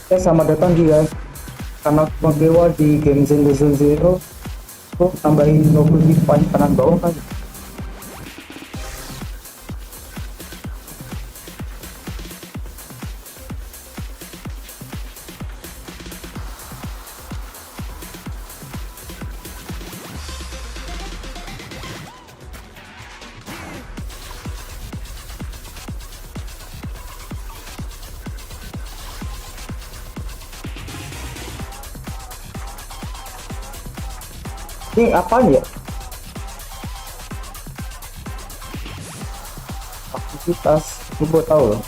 Selamat datang dia karena dewa di game Zero tuh tambahin 20 poin kanan bawah kan. Ini apa ya? Aktivitas, gue tahu loh.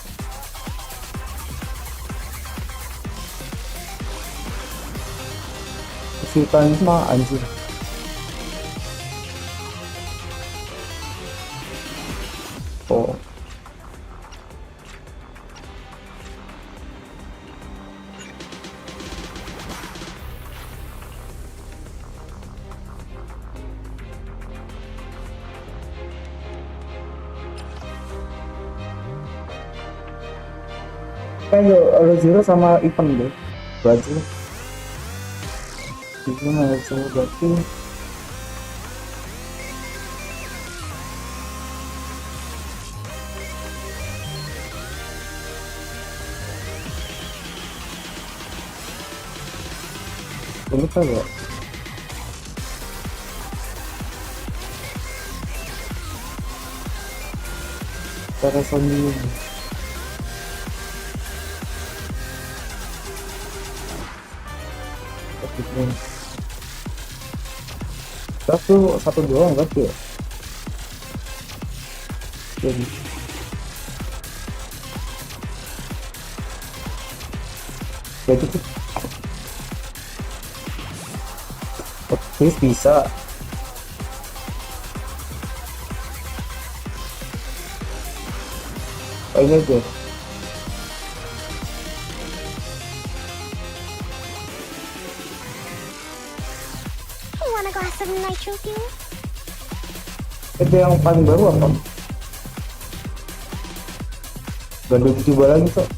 Kesulitan mah anjir. Oh. Kayak Zero sama event deh. Baju. Ini ada cowok berarti. Ini apa ya? Cara sembunyi. Satu doang berarti ya. Jadi tuh bisa. Ini aja. Want a glass of nitro fuel? Itu yang paling baru apa? Gak coba lagi kok.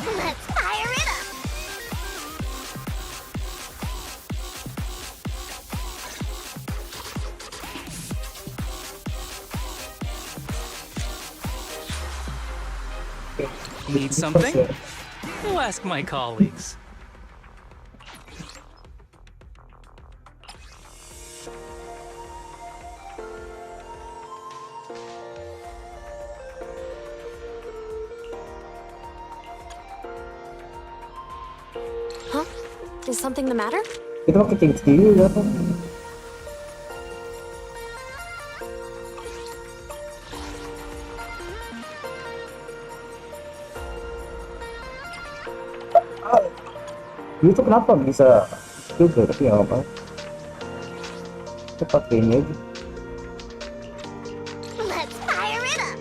Let's fire it up. Need something? We'll ask my colleagues. Huh? Is something the matter? Itu mah kecil sendiri ya kan? Itu kenapa bisa juga tapi nggak apa? Kita pakai ini aja. Let's fire it up.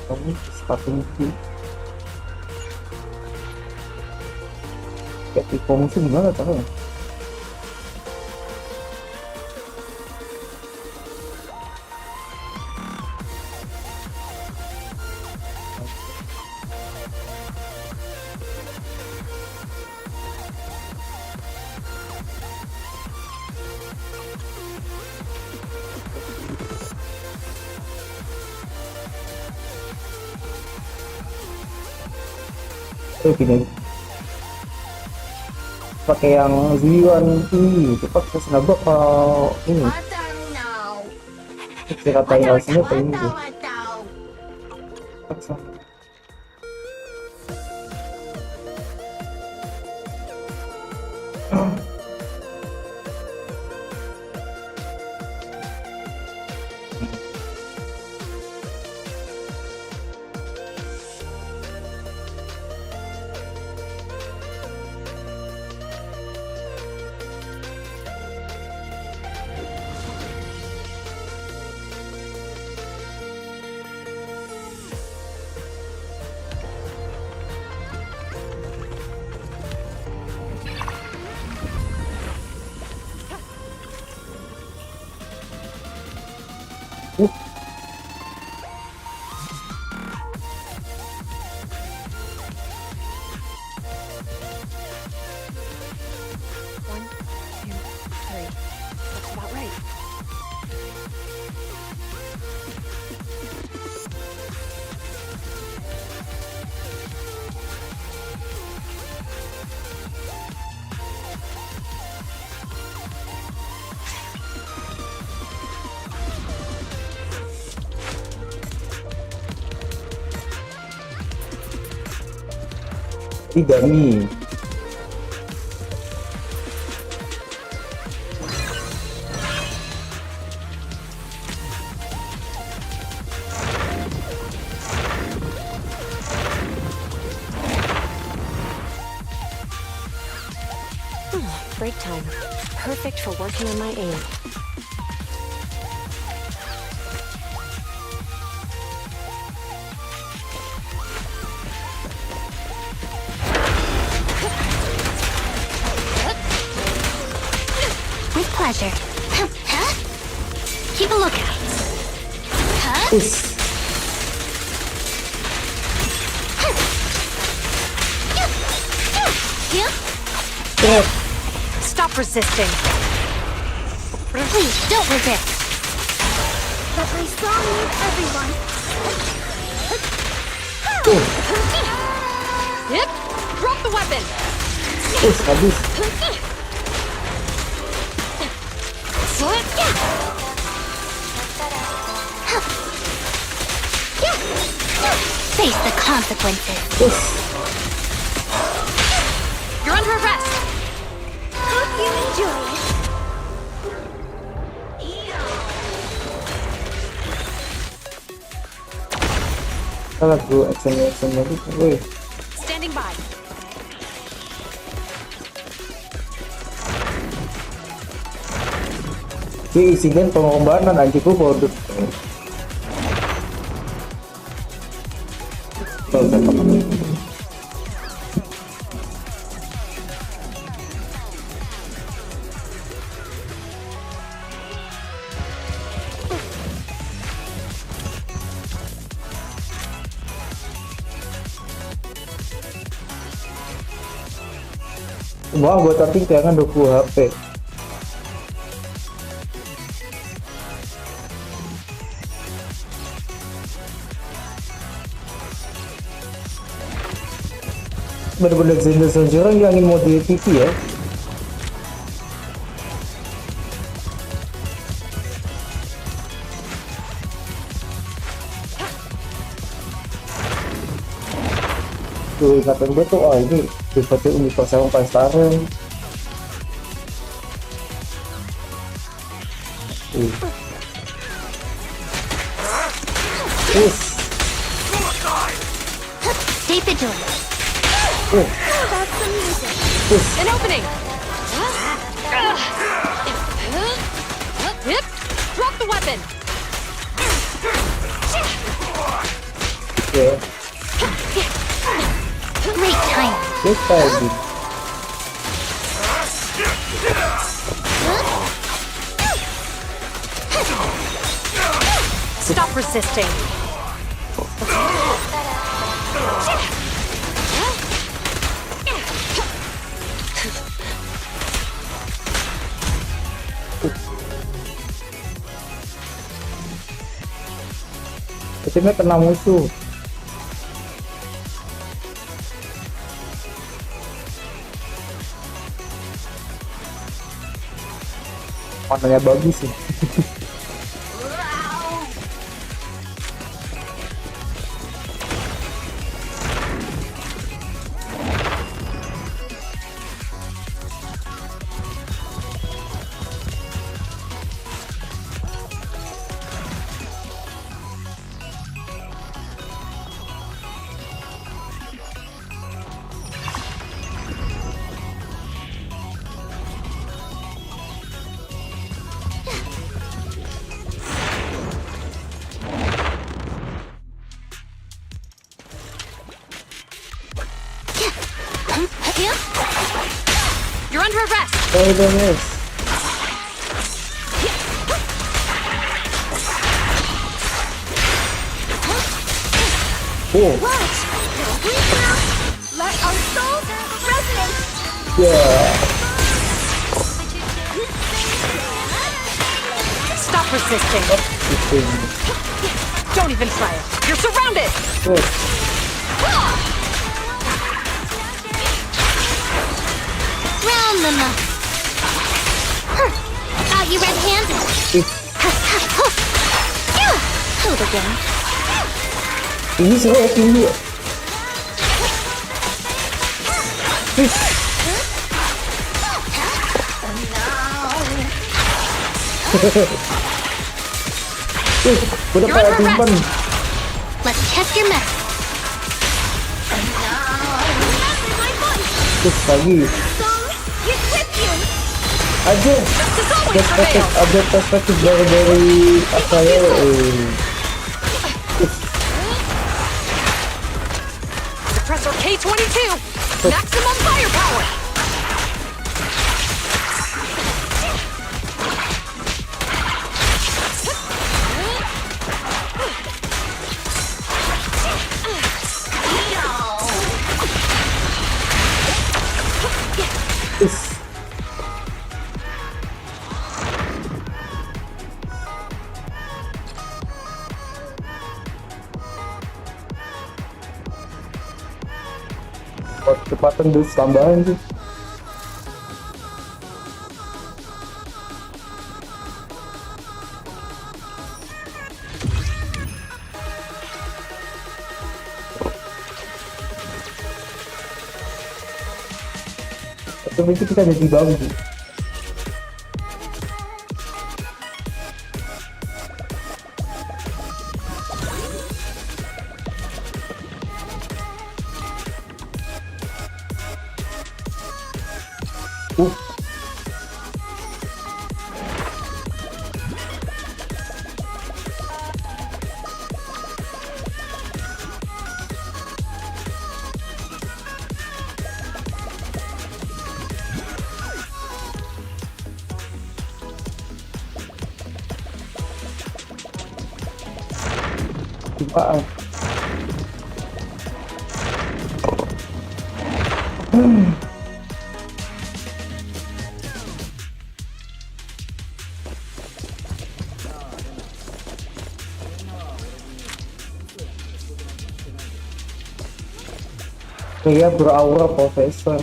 Kamu sepatunya sih. Kayak tipe musuh gimana caranya? Gini pakai yang Zion ini cepat terus nabrak kalau ini kira tinggal sini apa ini tuh paksa. Igami. Break time. Perfect for working on my aim. With pleasure. Huh? Keep a lookout. Huh? Us. Yeah. Stop resisting. Please, don't resist. But my song needs everyone. Yep. Drop the weapon. Habis. Face the consequences. You're under arrest. Hope you enjoy it. Salah bro, action lagi. Woi. Standing by. Ini isinya pengorbanan anjingku bodoh. Wah, gue tadi jangan 20 HP. Bener-bener Zero ngilangin mode TV ya. Tuh ingatan gue tuh, oh ini seperti universal pastaran. Stay vigilant. That's the music. An opening. Yep. Drop the weapon. Ya, Great time. kita lagi. Stop resisting. Ketimnya kena musuh. Warnanya bagus sih. You're under arrest. Oh, yes. Oh, Watch. Let our souls resonate. yeah. Stop resisting. Don't even try it. You're surrounded. Oh, Round them up. Out you red-handed. Hold again. ini seru ya, tinggi ya. Udah You're kayak under timpan. Let's test your metal. Terus lagi. Aja. This always Perspektif, prevails. update perspektif dari apa ya? Suppressor K-22. Maximum firepower. Is. Kecepatan boost tambahan sih. Tapi itu kita jadi bagus sih. Uh. Apaan? Pria beraura profesor.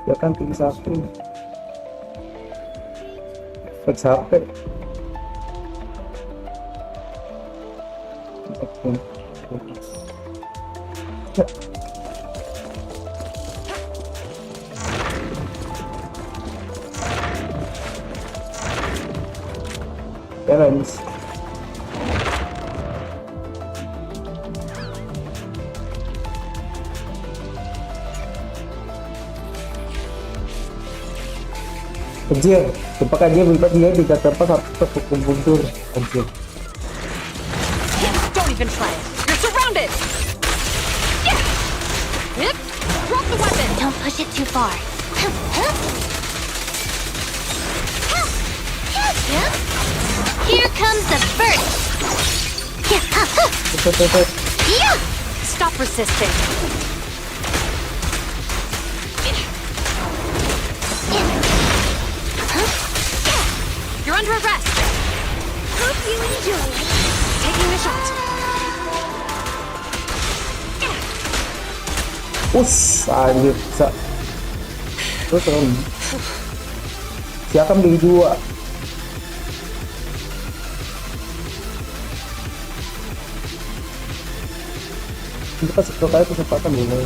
Ya kan pilih satu. Flex HP. Oke. Ya. Balance. Anjir, apakah dia berlipat dia tidak tempat satu hukum mundur. Anjir. Don't even try it. You're surrounded. Yep. Drop the weapon. Don't push it too far. Here comes the first. Stop resisting. You're under arrest. Hope you enjoy. Taking the shot. Anjir, bisa. Terus siapa beli dua? Kita sekali kesempatan dulu.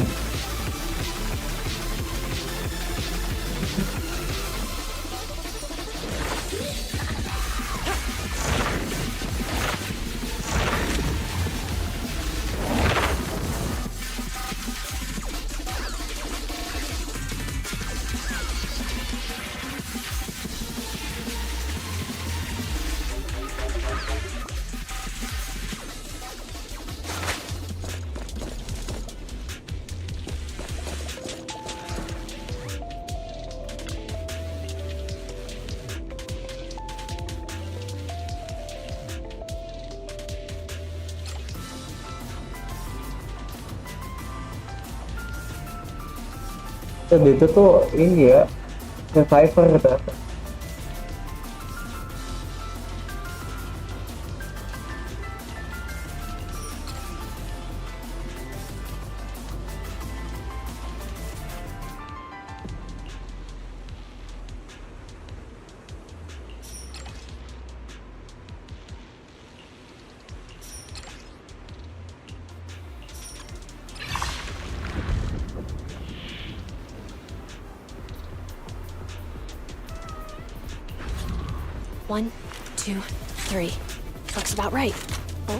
Dan itu tuh ini ya, survivor ternyata. 1, 2, 3. Looks about right. Oh?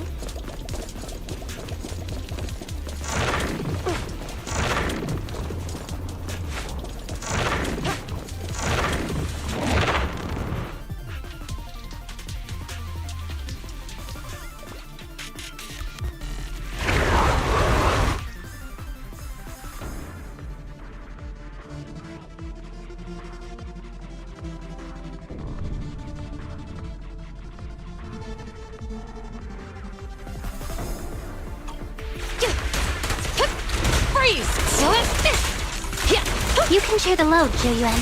You can share the load, Juyuan.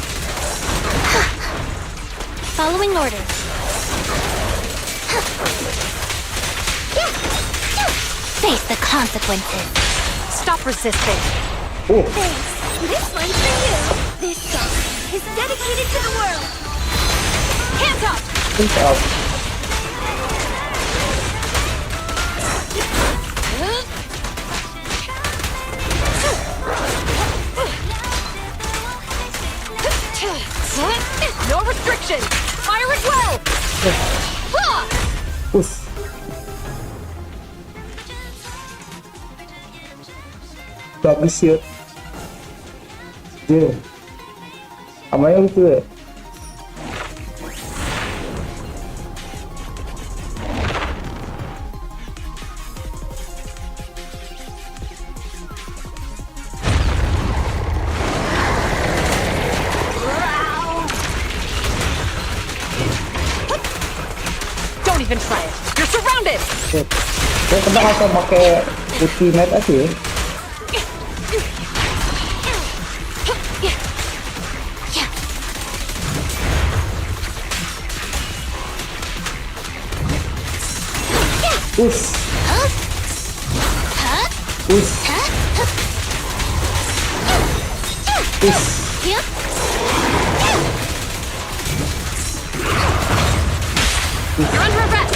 Following orders. Face the consequences. Stop resisting. Oh, Thanks. This one's for you. This song is dedicated to the world. Hands up! hands up. No restriction! Fire at will! Ah! Push. Bagus ya. Dia. Apa yang itu ya? Don't even try it. You're surrounded! Saya pernah atau pakai ultimate aja ya. Push. Push. Push. Yep. You're under arrest!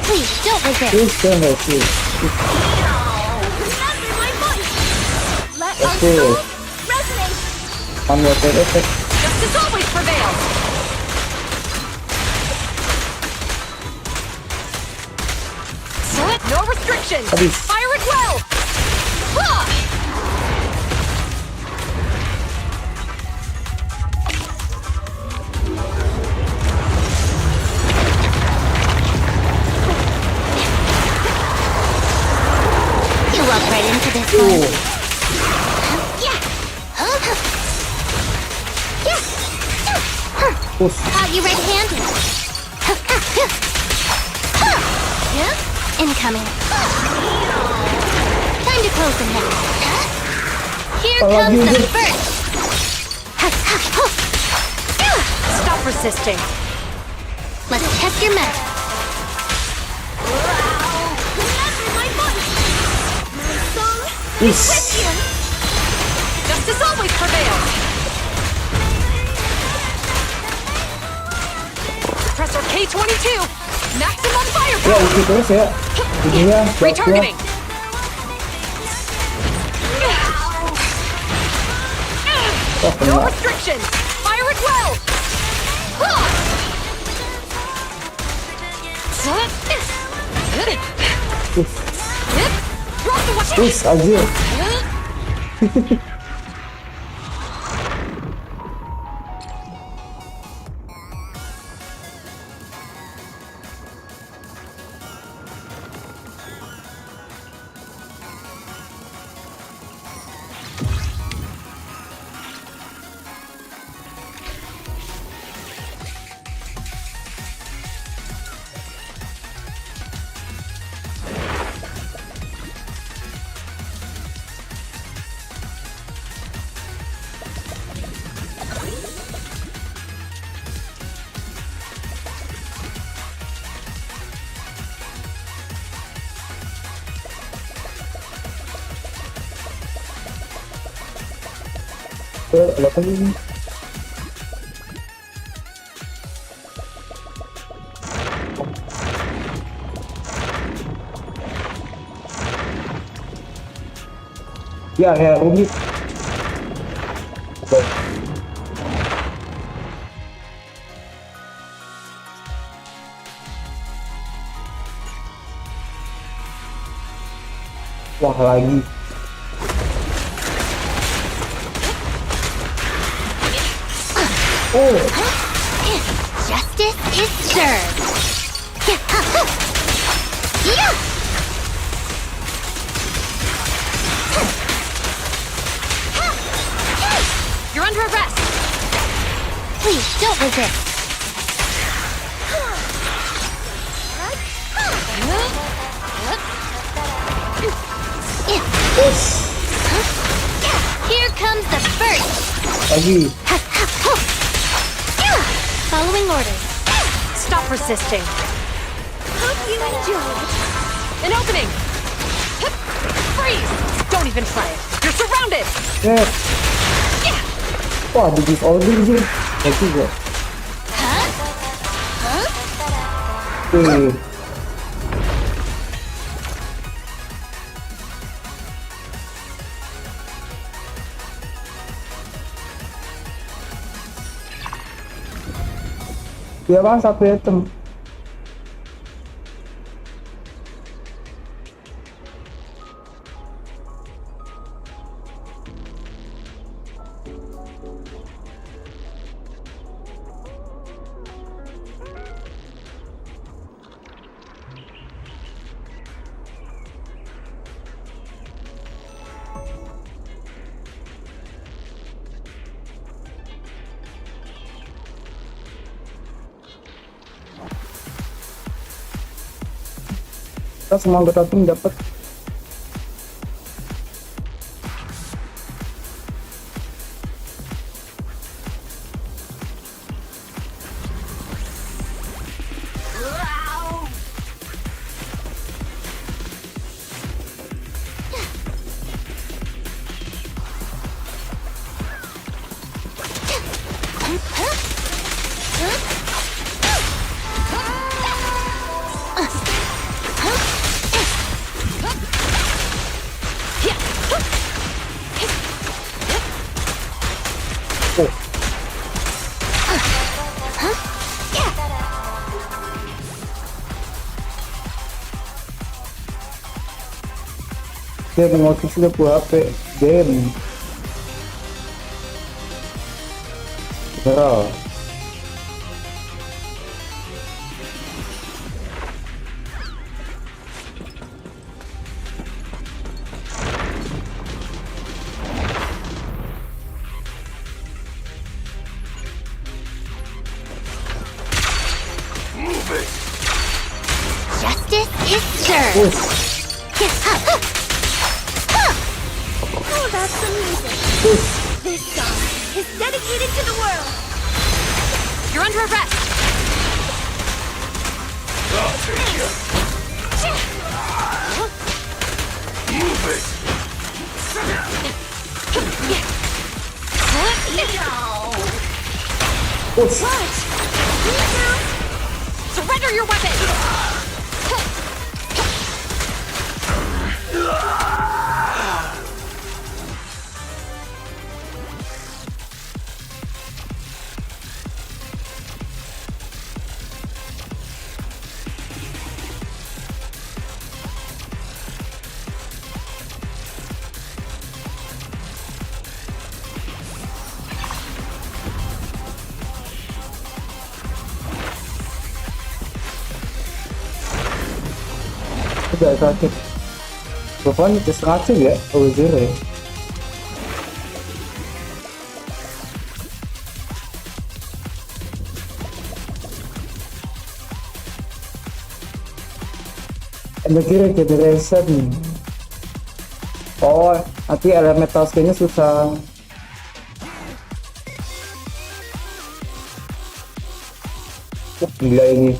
Please don't resist. Push dan push. Remember my voice. Let our Okay. souls resonate. Unwanted effect. Justice always prevails! No restriction! Habis. Fire at will! Ah! You walk right into this Oh. one. Yeah. Yeah. Push. Caught you red-handed. Yeah. Incoming. Time to close the net. Here Kalau comes the gitu. first. Stop resisting. Let's test your mettle. Remember my voice. My song is Push. with you. Justice always prevails! Suppressor K-22! Maximum Ya firepower! isi terus ya. Ininya buat gua. Retargeting! Oh, No kena. restrictions! Fire at will! Ah! Push. Drop the weapon! Push aja. Ada apa ini? Ya rumit. Baik. Wah, lagi. Oh, Justice is served. Yeah. You're under arrest. Please don't resist. Here comes the first. lagi. Following orders. Stop resisting. Hope you enjoy. An opening. Freeze. Don't even try it. You're surrounded. Yes. Wah, di disorder sih. Ya juga. Oke. Dia bang satu item. Kita semua anggota tim dapat. Dia mengotik sudah buat HP game. Jurnal. Justice is served. Oh, that's the music. This song is dedicated to the world. You're under arrest. Surrender your weapon. Udah sakit. Pokoknya distraksi ya, zero ya. Energi regeneration. Oh, nanti elemental skinnya susah. Gila ini.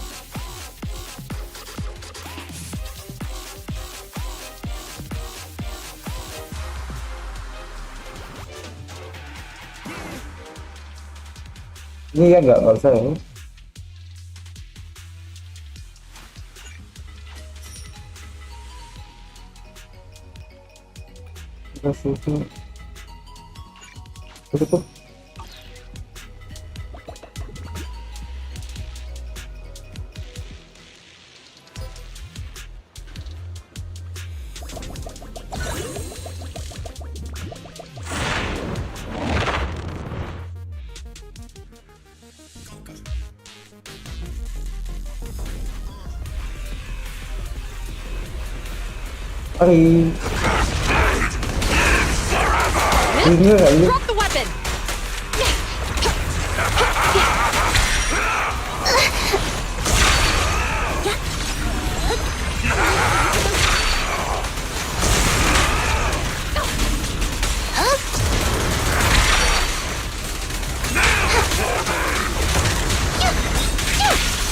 Ini ya nggak usah ya. Tutup. Ari. Ini aja. Drop the weapon.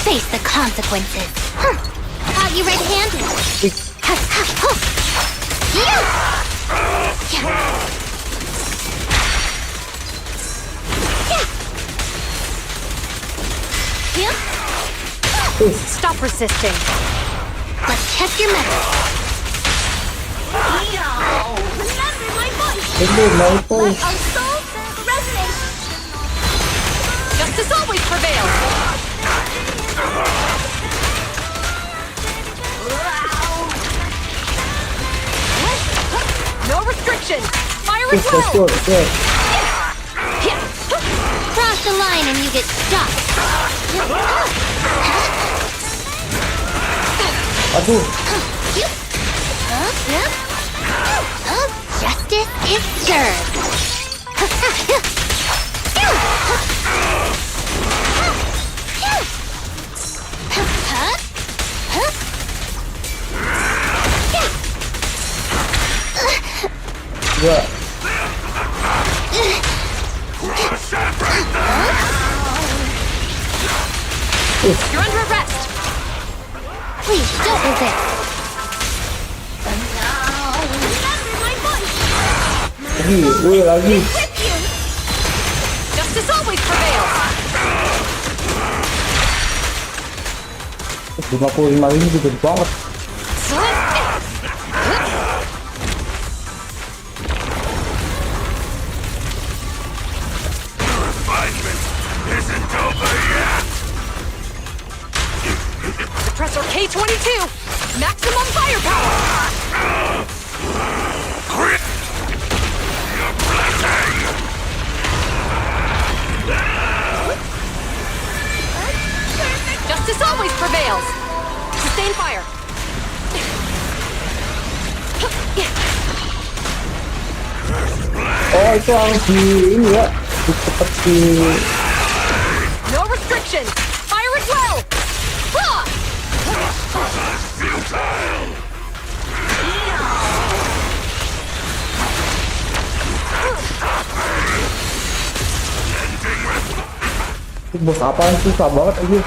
Face the consequences. Caught you red-handed. Stop resisting. Let's test your mettle. Remember my voice. Ini mau Let our souls resonate. Justice always prevails. No restriction. Fire at will. Cross the line and you get stuck. Aduh. Justice is served. Ya. You're under arrest. Please don't resist. Remember my voice. Lagi. Equip you. Justice always prevails. 55.000 gede banget. Suppressor K-22. Maximum firepower. Justice always prevails. Sustain fire. Oh, itu harus di ini ya. Seperti No restriction. Fire at will. Ah! bos apaan, susah banget aja.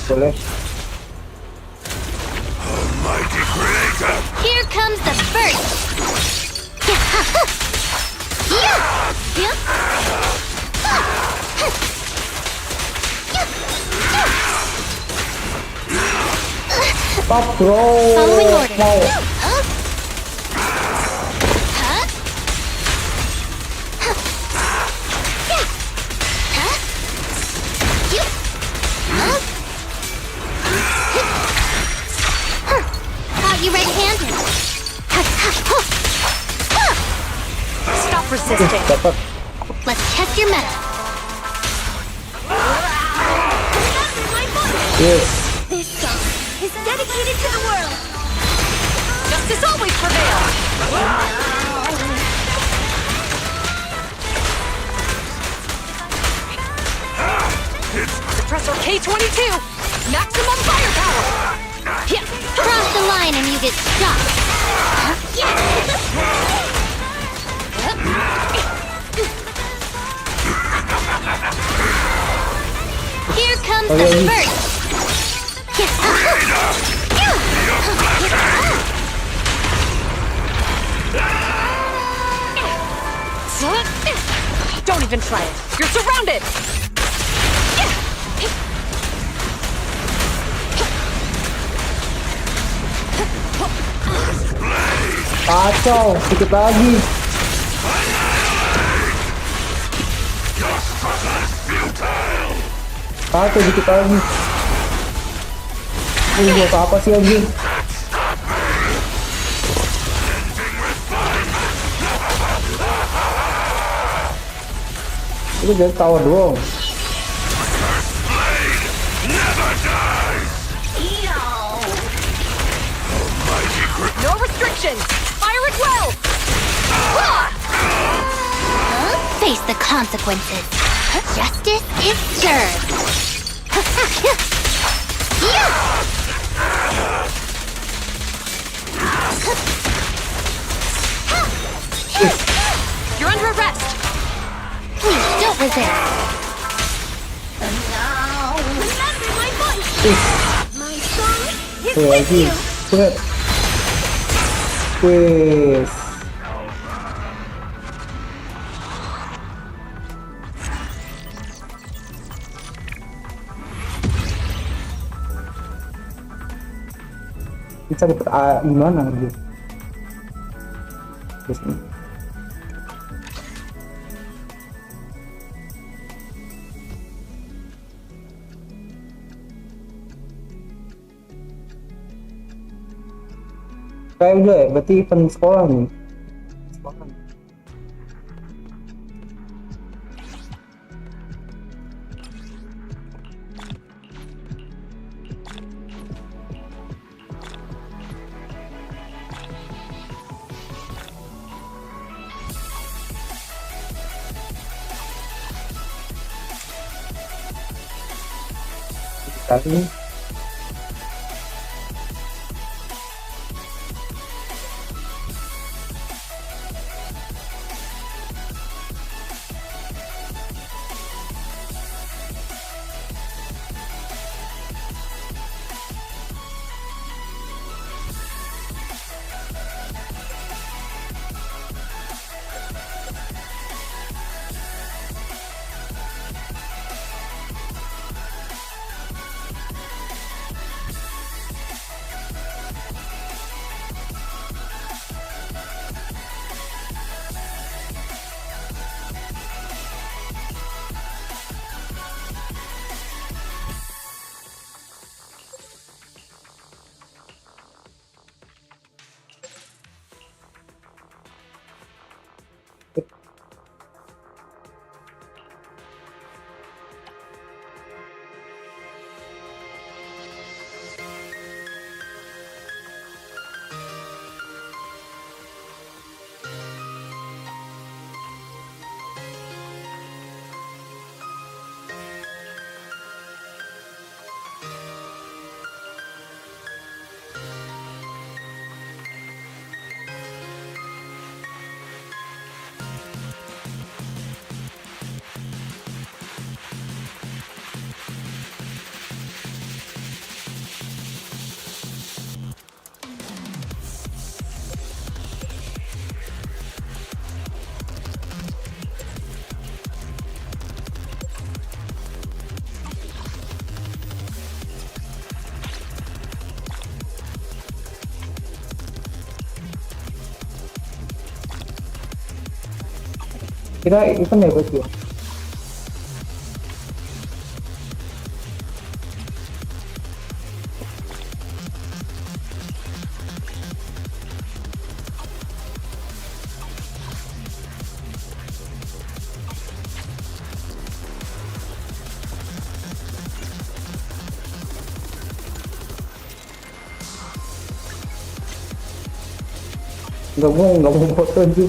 Boleh. Here comes the first. Stop bro. Following orders. Mau. Caught you red-handed. Stop resisting. Dapat. Let's test your mettle. Yes. This song is dedicated to the world. Justice always prevails. Suppressor K-22. Maximum firepower. Yeah. Cross the line and you get stuck. Here comes the first. Don't even try it. You're surrounded. Kacau, sedikit lagi. Kacau, dikit lagi. Ini buat apa sih anjing? Itu jadi tower doang. No restrictions! Fire at will! Face the consequences. Justice is served. You're under arrest! Please don't resist. Remember my voice. My song is with lagi you. set wes. Kita dapat gimana gitu terus nih. Kayak udah ya, berarti event sekolah nih. Sekolah. Kali kita event ya berarti ya. Nggak mau foto aja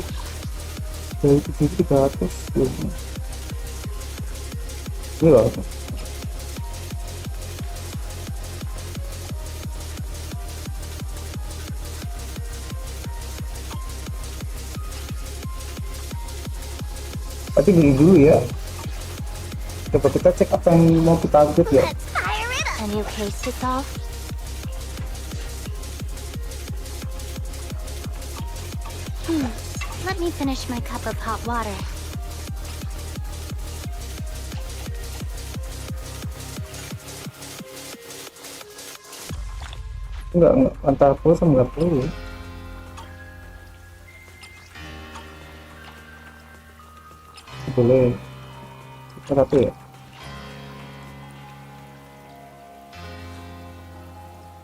dari titik ke atas ini loh. Tapi gini dulu ya, coba kita cek apa yang mau kita update ya. Let's fire it up. A new case to solve. Let me finish my cup of hot water. Enggak antara perlu sama nggak perlu. Boleh kita satu ya.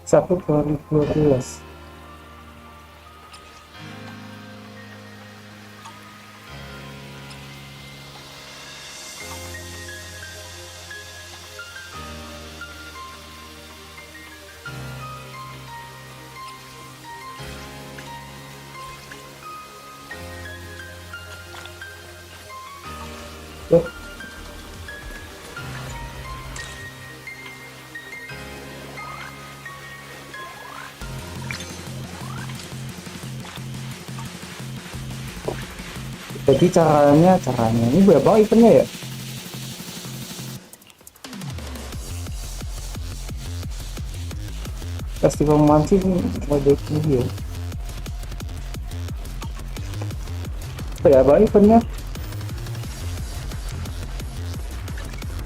Satu 2012. Yuk. Jadi caranya ini berapa eventnya ya? Festival mancing mode ini ya. Berapa eventnya?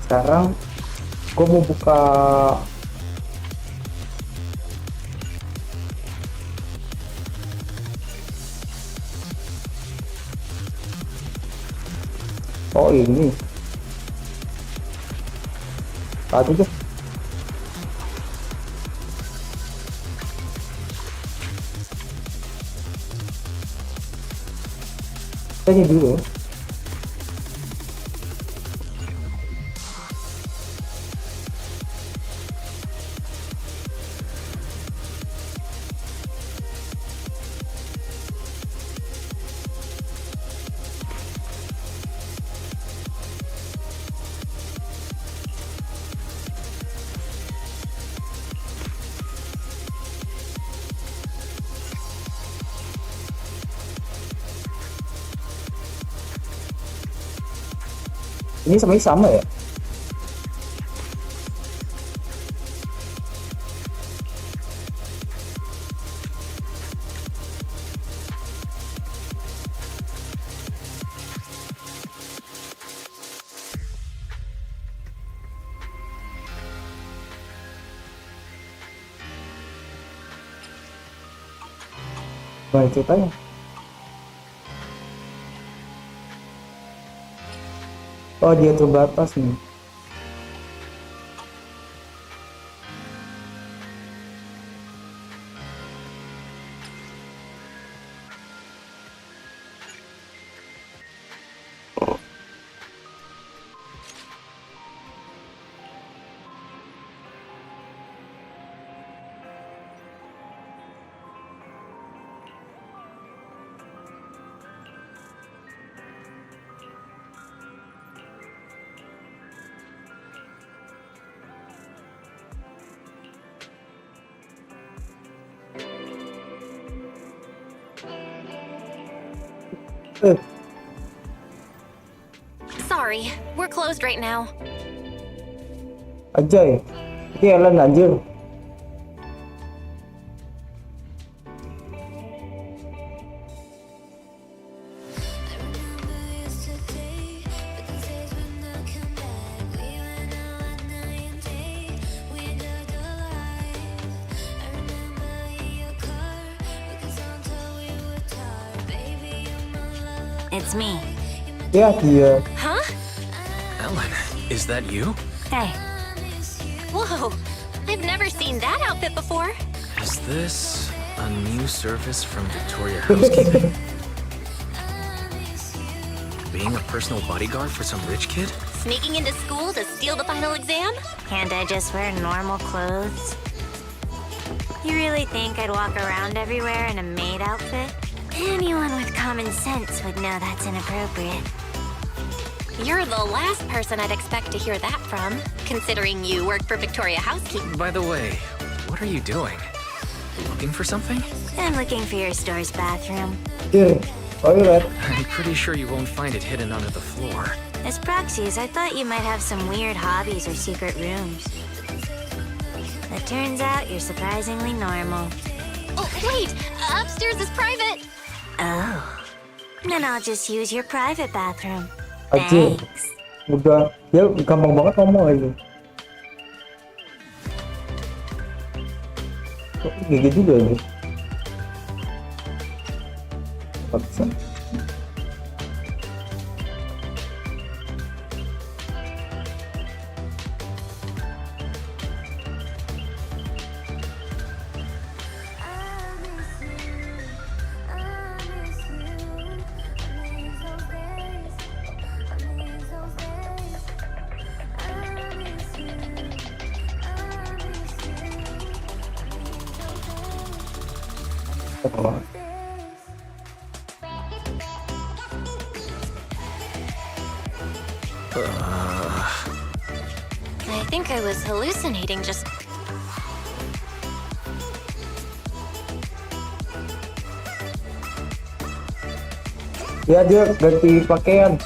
Sekarang gue mau buka ini satu deh. Ini dulu. Ini sebenarnya sama ya? Baik ceritanya. Oh, dia terbatas nih. Sorry, we're closed right now. Anjay. Ini Ellen anjir. It's me. Ya, dia. Huh? Ellen, is that you? Hey. Whoa, I've never seen that outfit before. Is this a new service from Victoria Housekeeping? Being a personal bodyguard for some rich kid? Sneaking into school to steal the final exam? Can't I just wear normal clothes? You really think I'd walk around everywhere in a maid outfit? Anyone with common sense would know that's inappropriate. You're the last person I'd expect to hear that from, considering you work for Victoria Housekeeping. By the way, what are you doing? Looking for something? I'm looking for your store's bathroom. Here, toilet. I'm pretty sure you won't find it hidden under the floor. As proxies, I thought you might have some weird hobbies or secret rooms. It turns out you're surprisingly normal. Oh, wait! Upstairs is private! Oh. Then I'll just use your private bathroom. Anjir. Thanks. Udah, dia gampang banget ngomong aja. Kok gigi juga nih? Paksa. Oh. I think I was hallucinating just... Ya dia ganti pakaian.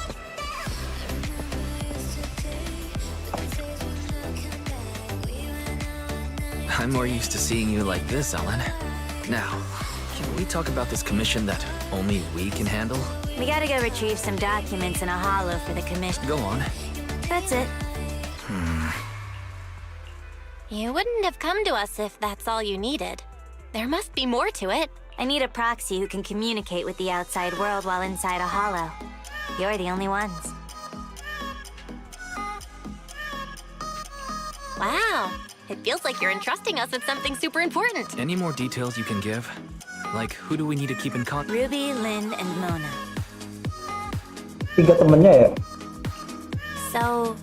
I'm more used to seeing you like this, Ellen. Now, can we talk about this commission that only we can handle? We gotta go retrieve some documents in a hollow for the commission. Go on. That's it. You wouldn't have come to us if that's all you needed. There must be more to it. I need a proxy who can communicate with the outside world while inside a hollow. You're the only ones. Wow. It feels like you're entrusting us with something super important. Any more details you can give? Like, who do we need to keep in contact? Ruby, Lynn, and Mona. 3 temennya ya? So,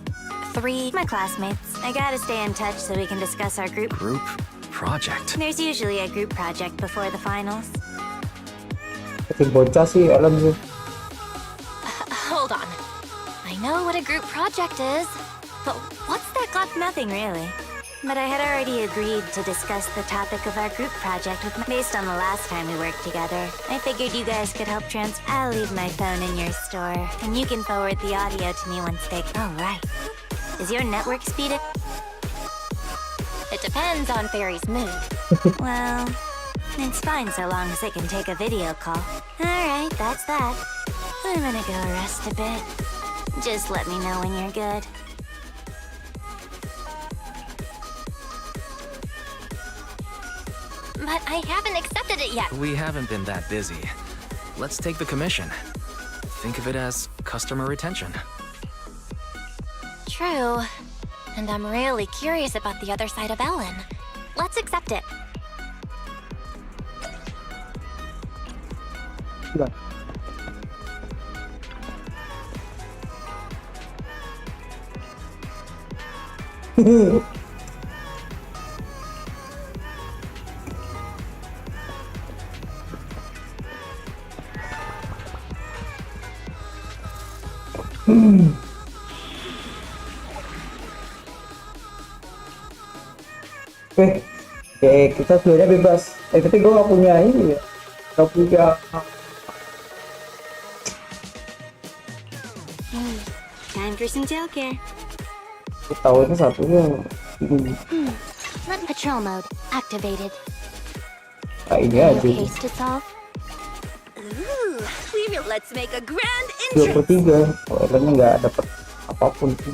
3 my classmates. I gotta stay in touch so we can discuss our group. Group project. There's usually a group project before the finals. Kecil bocah sih, Ellen sih. Hold on. I know what a group project is, but what's that got? Nothing really. But I had already agreed to discuss the topic of our group project with based on the last time we worked together. I figured you guys could help I'll leave my phone in your store, and you can forward the audio to me once they... Oh, right. Is your network speed it? It depends on Fairy's mood. Well, it's fine so long as it can take a video call. Alright, that's that. I'm gonna go rest a bit. Just let me know when you're good. But I haven't accepted it yet. We haven't been that busy. Let's take the commission. Think of it as customer retention. True. And I'm really curious about the other side of Ellen. Let's accept it. Udah. Oke, kita sebenarnya bebas. Tapi gue gak punya ini ya. Gak punya. Time for some tail care. Aku tahu ini satunya ini. Patrol mode activated. Nah, ini aja. Case to solve. Ooh, let's make a grand 2/3. Kalau Ellennya nggak dapet apapun sih.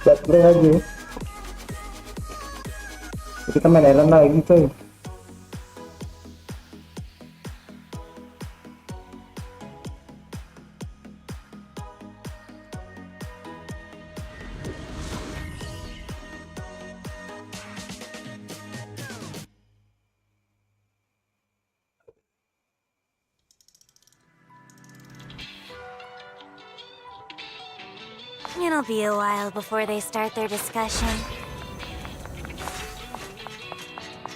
Baterai aja. Kita main Ellen lagi coy. It'll be a while before they start their discussion.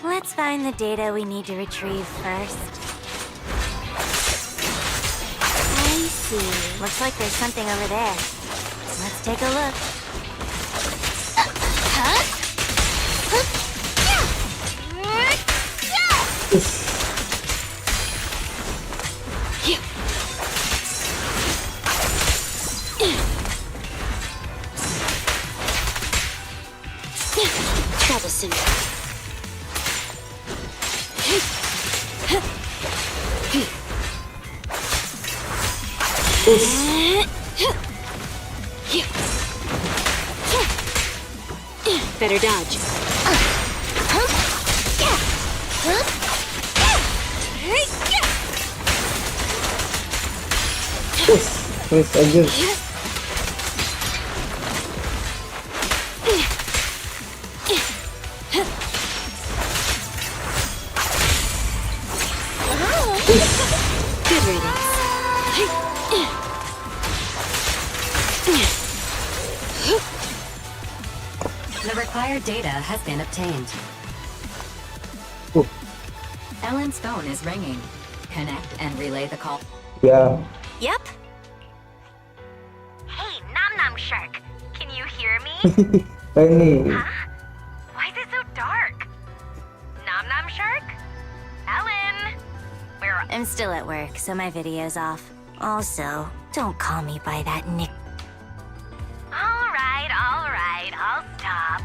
Let's find the data we need to retrieve first. I see. Looks like there's something over there. Let's take a look. troublesome. Better dodge. Wes aja. Good riddance. The required data has been obtained. Ellen's phone is ringing. Connect and relay the call. Ya, Yep. Hey, Nom Nom Shark. Can you hear me? ini. Why is it so dark? Nom Nom Shark? Ellen? Where are... I'm still at work, so my video's off. Also, don't call me by that nick. Alright, I'll stop.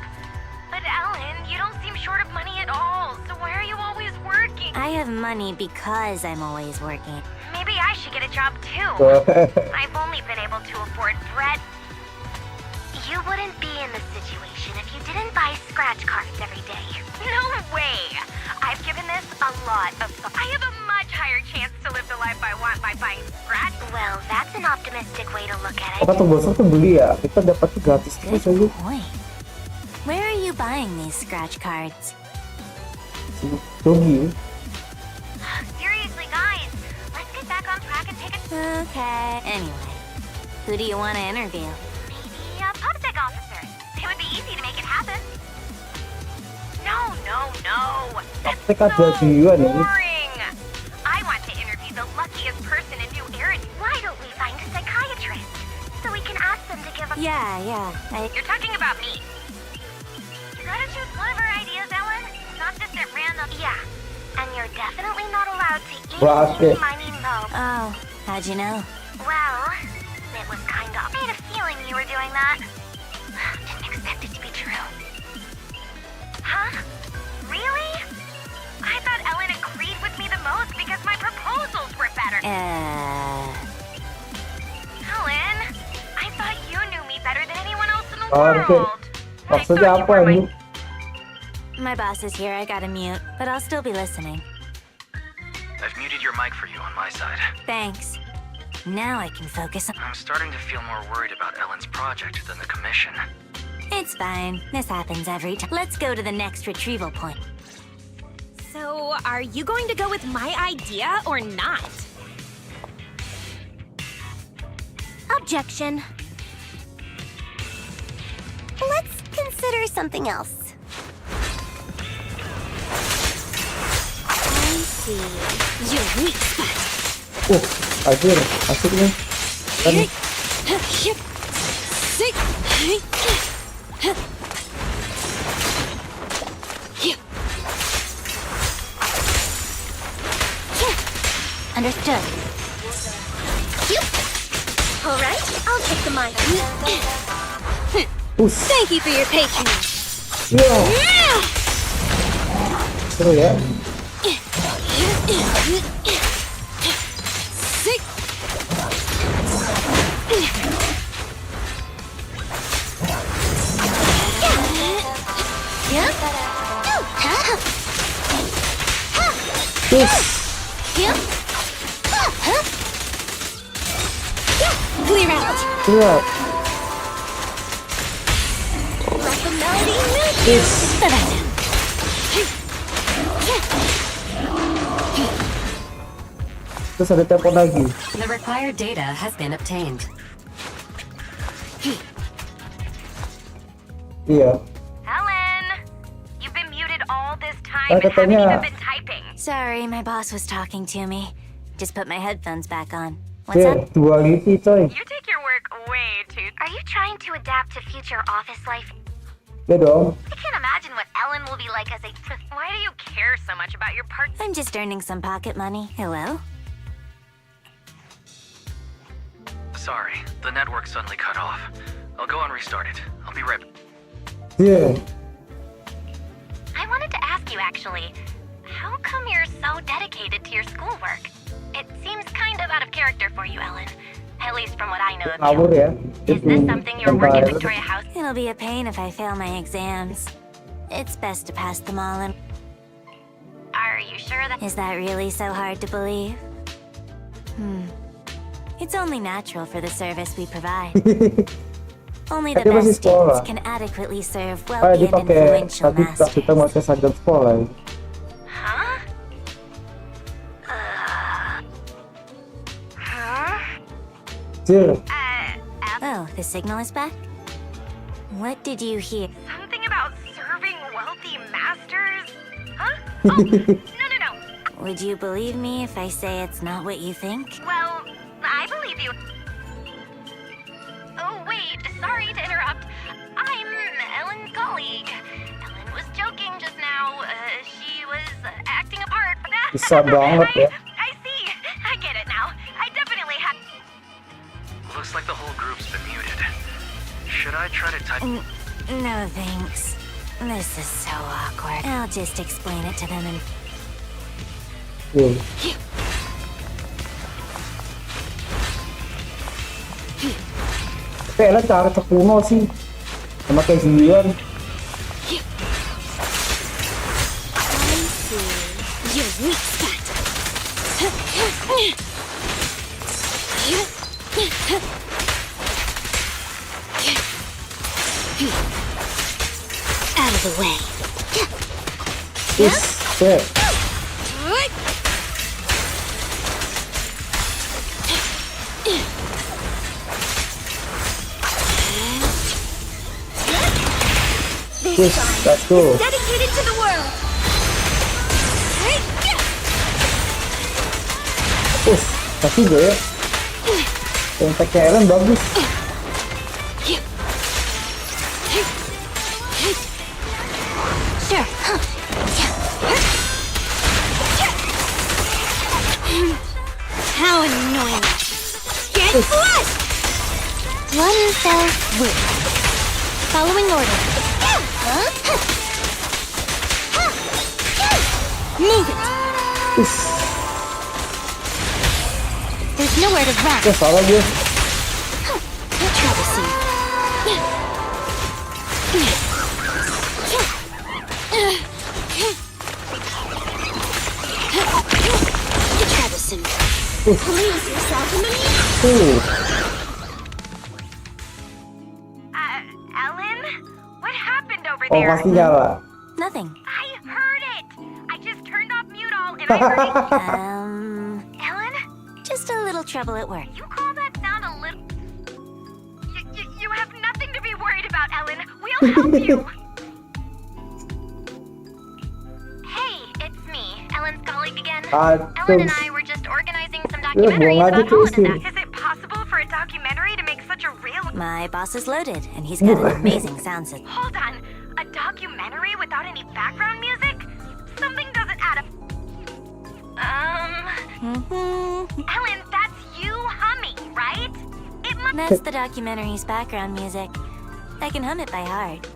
But Ellen, you don't seem short of money at all, so why are you always working? I have money because I'm always working. Maybe I should get a job too. I've only been able to afford bread. You wouldn't be in this situation if you didn't buy scratch cards every day. No way! I've given this a lot of thought. I have a much higher chance to live the life I want by buying scratch. Well, that's an optimistic way to look at it. Kata bosnya tuh beli ya, kita dapat tuh gratis terus aja. Point. Where are you buying these scratch cards? Dogi. Seriously, guys, let's get back on track and take a... Okay. Anyway, who do you want to interview? Maybe a PubSec officer. It would be easy to make it happen. No. That's PubSec ada so juga nih. boring. I want to interview the luckiest person in New Era. Why don't we find a psychiatrist so we can ask them to give a... Yeah. You're talking about me. You gotta choose clever ideas, Ellen. Not just at random. Yeah. And you're definitely not allowed to eat Rahasia. mining though. Oh, how'd you know? Well, it was kind of... I had a feeling you were doing that. Didn't expect it to be true. Huh? Really? I thought Ellen agreed with me the most because my proposals were better. Ellen, I thought you knew me better than anyone else in the Oke. world. I Maksudnya thought you apa were ini? My boss is here, I gotta mute, but I'll still be listening. I've muted your mic for you on my side. Thanks. Now I can focus on... I'm starting to feel more worried about Ellen's project than the commission. It's fine. This happens every time. Let's go to the next retrieval point. So, are you going to go with my idea or not? Objection. Let's consider something else. I see. Your weak spot. Anjir, asik nih. Kan Understood. All right, I'll take the mic. push. Thank you for your patronage. Iya, seru ya. Clear out. Iya. Let the melody move. Terus ada telepon lagi. The required data has been obtained. Iya. Helen, you've been muted all this time Ah, and haven't katanya- even been typing. Sorry, my boss was talking to me. Just put my headphones back on. What's Iya, up? duality coy. You take your work way too... Are you trying to adapt to future office life? Ya dong. I can't imagine what Ellen will be like as a... Why do you care so much about your part? I'm just earning some pocket money. Hello? Sorry, the network suddenly cut off. I'll go and restart it. I'll be right back. Iya. I wanted to ask you actually, how come you're so dedicated to your schoolwork? It seems kind of out of character for you, Ellen. At least from what I know of Ngawur you. ya. Is this something your work at Bentar. Victoria House? It'll be a pain if I fail my exams. It's best to pass them all in. Are you sure that... Is that really so hard to believe? It's only natural for the service we provide. Only the Tapi masih best students sekolah. can adequately serve Ah, wealthy dia and pakai influential tapi masters. kita mau tes seragam sekolah ya. Huh? Huh? Jir, Oh, the signal is back? What did you hear? Something about serving wealthy masters? Huh? No, no, no. Would you believe me if I say it's not what you think? Well, I believe you. Oh, wait, sorry to interrupt. I'm Ellen's colleague. Ellen was joking just now. She was acting a part. Bisa banget ya. I see. I get it now. I definitely have. Looks like the whole group's been muted. Should I try to type? No thanks. This is so awkward. I'll just explain it to them in... Yun. Tapi Ellen tarik sa puno sih. Sama kayak si Ian. I see. Your weak spot. Out of the way. Set. This Let's go. dedicated to the world. Tapi gue ya. Kontaknya Ellen bagus. Sure. How annoying. Get flushed! One fell swoop. Following order. Move it. There's nowhere to run. Ya salah gue. Troublesome. Troublesome. Please yourself in the Ellen? What happened over Oh pasti nyala. Nothing. I heard it. I just turned off mute all and I heard it. Ellen? Just a little trouble at work. You call that sound a little... You have nothing to be worried about, Ellen. We'll help you. Hey, it's me, Ellen's colleague again. Ellen and I were just organizing some documentaries buang aja about tuh Holland. sih. Is it possible for a documentary to make such a real... My boss is loaded, and he's got an amazing sound system. Hold on. A documentary without any background music? Something doesn't add up. Ellen, that's you humming, right? It must... That's the documentary's background music. I can hum it by heart.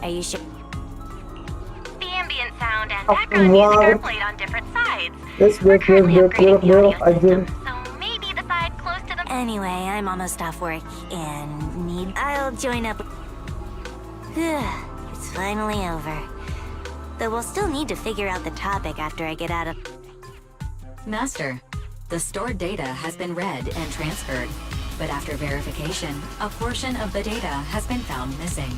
Are you sure? The ambient sound and background music are played on different sides. Let's We're go, currently upgrading the audio aja. system, so maybe the side close to the... Anyway, I'm almost off work and I'll join up. It's finally over. Though we'll still need to figure out the topic after I get out of... Master, the stored data has been read and transferred, but after verification, a portion of the data has been found missing.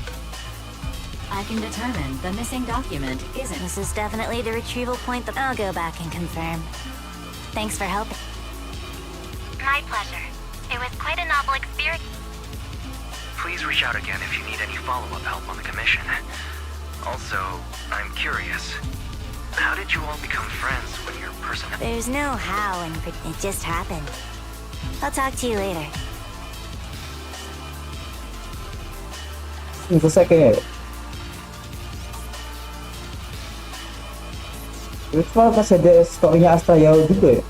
I can determine the missing document isn't... This is definitely the retrieval point that I'll go back and confirm. Thanks for helping. My pleasure. It was quite a novel experience. Please reach out again if you need any follow-up help on the commission. Also, I'm curious. How did you all become friends when your person... There's no how, and it just happened. I'll talk to you later. Ini selesai kayaknya. Itu malah masih ada story-nya Astra Yao juga ya.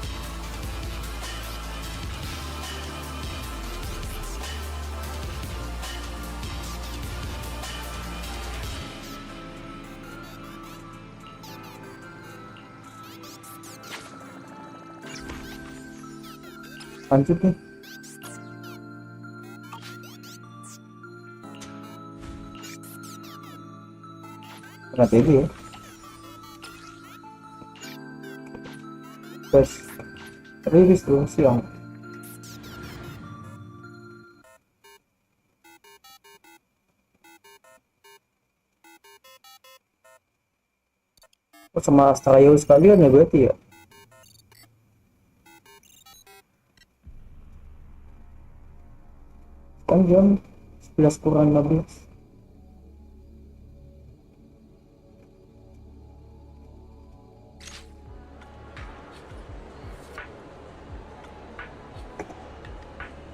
Lanjut nih. Ternyata ini ya. Terus rilis tuh siang. Oh, sama Astrayo sekalian ya berarti ya. Kan jam 11 kurang 15.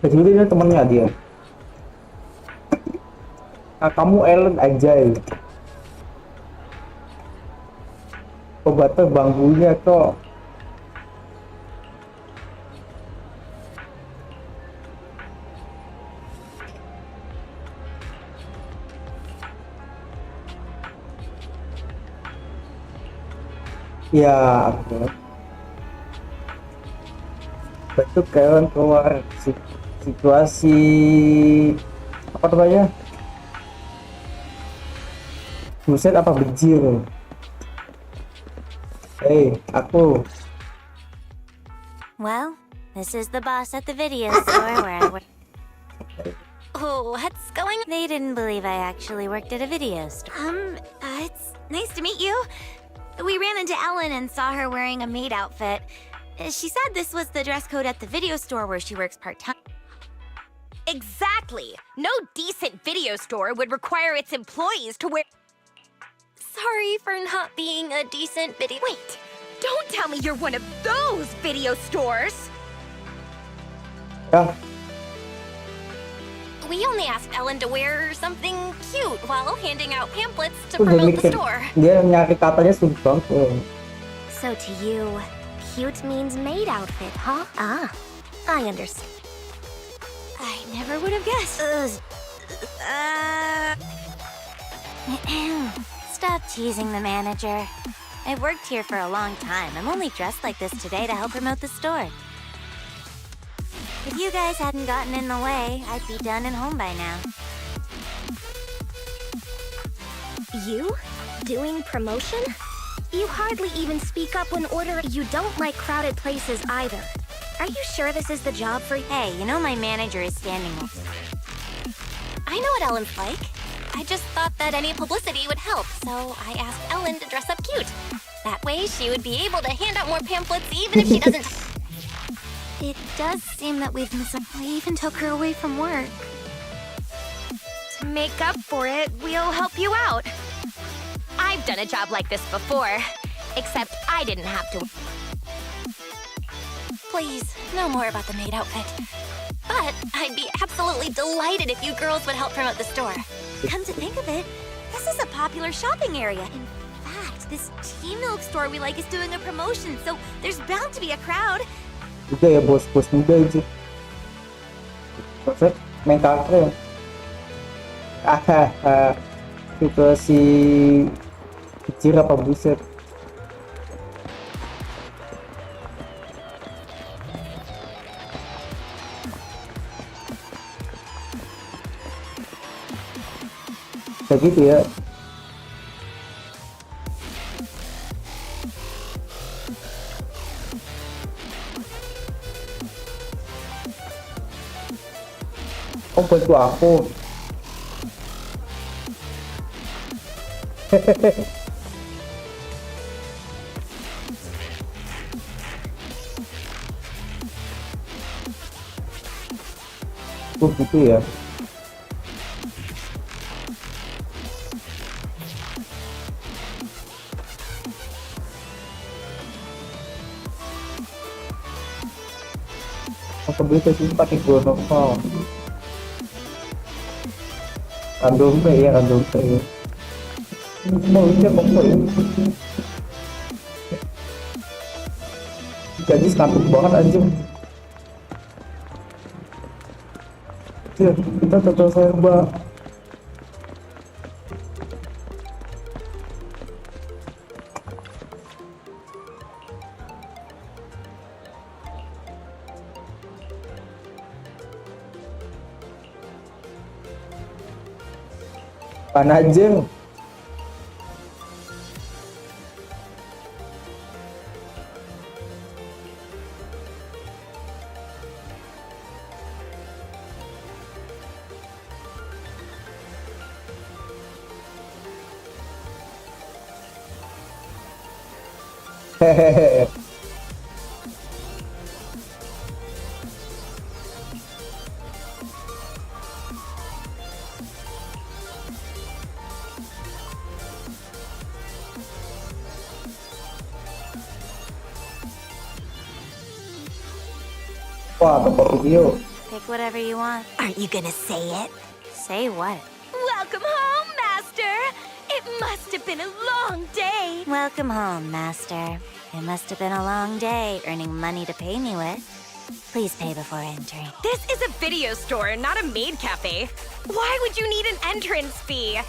Jadi ini temennya dia. Nah, kamu Ellen aja ya. Obatnya bangkunya kok. Ya, betul kalian keluar situasi apa namanya? Buset apa bejir? Hei, aku. Well, this is the boss at the video store where I work. Oh, what's going on? They didn't believe I actually worked at a video store. It's nice to meet you. We ran into Ellen and saw her wearing a maid outfit. She said this was the dress code at the video store where she works part-time. Exactly. No decent video store would require its employees to wear. Sorry for not being a decent video. Wait, don't tell me you're one of those video stores. Ya, We only asked Ellen to wear something cute while handing out pamphlets to aku udah promote the mikir. store. Dia nyari katanya sumpah. So to you, cute means maid outfit, huh? Ah, I understand. I never would have guessed. Stop teasing the manager. I've worked here for a long time. I'm only dressed like this today to help promote the store. If you guys hadn't gotten in the way, I'd be done and home by now. You? Doing promotion? You hardly even speak up when ordering. You don't like crowded places either. Are you sure this is the job for you? Hey, you know my manager is standing over. I know what Ellen's like. I just thought that any publicity would help, so I asked Ellen to dress up cute. That way she would be able to hand out more pamphlets even if she doesn't. It does seem that we've We even took her away from work. To make up for it, we'll help you out. I've done a job like this before, except I didn't have to. Please, no more about the maid outfit. But I'd be absolutely delighted if you girls would help promote the store. Come to think of it, this is a popular shopping area. In fact, this tea milk store we like is doing a promotion, so there's bound to be a crowd. Juga ya bos-bos muda aja. Perfect, main karakter ya. Situasi kecil apa buset. Kayak gitu ya. Oh, bantu aku. Oh, gitu ya. Aku beli sih pakai Jurnal. Random ya, random ya. Mau ini apa ya? Jadi kantuk banget anjing. Ya, kita total serba. Panajeng. Hehehe. Wah, toko video. Pick whatever you want. Aren't you gonna say it? Say what? Welcome home, Master! It must have been a long day. Welcome home, Master. It must have been a long day earning money to pay me with. Please pay before entering. This is a video store, not a maid cafe. Why would you need an entrance fee?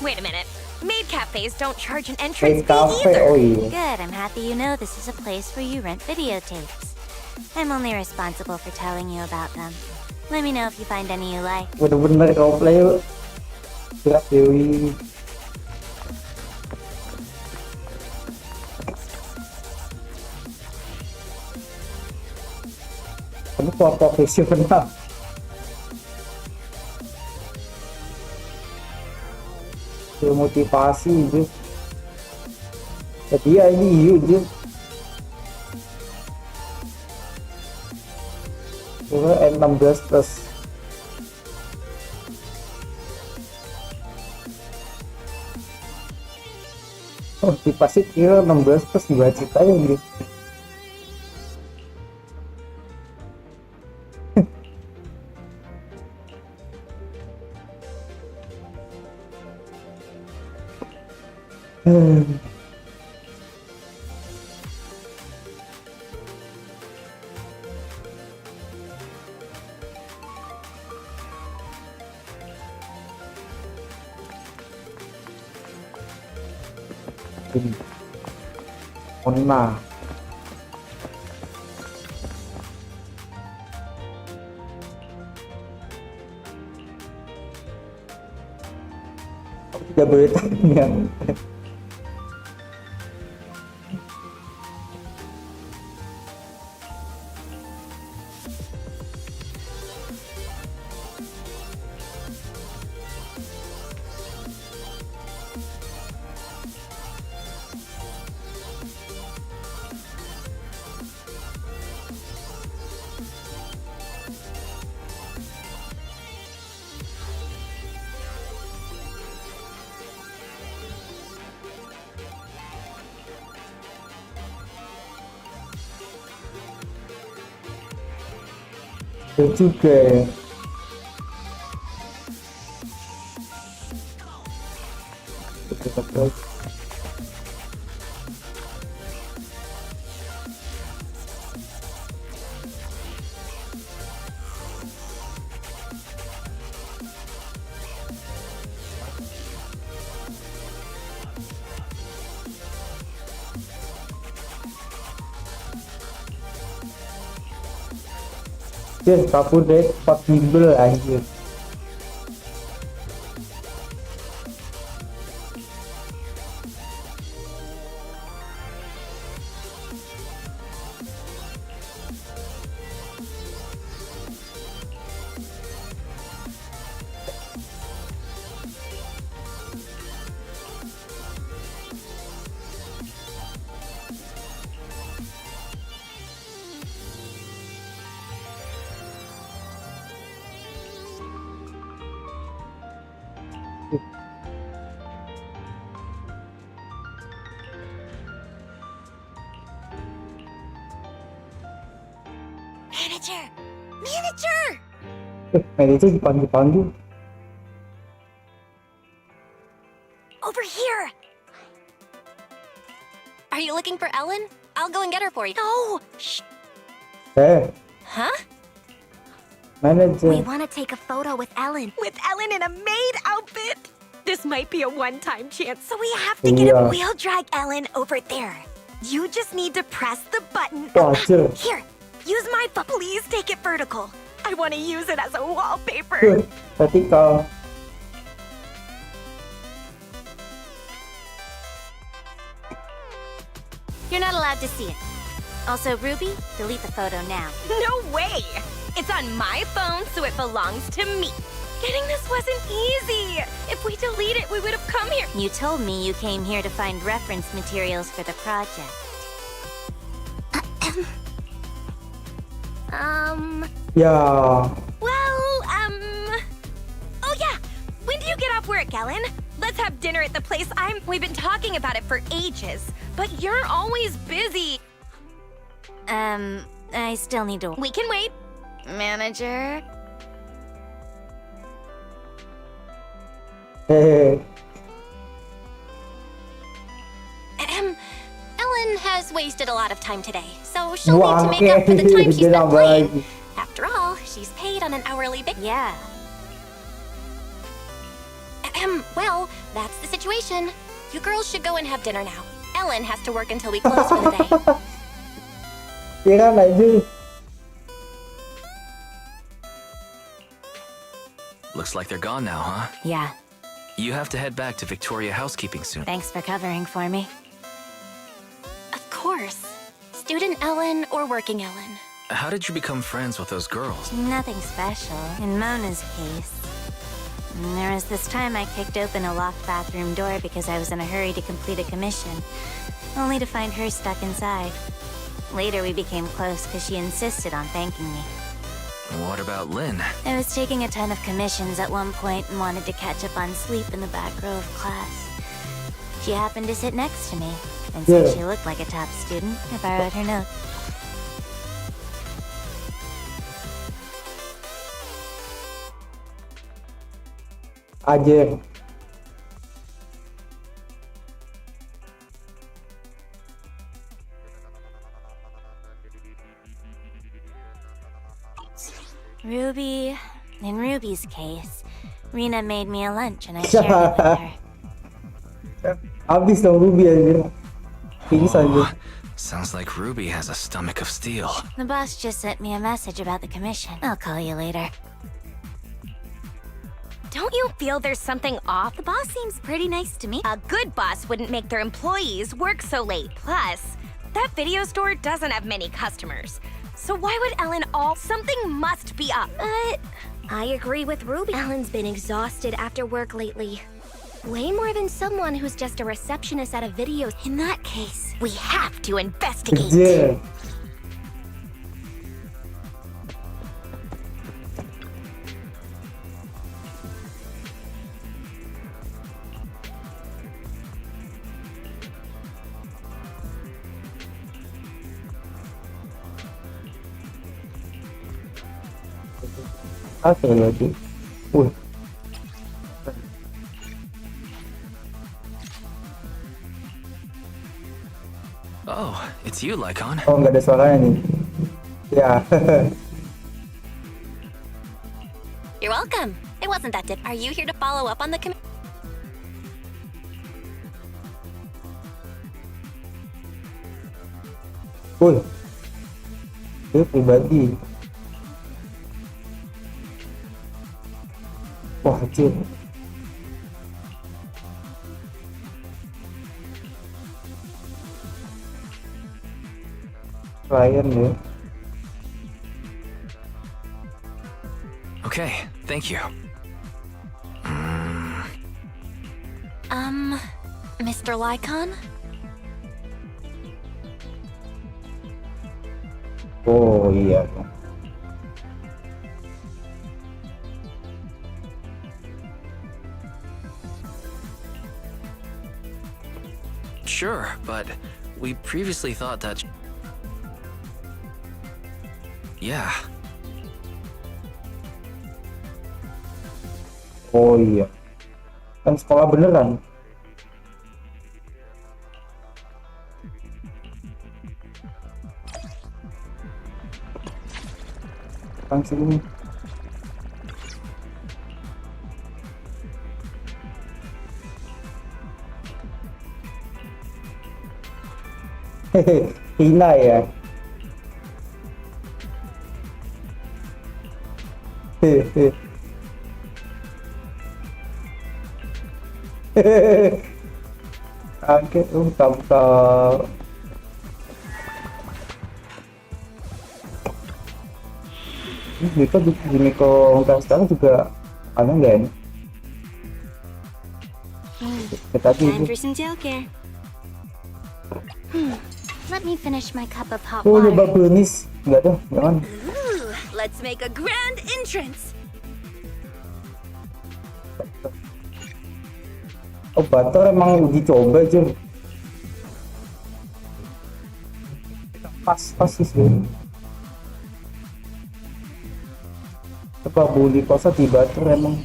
Wait a minute. Maid cafes don't charge an entrance Maid fee cafe, either. oh iya. Good, I'm happy you know this is a place where you rent videotapes. I'm only responsible for telling you about them. Let me know if you find any you like. Bener-bener roleplay yuk. Gerak Dewi. Kamu kok profesional. Motivasi itu. Jadi ya ini yuk itu. Ini N16 plus. Oh, dipasih kira 16 plus 2 juta ya gitu. Ona. Tidak boleh tanya. Ya juga ya. Betul. Kabur deh 4 bimbel anjir. Manager! Manager! Manajer dipanggil-panggil. Over here! Are you looking for Ellen? I'll go and get her for you. No! Shh! Huh? Manajer. We want to take a photo with Ellen. With Ellen in a maid outfit! This might be a one-time chance, so we have to get Yeah. a wheel drag Ellen over there. You just need to press the button. Gotcha. Here, use my phone. Please take it vertical. I want to use it as a wallpaper. Vertikal. You're not allowed to see it. Also, Ruby, delete the photo now. No way! It's on my phone, so it belongs to me. Getting this wasn't easy. If we delete it, we would have come here. You told me you came here to find reference materials for the project. Ya. Oh yeah! When do you get off work, Ellen? Let's have dinner at the place We've been talking about it for ages, but you're always busy. I still need to... We can wait. Manager, Hehehe. Ellen has wasted a lot of time today, so she'll need to Wah, make up for the time she dia spent nambah playing. lagi. After all, she's paid on an hourly basis. Yeah. Well, that's the situation. You girls should go and have dinner now. Ellen has to work until we close for the day. Iya kan anjir. Looks like they're gone now, huh? Yeah. You have to head back to Victoria Housekeeping soon. Thanks for covering for me. Of course. Student Ellen or working Ellen. How did you become friends with those girls? Nothing special. In Mona's case, there was this time I kicked open a locked bathroom door because I was in a hurry to complete a commission, only to find her stuck inside. Later we became close because she insisted on thanking me. What about Lynn? I was taking a ton of commissions at one point and wanted to catch up on sleep in the back row of class. She happened to sit next to me, and since Yeah. she looked like a top student, I borrowed her note. Anjir. Ruby, in Ruby's case, Rena made me a lunch and I shared it with her. Habis dong Ruby anjir. Pingsan dia. Sounds like Ruby has a stomach of steel. The boss just sent me a message about the commission. I'll call you later. Don't you feel there's something off? The boss seems pretty nice to me. A good boss wouldn't make their employees work so late. Plus, that video store doesn't have many customers. So why would Ellen something must be up. But I agree with Ruby. Ellen's been exhausted after work lately. Way more than someone who's just a receptionist at a video. In that case, we have to investigate. Anjir. Apa lagi? Wih. Oh, it's you, Lycon. Oh, nggak ada suaranya nih. Ya. You're welcome. It wasn't that deep. Are you here to follow up on the commission? Wih. Dia pribadi. Wah, anjir. Klien ya. Okay, thank you. Mr. Lycon? Oh iya. Sure, but we previously thought that... Yeah, Oh iya. Kan sekolah beneran. Langsung. Hehe, Hina ya. Hehe. Kaget tahu. Mereka di Miko sekarang juga ada nggak ya? Tadi itu. Time for some tailcare. Let me finish my cup of hot Oh, water. nyoba Bernis. Nggak ada, jangan. Ooh, let's make a grand entrance. Oh, butter emang uji coba aja. Pas sih sih. Coba bully kosa di butter emang.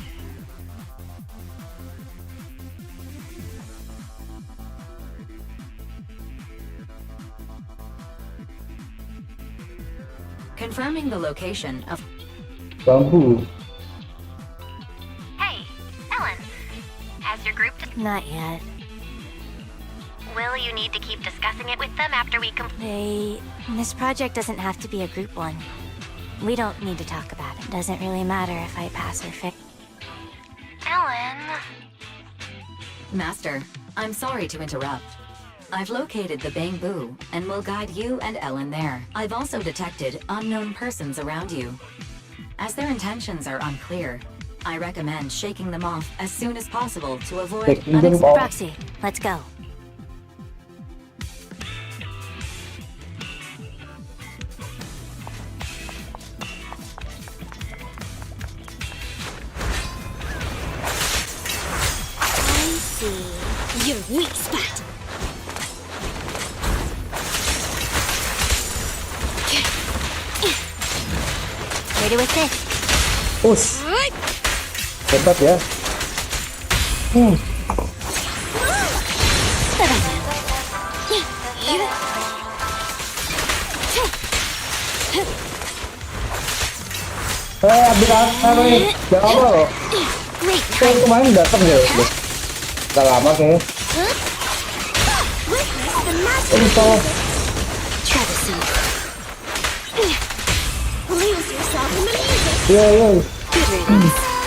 Confirming the location of Bambu. Hey, Ellen. Has your group... Not yet. Will you need to keep discussing it with them after we complete... This project doesn't have to be a group one. We don't need to talk about it. Doesn't really matter if I pass or fail. Ellen... Master, I'm sorry to interrupt. I've located the bamboo and will guide you and Ellen there. I've also detected unknown persons around you. As their intentions are unclear, I recommend shaking them off as soon as possible to avoid Shaking them off. Proxy, let's go. I see your weak spot. Ready with this? Push. Hebat ya. Ambil apa nih? Jangan apa loh. Great Saya kemarin datang ya. Udah lama kayaknya. Info. Iya.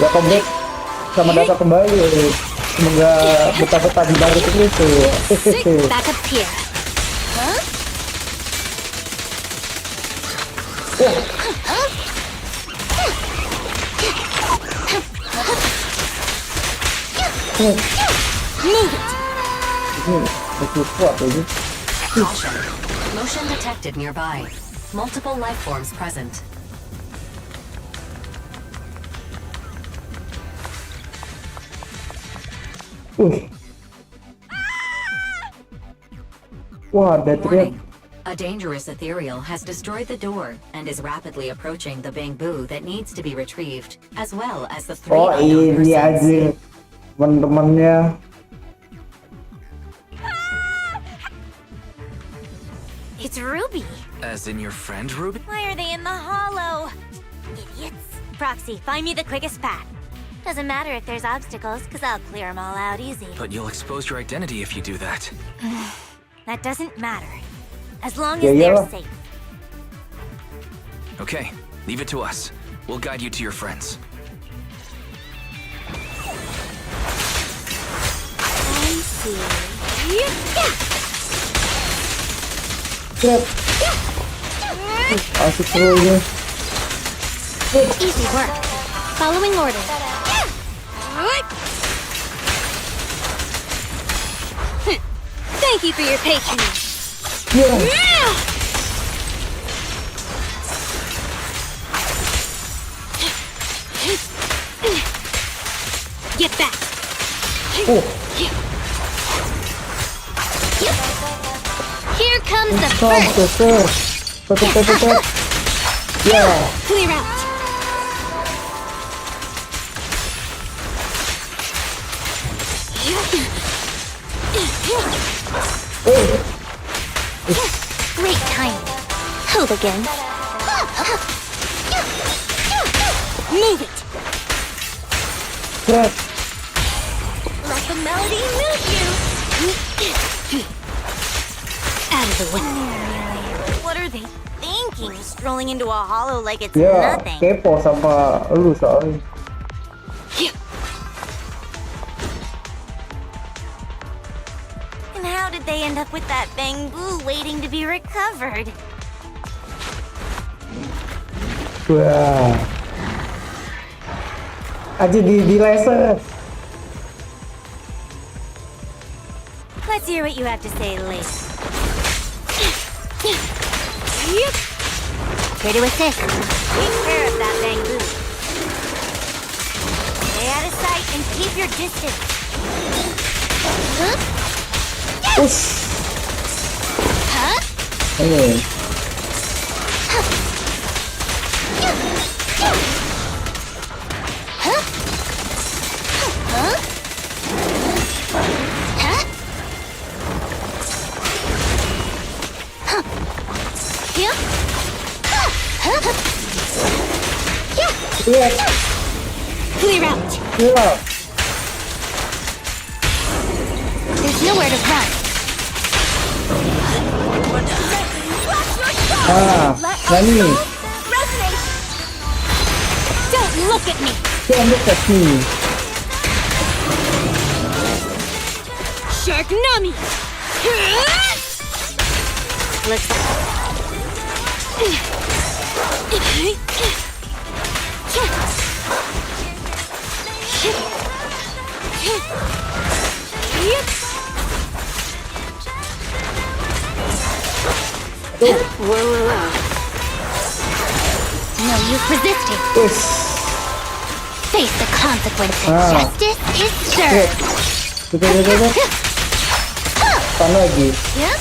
Welcome back. Selamat datang kembali. Semoga betah-betah di balik itu. Back up here. Betul kuat ini. caution. Motion detected nearby. Multiple life forms present. Wah, ada teriak. Warning. A dangerous ethereal has destroyed the door and is rapidly approaching the bamboo that needs to be retrieved, as well as the 3 Oh, unknown ini persons. aja teman-temannya. It's Ruby. As in your friend, Ruby? Why are they in the hollow? Idiots. Proxy, find me the quickest path. Doesn't matter if there's obstacles, because I'll clear them all out easy. But you'll expose your identity if you do that. That doesn't matter. As long Yeah, as they're yeah. safe. Okay, leave it to us. We'll guide you to your friends. I see. Teriak. Asik seru ini. Easy work. Following orders. Thank you for your patronage. Iya. Get back. Here comes the first. Tuh. Ya. Clear out. Great timing. Hold again. Move it. Teriak. Let the melody move you. Out of the way. What are they thinking? Strolling into a hollow like it's Ya, nothing. kepo sama lu soalnya. And how did they end up with that bamboo waiting to be recovered? Wah. Aja di laser. Let's hear what you have to say later. Ready with this. Take care of that bamboo. Stay out of sight and keep your distance. Ini. Lihat, Clear out. gila. There's nowhere to run. Nah nih. Resonate. Don't look at me. Don't look at me. Shark Nami. Looks No use resisting. Wes. Face the consequences. Justice is Lihat. served. Lihat. Tan lagi. Yep.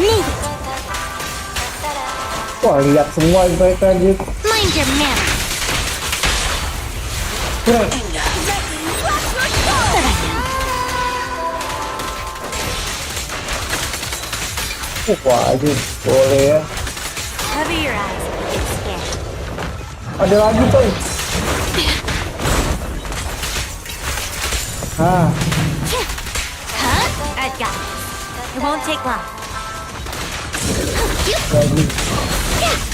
Move it. Wah, lihat semua mereka aja. Mind your manners. Keren. Wah, aja boleh ya. cover your eyes if you get scared. Ada lagi coy. I've got it. It won't take long. Lagi.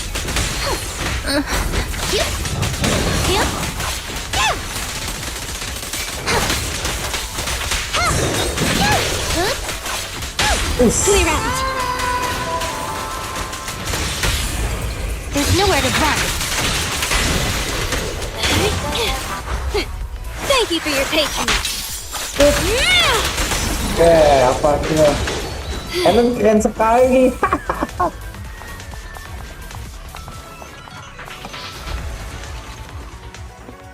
Clear out. There's nowhere to run. Thank you for your patronage. Apa dia? Emang keren sekali.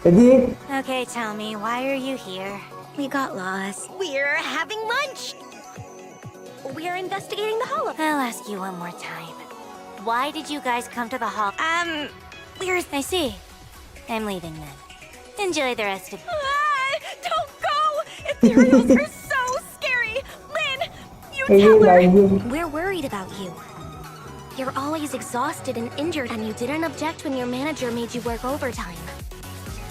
Jadi, Okay, tell me, why are you here? We got lost. We're having lunch. We're investigating the hollow. I'll ask you one more time. Why did you guys come to the hall? I see. I'm leaving then. Enjoy the rest of Don't go! Ethereals are so scary! Lynn, you ini tell her! lagi. We're worried about you. You're always exhausted and injured, and you didn't object when your manager made you work overtime.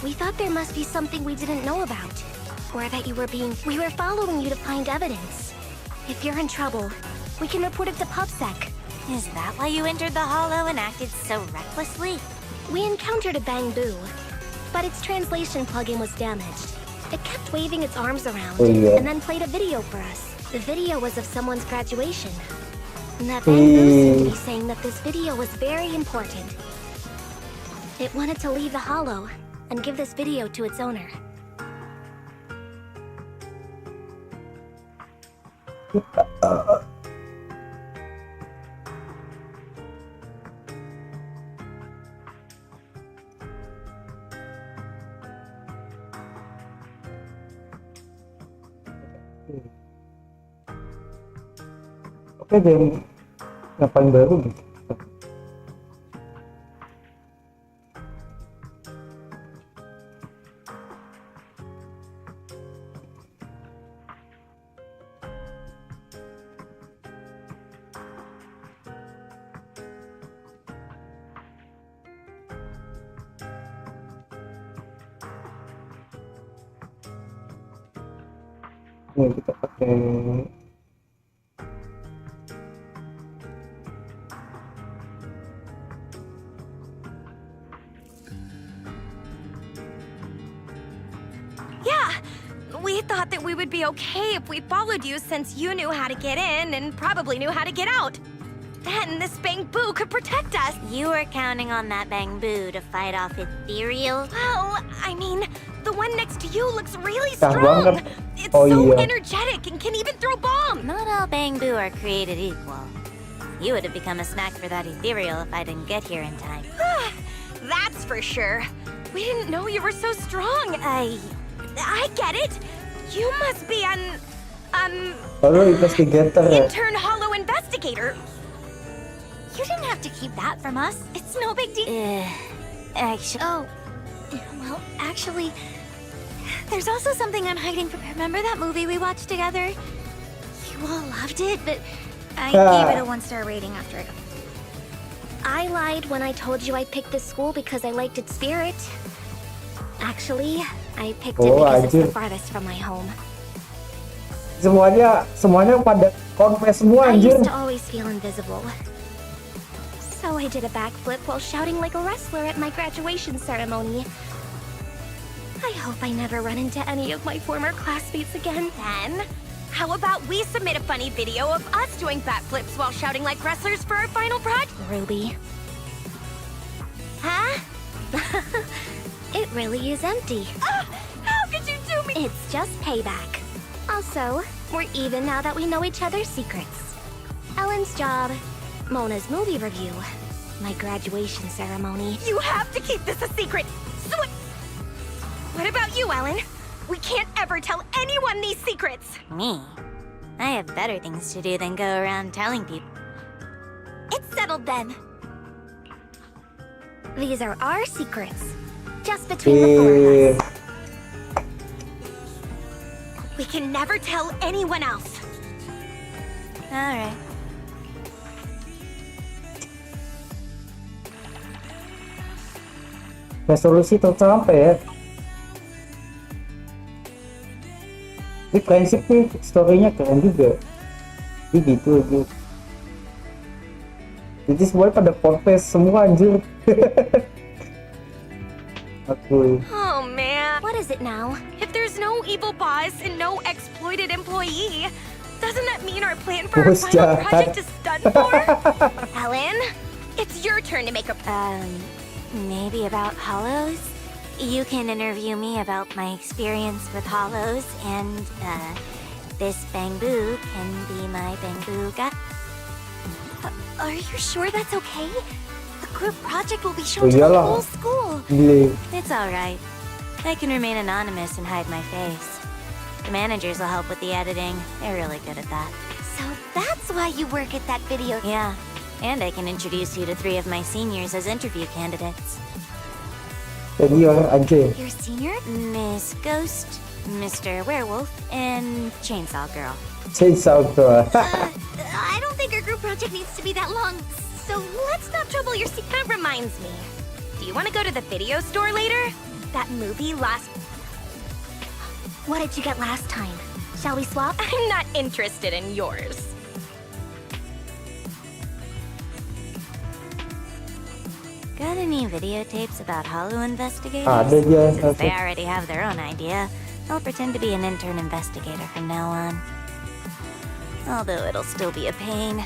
We thought there must be something we didn't know about. Or that you were being... We were following you to find evidence. If you're in trouble, we can report it to PubSec. Is that why you entered the hollow and acted so recklessly? We encountered a bamboo, but its translation plugin was damaged. It kept waving its arms around, Oh, yeah. and then played a video for us. The video was of someone's graduation. And that bamboo seemed to be saying that this video was very important. It wanted to leave the hollow and give this video to its owner. Oke, game ngapain baru gitu? Ini kita pakai Yeah, we thought that we would be okay if we followed you since you knew how to get in and probably knew how to get out. Then this bamboo could protect us. You were counting on that bamboo to fight off ethereal? Well, I mean, the one next to you looks really Tah strong. banget. It's Oh, so iya. energetic and can even throw bombs. Not all bamboo are created equal. You would have become a snack for that ethereal if I didn't get here in time. That's for sure. We didn't know you were so strong. I get it. You must be an lalu investigator ya. intern hollow investigator. You didn't have to keep that from us. It's no big deal. Actually, Oh, well, actually, There's also something I'm hiding from. Remember that movie we watched together? you all loved it, but I Ah. gave it a 1-star rating after it. I lied when I told you I picked this school because I liked its spirit. Actually, I picked it Oh, because it's the anjir. farthest from my home. Semuanya pada confess semua I anjir. used to always feel invisible. So I did a backflip while shouting like a wrestler at my graduation ceremony. I hope I never run into any of my former classmates again. Then, how about we submit a funny video of us doing backflips while shouting like wrestlers for our final project? Ruby, Huh? it really is empty. How could you do me? It's just payback. Also, we're even now that we know each other's secrets. Ellen's job, Mona's movie review, my graduation ceremony. You have to keep this a secret. So what about you, Ellen? We can't ever tell anyone these secrets. Me? I have better things to do than go around telling people. It's settled then. These are our secrets, just between the four of Eh, us. We can never tell anyone else. Alright. resolusi tercapai ya. Ini prinsip nih, story-nya keren juga. Jadi gitu aja. Jadi semuanya pada confess semua anjir. Aku Oh man. What is it now? If there's no evil boss and no exploited employee, doesn't that mean our plan for our Bos final jahat. project is done for? Ellen, it's your turn to make a. Maybe about hollows? You can interview me about my experience with hollows, and, this bamboo can be my bamboo guy. Are you sure that's okay? The group project will be Oh, shown to the iyalah. whole school. gile. It's alright. I can remain anonymous and hide my face. The managers will help with the editing. They're really good at that. So that's why you work at that video. Yeah, and I can introduce you to 3 of my seniors as interview candidates. Jadi ya anjir. Your senior? Miss Ghost, Mr. Werewolf, and Chainsaw Girl. Chainsaw Girl. I don't think our group project needs to be that long, so let's not trouble your secret. That reminds me. Do you want to go to the video store later? That movie last. What did you get last time? Shall we swap? I'm not interested in yours. Got any videotapes about Hollow investigators? Ada dia. Since they already have their own idea, I'll pretend to be an intern investigator from now on. Although it'll still be a pain.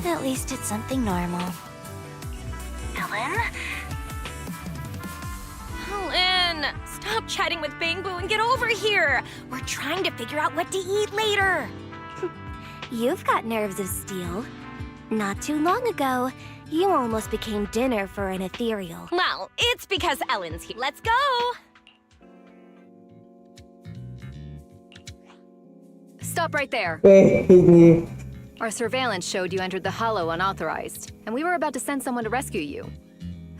At least it's something normal. Ellen? Ellen! Stop chatting with Bangbu and get over here! We're trying to figure out what to eat later! You've got nerves of steel. Not too long ago, you almost became dinner for an ethereal. Well, it's because Ellen's here. Let's go! Stop right there. Ini Our surveillance showed you entered the Hollow unauthorized, and we were about to send someone to rescue you.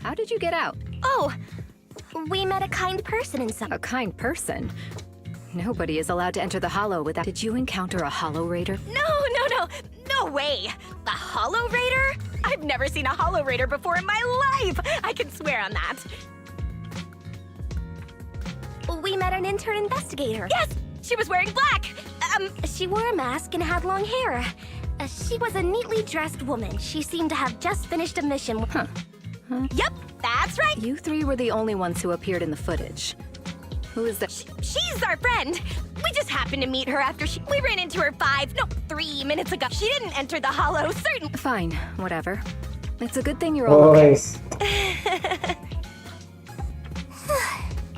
How did you get out? Oh, we met a kind person in some. A kind person? Nobody is allowed to enter the Hollow without. Did you encounter a Hollow Raider? No way! The Hollow Raider? I've never seen a Hollow Raider before in my life! I can swear on that. We met an intern investigator. Yes! She was wearing black! She wore a mask and had long hair. She was a neatly dressed woman. She seemed to have just finished a mission. Yep, that's right! You 3 were the only ones who appeared in the footage. Who is that? She's our friend! We just happened to meet her after we ran into her 3 minutes ago. She didn't enter the Hollow, certainly. Fine, whatever. It's a good thing you're all okay. guys.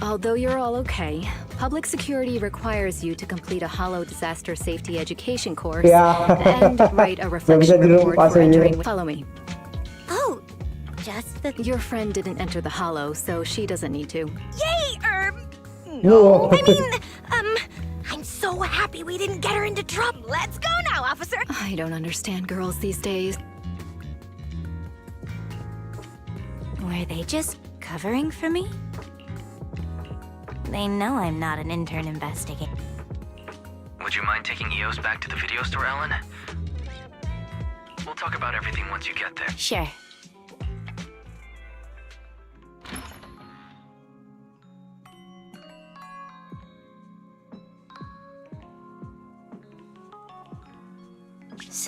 Although you're all okay, public security requires you to complete a Hollow disaster safety education course Yeah. and write a bisa reflection report dilepas for aja. entering. Follow me. Oh, just the. Your friend didn't enter the Hollow, so she doesn't need to. Yay! No. I mean, I'm so happy we didn't get her into trouble. Let's go now, officer! I don't understand girls these days. Were they just covering for me? They know I'm not an intern investigator. Would you mind taking EOS back to the video store, Ellen? We'll talk about everything once you get there. Sure.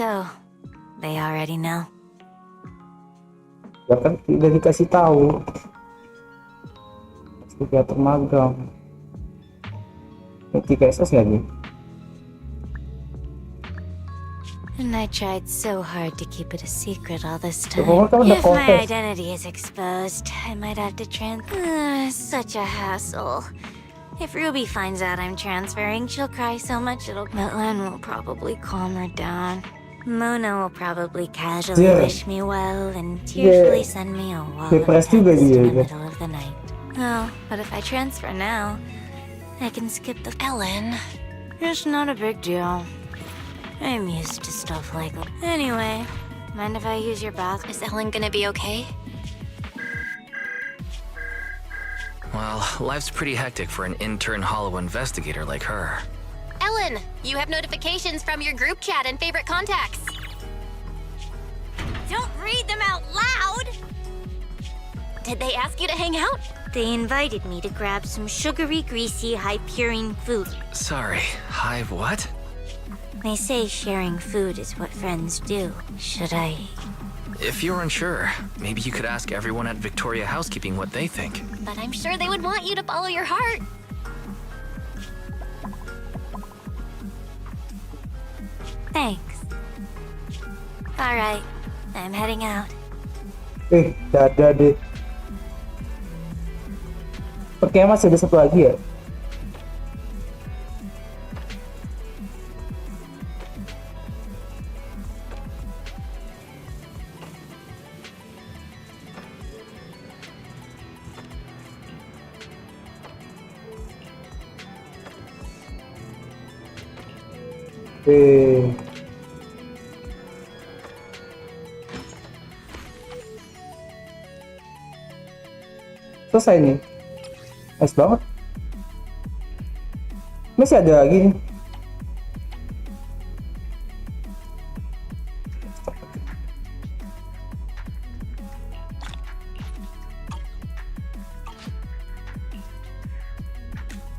So, they already know. Ya kan udah dikasih tahu. Psikiater magang. KSS lagi. And I tried so hard to keep it a secret all this time. Pokoknya udah If my confess. identity is exposed, I might have to such a hassle. If Ruby finds out I'm transferring, she'll cry so much but Len will probably calm her down. Mona will probably casually wish me well and tearfully send me a wall of text in the middle of the night. Oh, but if I transfer now, I can skip the Ellen. It's not a big deal. I'm used to stuff like that. Anyway, mind if I use your bath? Is Ellen gonna be okay? Well, life's pretty hectic for an intern hollow investigator like her. Ellen, you have notifications from your group chat and favorite contacts. Don't read them out loud! Did they ask you to hang out? They invited me to grab some sugary, greasy, high-purine food. Sorry, hi, what? They say sharing food is what friends do. Should I? If you're unsure, maybe you could ask everyone at Victoria Housekeeping what they think. But I'm sure they would want you to follow your heart. Thanks. All right, I'm heading out. Dadah deh. Oke, masih ada satu lagi ya. Selesai nih. Nice banget. Masih ada lagi nih.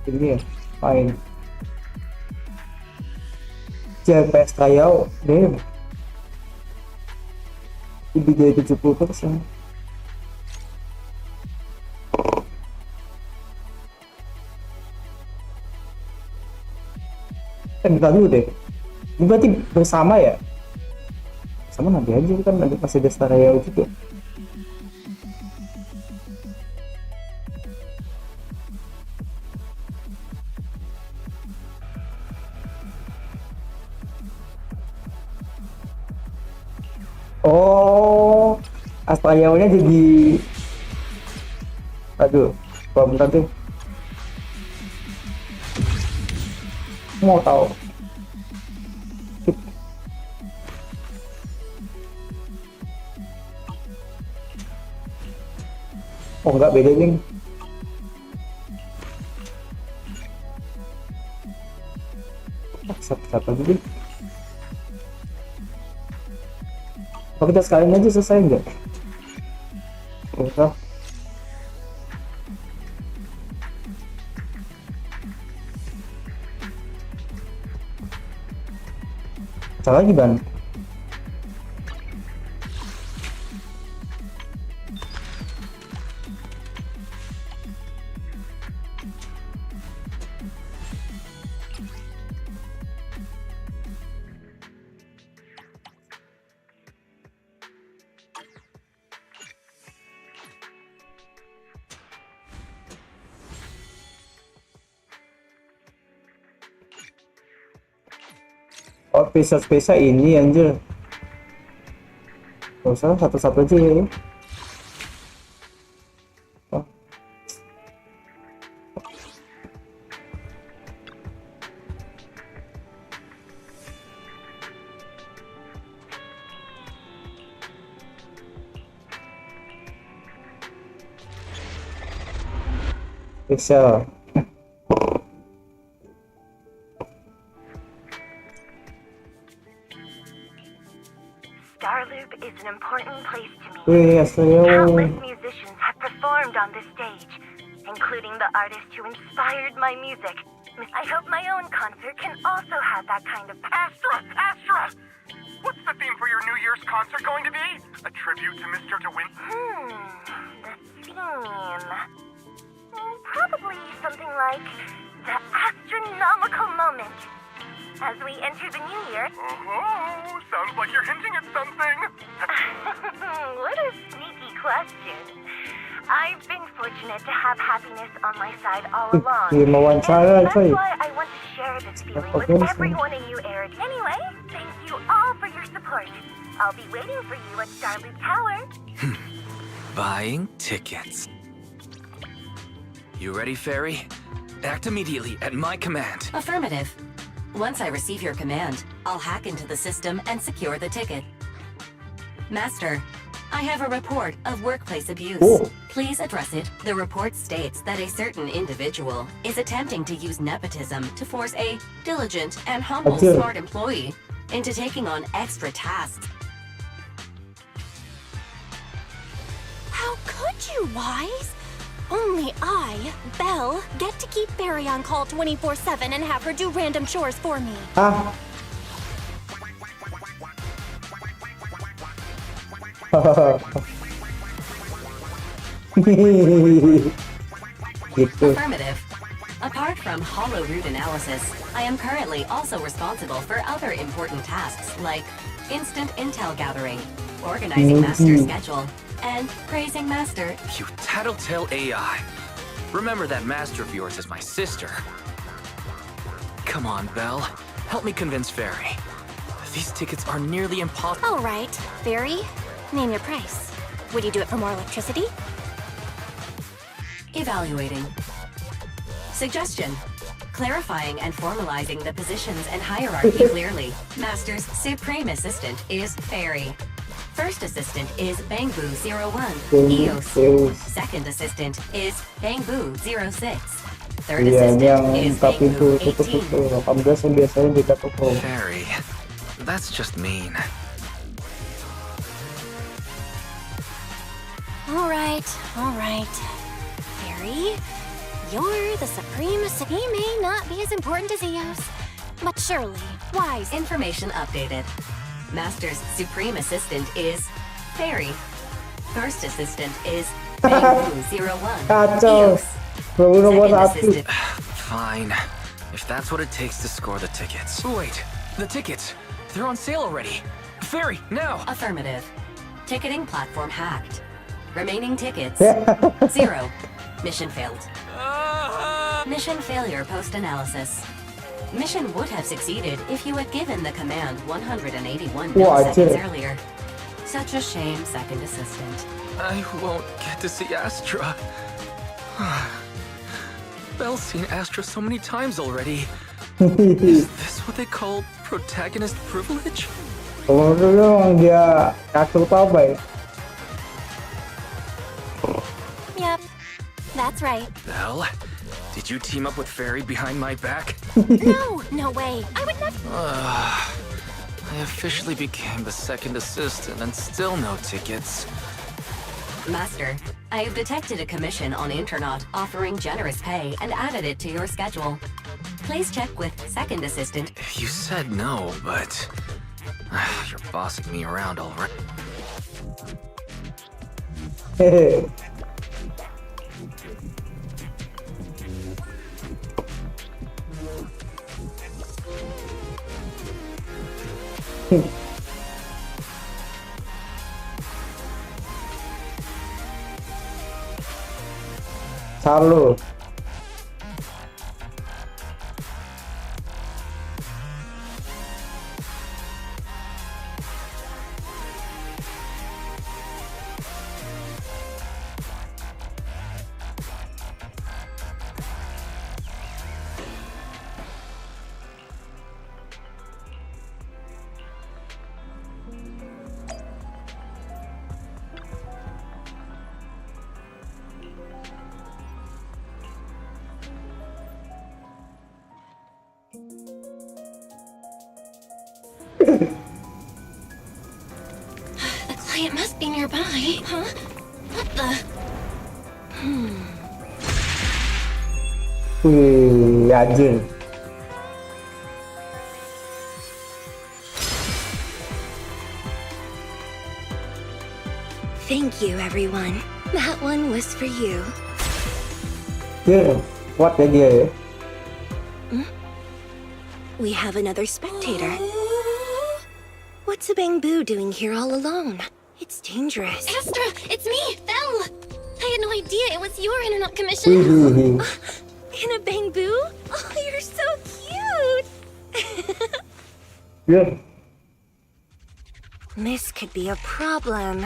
Ini ya, main. JPS trial, damn. Lebih dari 70%. Bentar dulu deh. Ini berarti bersama ya? Sama nanti aja kan nanti masih ada trial juga. Oh, Astrayaunya jadi, aduh, bentar deh, mau tahu. Oh enggak, beda nih. Satu dulu. Oh, kita sekalian aja selesai enggak? Enggak. Salah lagi ban. Oh, spesial ini anjir. Gak usah, satu-satu aja ya. Oh. Spesial. Starloop is an important place to me. Astrayau. Countless musicians have performed on this stage, including the artist who inspired my music. I hope my own concert can also have that kind of passion. What's the theme for your New Year's concert going to be? A tribute to Mr. DeWin? The theme. Probably something like the astronomical moment. As we enter the new year. Oh, sounds like you're hinting at something. What a sneaky question. I've been fortunate to have happiness on my side all along. Di wawancara, And that's coy. why I want to share this feeling with everyone in New Era. Anyway, thank you all for your support. I'll be waiting for you at Starloop Tower. Buying tickets. You ready, Fairy? Act immediately at my command. Affirmative. Once I receive your command, I'll hack into the system and secure the ticket. Master, I have a report of workplace abuse. Oh. Please address it. The report states that a certain individual is attempting to use nepotism to force a diligent and humble Okay. smart employee into taking on extra tasks. How could you, Wise? Only I, Belle, get to keep Barry on call 24/7 and have her do random chores for me. Ah. Gitu. Affirmative. Apart from hollow root analysis, I am currently also responsible for other important tasks like instant intel gathering, organizing Master's schedule, and praising Master. You tattletale AI. Remember that master of yours is my sister. Come on, Belle. Help me convince Fairy. These tickets are nearly impossible. All right, Barry, name your price. Would you do it for more electricity? Evaluating. Suggestion. Clarifying and formalizing the positions and hierarchy clearly. Master's Supreme Assistant is Fairy. First Assistant is Bangbu01, EOS. Second Assistant is Bangbu06. Third Iya, ini yang Assistant is buka pintu tutup Bangbu18. itu 18 yang biasanya kita tutup. Fairy, that's just mean. All right. Barry, you're the Supreme Assistant. He may not be as important as Eos, but surely, Wise. Information updated. Master's Supreme Assistant is Fairy. First Assistant is Bangbu01, Kacau. EOS. Baru nomor Second 1. Assistant Fine. If that's what it takes to score the tickets. Wait, the tickets. They're on sale already. Fairy, now! Affirmative. Ticketing platform hacked. Remaining tickets, Ya. 0. Mission failed. Mission failure post-analysis. Mission would have succeeded if you had given the command 181 Wah, milliseconds anjir. earlier. Such a shame, Second Assistant. I won't get to see Astra. Belle's seen Astra so many times already. Is this what they call protagonist privilege? Kalau dulu emang dia aktor apa ya? Yep, that's right. Belle, did you team up with Fairy behind my back? No way. I would never. I officially became the second assistant and still no tickets. Master, I have detected a commission on Internaut offering generous pay and added it to your schedule. Please check with Second Assistant. You said no, but you're bossing me around already. Hehe. Salo. The client must be nearby, huh? What the? Wih, anjing. Thank you, everyone. That one was for you. Dia kuat ya dia ya. We have another spectator. What's a bamboo doing here all alone? It's dangerous. Astra, it's me, Belle. I had no idea it was your internet Wih, commission. wih, wih. In a bamboo? Oh, you're so cute! Dia This could be a problem.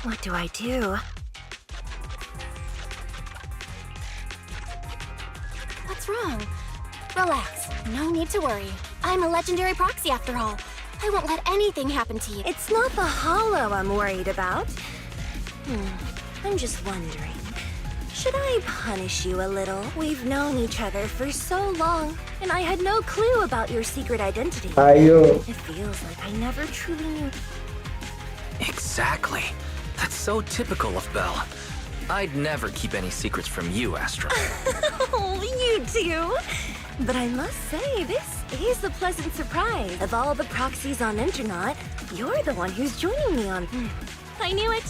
What do I do? What's wrong? Relax. No need to worry. I'm a legendary proxy after all. I won't let anything happen to you. It's not the hollow I'm worried about. I'm just wondering. Should I punish you a little? We've known each other for so long, and I had no clue about your secret identity. ayo. It feels like I never truly knew. Exactly. That's so typical of Belle. I'd never keep any secrets from you, Astra. Oh, you do? But I must say, this is a pleasant surprise. Of all the proxies on Internet, you're the one who's joining me on... I knew it.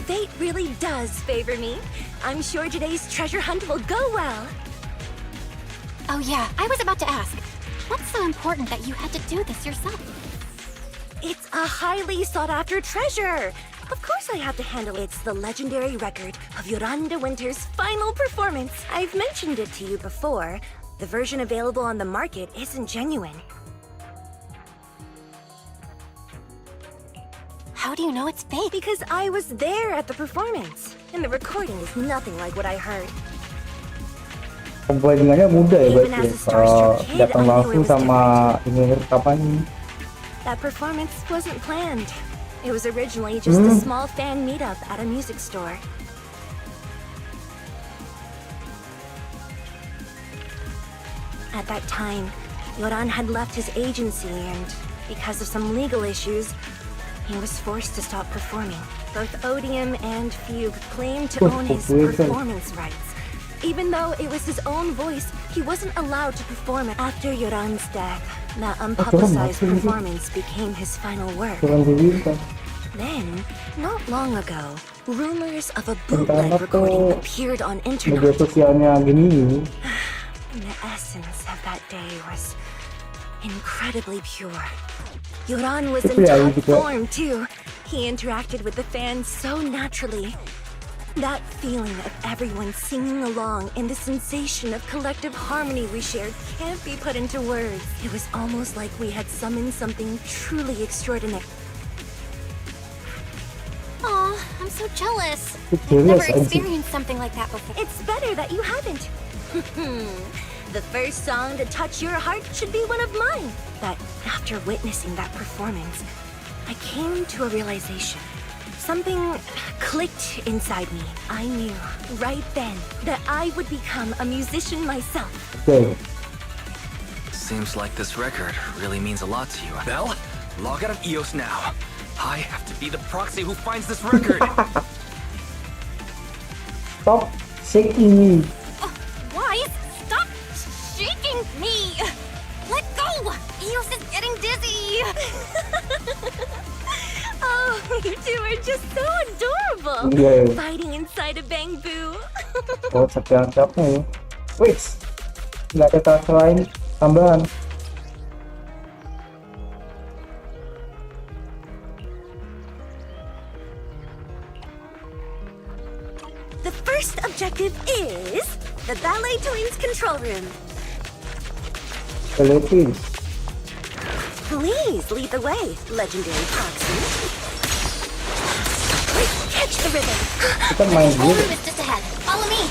Fate really does favor me. I'm sure today's treasure hunt will go well. Oh yeah, I was about to ask. What's so important that you had to do this yourself? It's a highly sought-after treasure. Of course I have to handle it. It's the legendary record of Yolanda Winter's final performance. I've mentioned it to you before. The version available on the market isn't genuine. How do you know it's fake? Because I was there at the performance. And the recording is nothing like what I heard. Perbandingannya mudah ya berarti ya. Kalau datang langsung sama ini rekamannya. That performance wasn't planned. It was originally just a small fan meetup at a music store. At that time, Yoran had left his agency and, because of some legal issues, he was forced to stop performing. Both Odium and Fugue claimed to own his performance rights. Even though it was his own voice, he wasn't allowed to perform it. After Yoran's death, that unpublicized performance became his final work. Then, not long ago, rumors of a bootleg recording appeared on internet. Media sosialnya gini. The essence of that day was incredibly pure. Yoran was in top form too. He interacted with the fans so naturally. That feeling of everyone singing along and the sensation of collective harmony we shared can't be put into words. It was almost like we had summoned something truly extraordinary. Aw, I'm so jealous. I've Jealous, never anjing. experienced something like that before. It's better that you haven't. The first song to touch your heart should be one of mine. But after witnessing that performance, I came to a realization. Something clicked inside me. I knew right then that I would become a musician myself. Oke. Seems like this record really means a lot to you. Belle, log out of EOS now. I have to be the proxy who finds this record. Stop shaking me. Why? Stop shaking me! Let go! Eos is getting dizzy! Oh, you two are just so adorable. Yeah. Fighting inside a bamboo. Oh, siapa ya? Wait, nggak ada karakter lain tambahan. The first objective is the Ballet Twins control room. Teletin. Please lead the way, legendary proxy. Catch the rhythm. Kita main Whole dulu. room is just ahead. Follow me!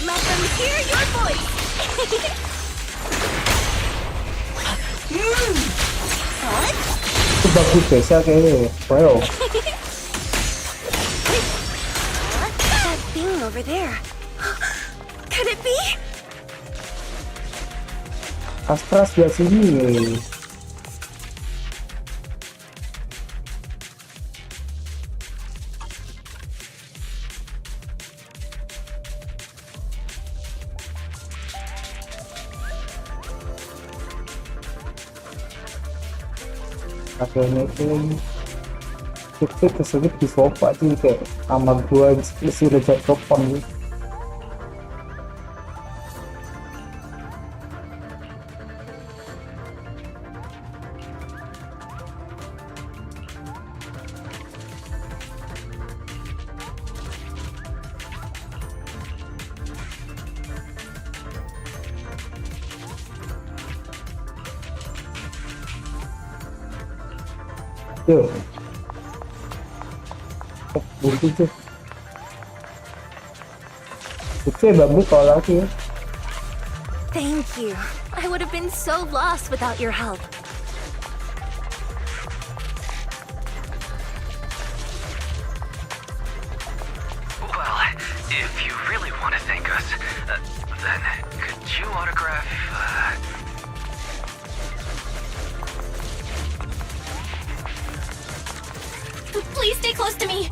Let them hear your voice. Itu bagus spesial kayaknya. Wow. That thing over there. Could it be? Astra sebelah sini. Akhirnya itu kita keselip di sofa sih, kayak sama gua isi udah jatuh telepon gitu. Tuh. Buku tuh. Itu bagus kalau lagi. Thank you. I would have been so lost without your help. Well, if you really want to thank us, then could you autograph, Please stay close to me.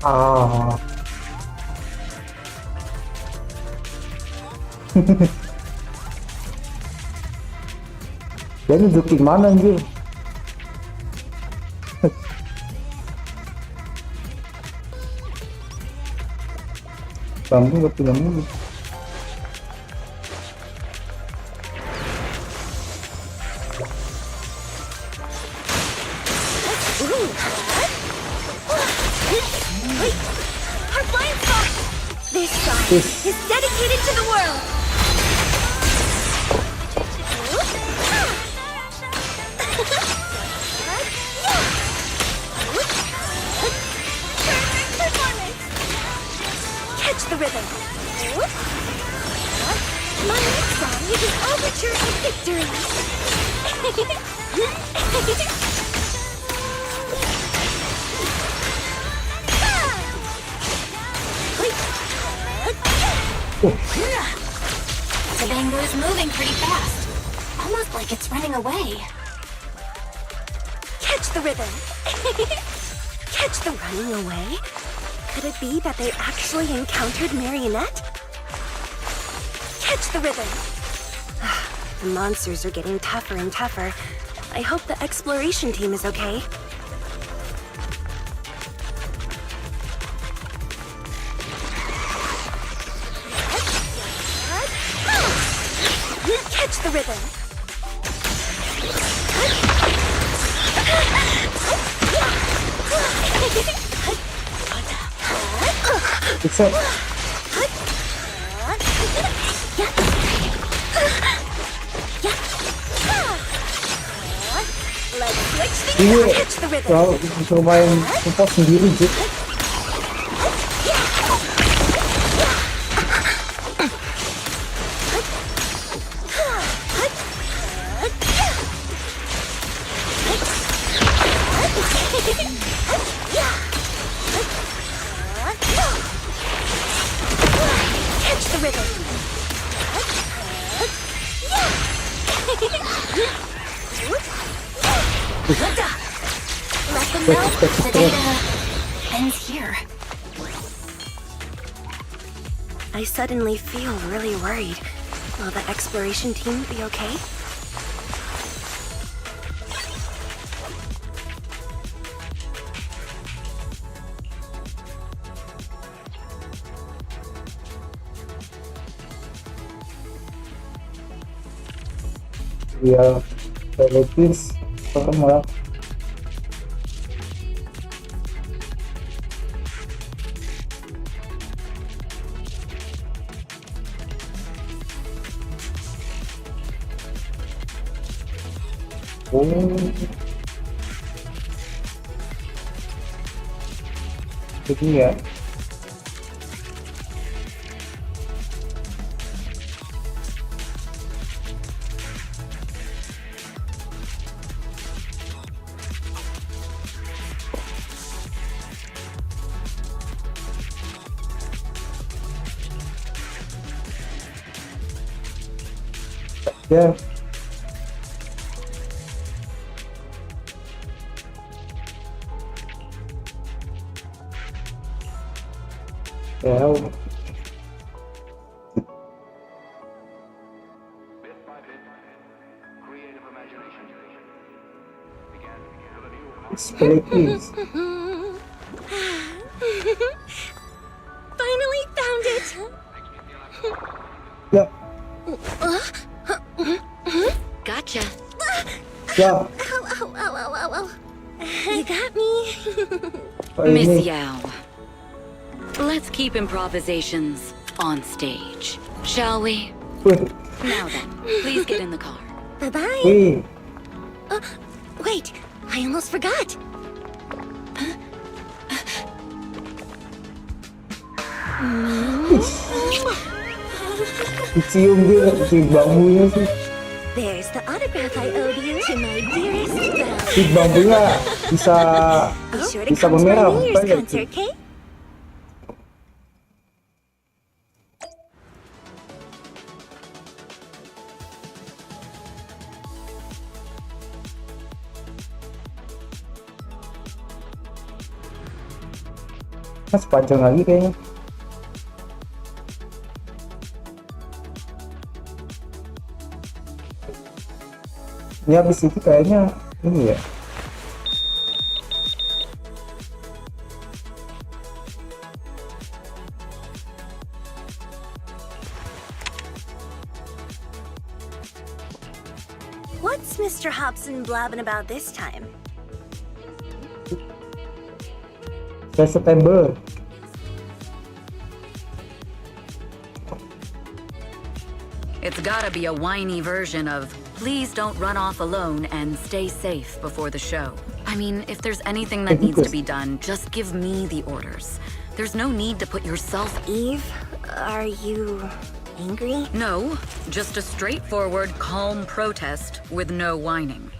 Ah. Dia nunjukin mana anjir? Bambu gak punya mulut. Our blind spot! This side is dedicated to the world! Catch the rhythm! My next song is an overture of victory! Sabango is moving pretty fast. Almost like it's running away. Catch the rhythm! Catch the running away? Could it be that they actually encountered Marionette? Catch the rhythm! The monsters are getting tougher and tougher. I hope the exploration team is okay. Catch the rhythm! Bisa. Iya, kalau coba yang support sendiri gitu. Catch the rhythm! Let them know the data ends here. I suddenly feel really worried. Will the exploration team be okay? Ya, televis malah jadi ya. Ya. Ya. Split keys. Finally found it! Ya. Gotcha. Ya. Ow, ow, ow, ow, ow, ow. You got me. Oh, ini. Miss Yao. Let's keep improvisations on stage, shall we? Wih. Now then, please get in the car. Bye-bye. Wih. Wait, I almost forgot. Cium dia, si bambunya sih. There's the autograph I owed you to my dearest Belle. Si bambunya bisa Be sure to bisa come to my memerah. New Year's Apa ya? concert, okay? Mas panjang lagi kayaknya. Ini habis itu kayaknya ini ya. What's Mr. Hobson blabbing about this time? September. It's gotta be a whiny version of, please don't run off alone and stay safe before the show. I mean, if there's anything that needs to be done, just give me the orders. There's no need to put yourself... Eve, are you angry? No, just a straightforward, calm protest with no whining.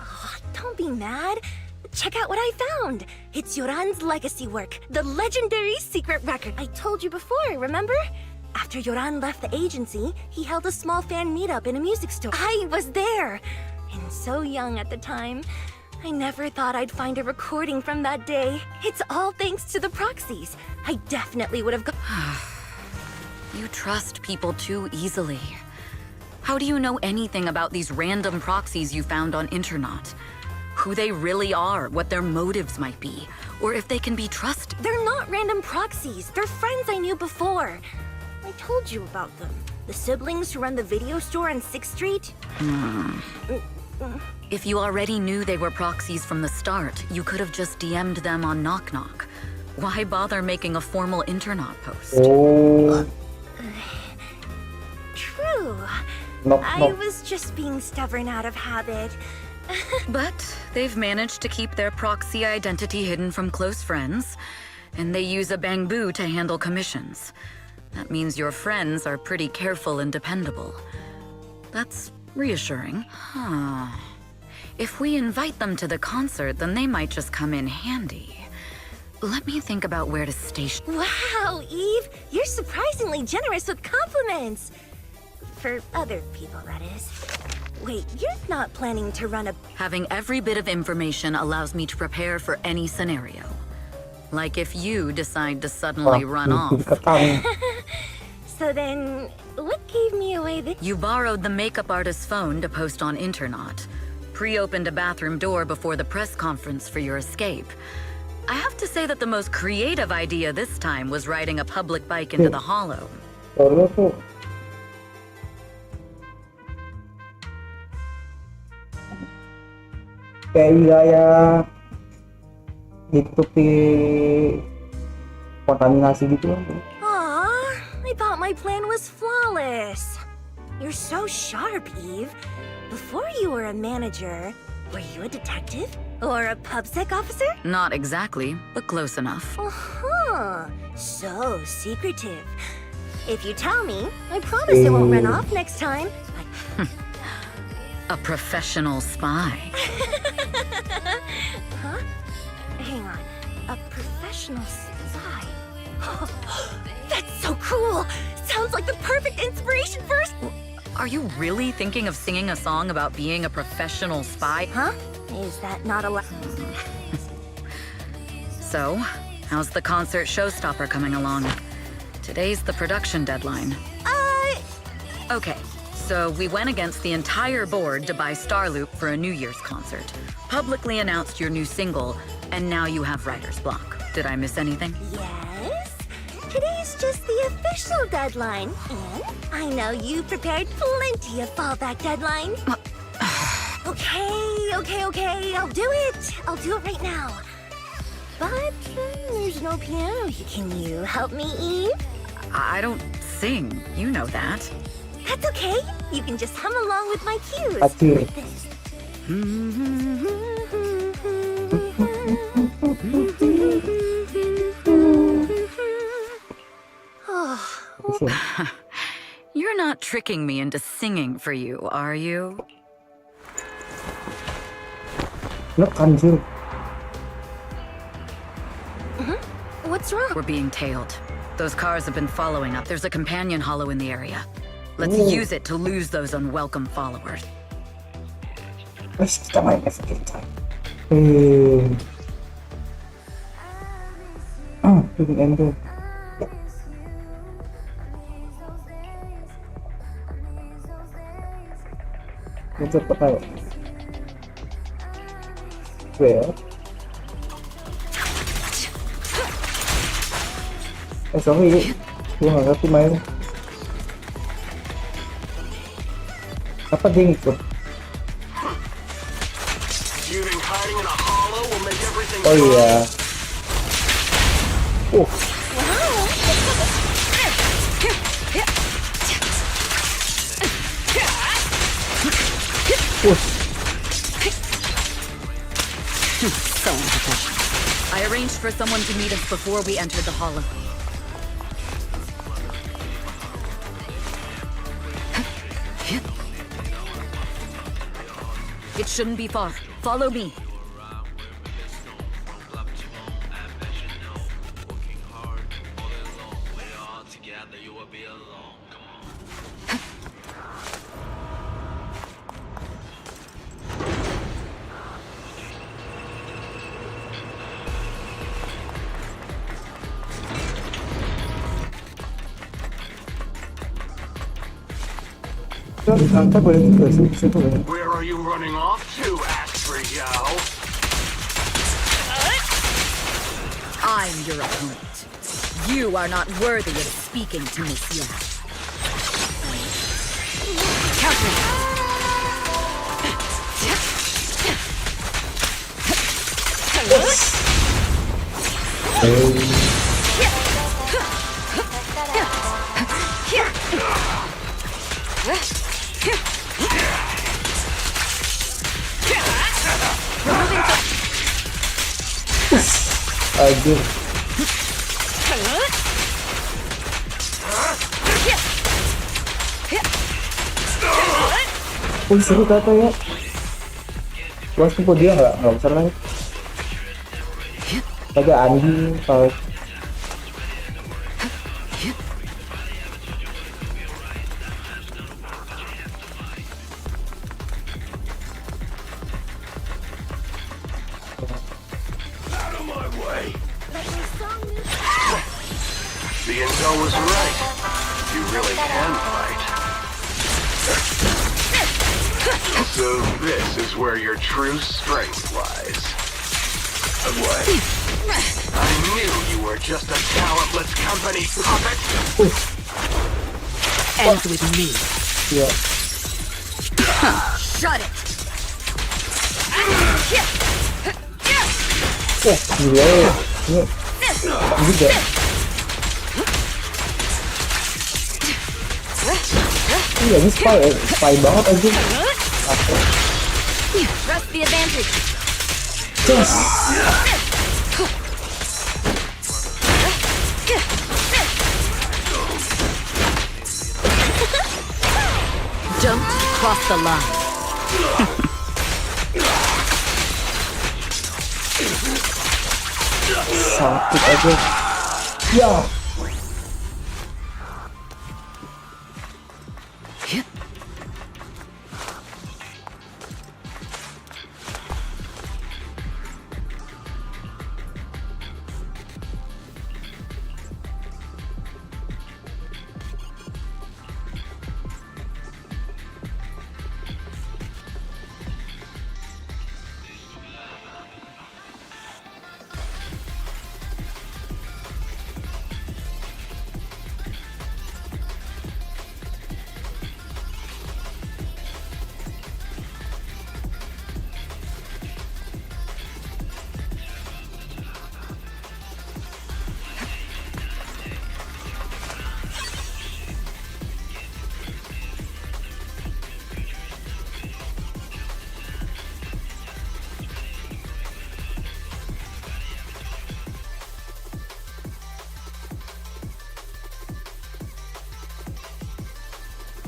Don't be mad. Check out what I found. It's Yoran's legacy work, the legendary secret record. I told you before, remember? After Yoran left the agency, he held a small fan meetup in a music store. I was there! And so young at the time. I never thought I'd find a recording from that day. It's all thanks to the proxies. I definitely would have You trust people too easily. How do you know anything about these random proxies you found on Internet? Who they really are, what their motives might be, or if they can be trusted. They're not random proxies. They're friends I knew before. I told you about them. The siblings who run the video store on 6th Street. If you already knew they were proxies from the start, you could have just DM'd them on Knock Knock. Why bother making a formal Internet post? Oh. True. Knock, I knock. was just being stubborn out of habit. But they've managed to keep their proxy identity hidden from close friends, and they use a bamboo to handle commissions. That means your friends are pretty careful and dependable. That's reassuring. Huh. If we invite them to the concert, then they might just come in handy. Let me think about where to station. Wow, Eve, you're surprisingly generous with compliments. For other people, that is. Wait, you're not planning to run a... Having every bit of information allows me to prepare for any scenario. Like if you decide to suddenly run off. So then, what gave me away this... You borrowed the makeup artist's phone to post on Internet. Pre-opened a bathroom door before the press conference for your escape. I have to say that the most creative idea this time was riding a public bike into the hollow. Kayak wilayah itu di kontaminasi gitu. Aw, I thought my plan was flawless. You're so sharp, Eve. Before you were a manager, were you a detective? Or a PubSec officer? Not exactly, but close enough. Uh-huh. So secretive. If you tell me, I promise I won't run off next time. A professional spy. Huh? Hang on. A professional spy. That's so cool! Sounds like the perfect inspiration for us. Are you really thinking of singing a song about being a professional spy? Huh? Is that not allowed? So, how's the concert showstopper coming along? Today's the production deadline. Okay, so we went against the entire board to buy Starloop for a New Year's concert. Publicly announced your new single, and now you have writer's block. Did I miss anything? Yes? Today's just the official deadline. And I know you prepared plenty of fallback deadline. Okay. I'll do it. I'll do it right now. But there's no piano. Can you help me, Eve? I don't sing. You know that. That's okay. You can just hum along with my cues. Acil. Like this. You're not tricking me into singing for you, are you? Look, anjir. What's wrong? We're being tailed. Those cars have been following up. There's a companion hollow in the area. Let's Ooh. use it to lose those unwelcome followers. Wes, kita main F-Game time. Bikin endo. Cepet ayo. Well. Sorry, gue gak ngerti main. Apa dia ngikut? Oh iya. So unprofessional. I arranged for someone to meet us before we entered the hollow. It shouldn't be far. Follow me. Where are you running off to, Astro Yo? I'm your opponent. You are not worthy of speaking to Miss Yap. Counter. Aduh. Seru kata ya. Luas tuh dia nggak usah lah. Ada Andi kalau The intel was right. You really can fight. So this is where your true strength lies. What? I knew you were just a talentless company puppet. Ends with me. ya. Shut it. Gila ya. Ini juga. Iya, ini spy banget aja. Press the advantage. Yes. Don't cross the line. Sakit aja. Ya.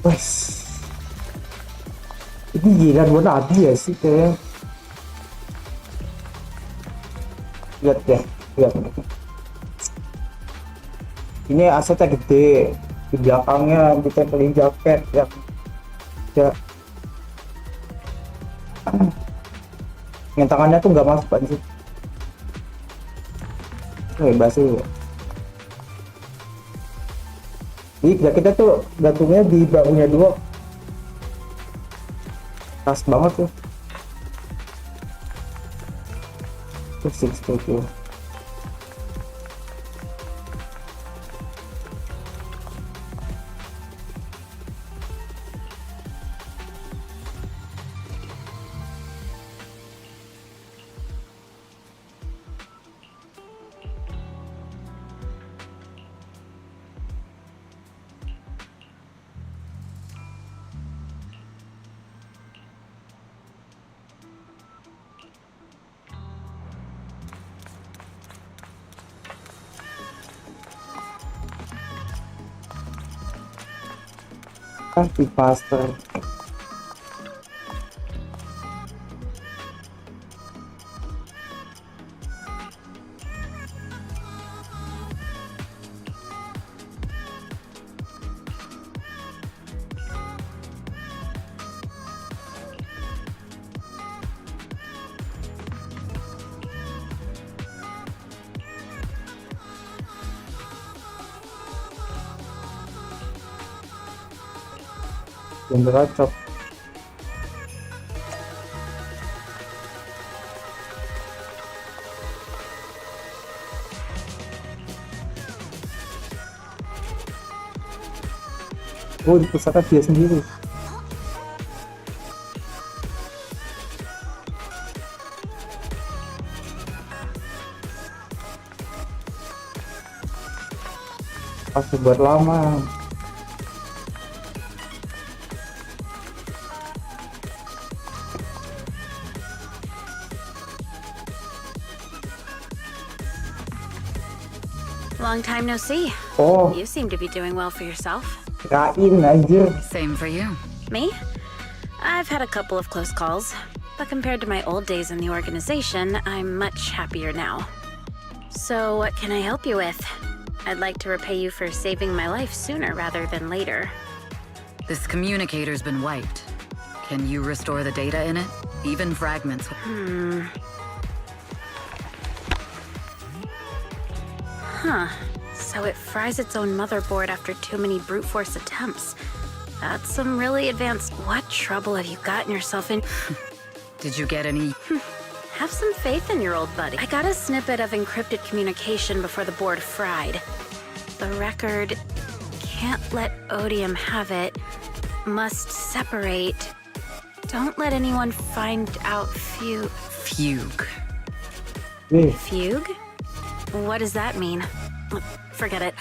Wes. Ini gila buat Abi ya sih kayak. Lihat ya, lihat. Ini asetnya gede. Di belakangnya ditempelin jaket yang ya. Yang tangannya tuh nggak masuk anjir. Hebat sih. Jadi jaketnya tuh gantungnya di bahunya dua. Tas banget tuh. Tuh six tuh. Di pastor. Yang beracok. Oh, di pusaka dia sendiri. Pasti buat lama. Long time no see. Oh, You seem to be doing well for yourself. kirain anjir. Same for you. Me? I've had a couple of close calls, but compared to my old days in the organization, I'm much happier now. So what can I help you with? I'd like to repay you for saving my life sooner rather than later. This communicator's been wiped. Can you restore the data in it? Even fragments. Huh. So it fries its own motherboard after too many brute force attempts. That's some really advanced... What trouble have you gotten yourself in? Did you get any? Have some faith in your old buddy. I got a snippet of encrypted communication before the board fried. The record... Can't let Odium have it. Must separate. Don't let anyone find out Fugue. Nih, Fugue? What does that mean? Forget it.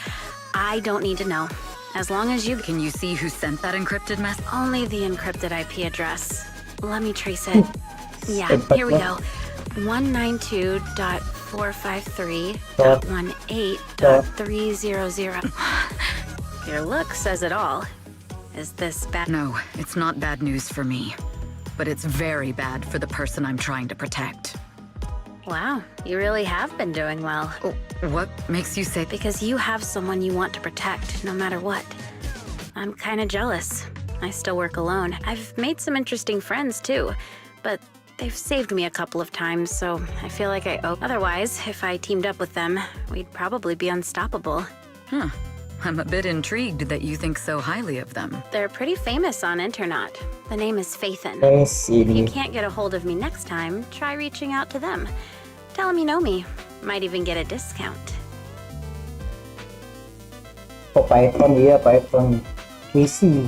I don't need to know. As long as you... Can you see who sent that encrypted message? Only the encrypted IP address. Let me trace it. Yeah, here we go. 192.453.18.300. Your look says it all. Is this bad? No, it's not bad news for me. But it's very bad for the person I'm trying to protect. Wow, you really have been doing well. Oh, what makes you say... Because you have someone you want to protect, no matter what. I'm kinda jealous. I still work alone. I've made some interesting friends, too. But they've saved me a couple of times, so I feel like I owe... Otherwise, if I teamed up with them, we'd probably be unstoppable. Huh. I'm a bit intrigued that you think so highly of them. They're pretty famous on Internet. The name is Faithin. tes If you ini. can't get a hold of me next time, try reaching out to them. Tell them you know me. Might even get a discount. Oh, Python dia, Python. Misi.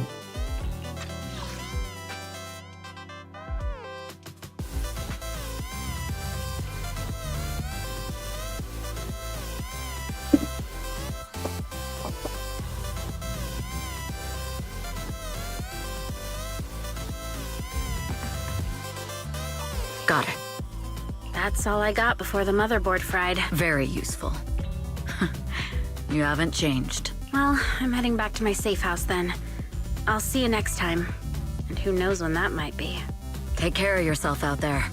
Got it. That's all I got before the motherboard fried. Very useful. You haven't changed. Well, I'm heading back to my safe house then. I'll see you next time. And who knows when that might be. Take care of yourself out there.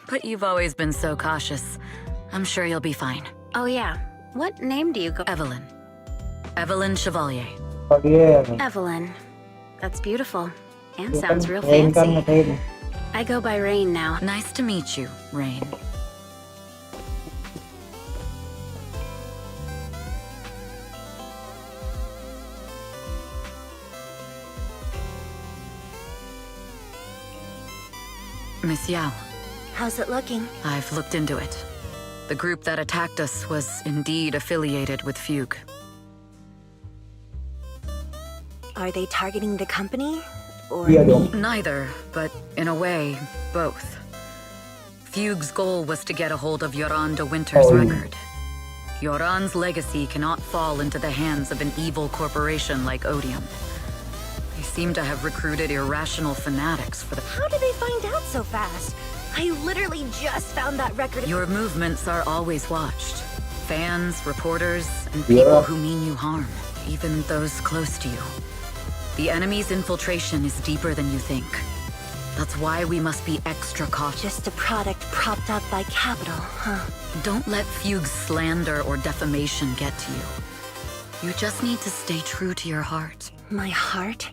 But you've always been so cautious. I'm sure you'll be fine. Oh yeah, what name do you go? Evelyn. Evelyn Chevalier. Oh yeah. Evelyn. That's beautiful. And Dia sounds kan real Rain kan, fancy. Rain. I go by Rain now. Nice to meet you, Rain. Miss Yao, How's it looking? I've looked into it. The group that attacked us was indeed affiliated with Fugue. Are they targeting the company? Or Iya me? dong. Neither, but in a way, both. Fugue's goal was to get a hold of Yoran de Winter's Oh. record. Yoran's legacy cannot fall into the hands of an evil corporation like Odium. They seem to have recruited irrational fanatics for the... How did they find out so fast? I literally just found that record. Your movements are always watched. Fans, reporters, and people Yeah. who mean you harm, even those close to you. The enemy's infiltration is deeper than you think. That's why we must be extra cautious. Just a product propped up by capital, huh? Don't let Fugue's slander or defamation get to you. You just need to stay true to your heart. My heart?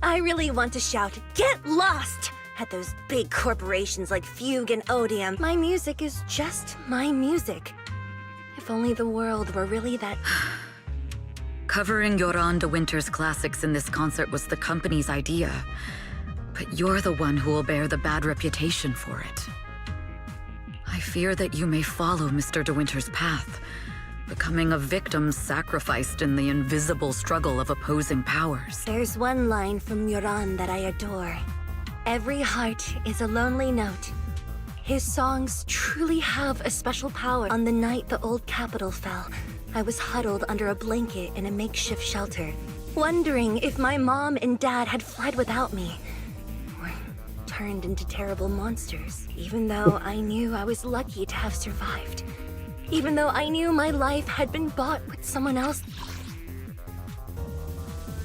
I really want to shout, "Get lost!" at those big corporations like Fugue and Odium. My music is just my music. If only the world were really that... Covering Yoran de Winter's classics in this concert was the company's idea. But you're the one who will bear the bad reputation for it. I fear that you may follow Mr. de Winter's path, becoming a victim sacrificed in the invisible struggle of opposing powers. There's one line from Yoran that I adore. Every heart is a lonely note. His songs truly have a special power. On the night the old capital fell, I was huddled under a blanket in a makeshift shelter, wondering if my mom and dad had fled without me, or turned into terrible monsters, even though I knew I was lucky to have survived. Even though I knew my life had been bought with someone else.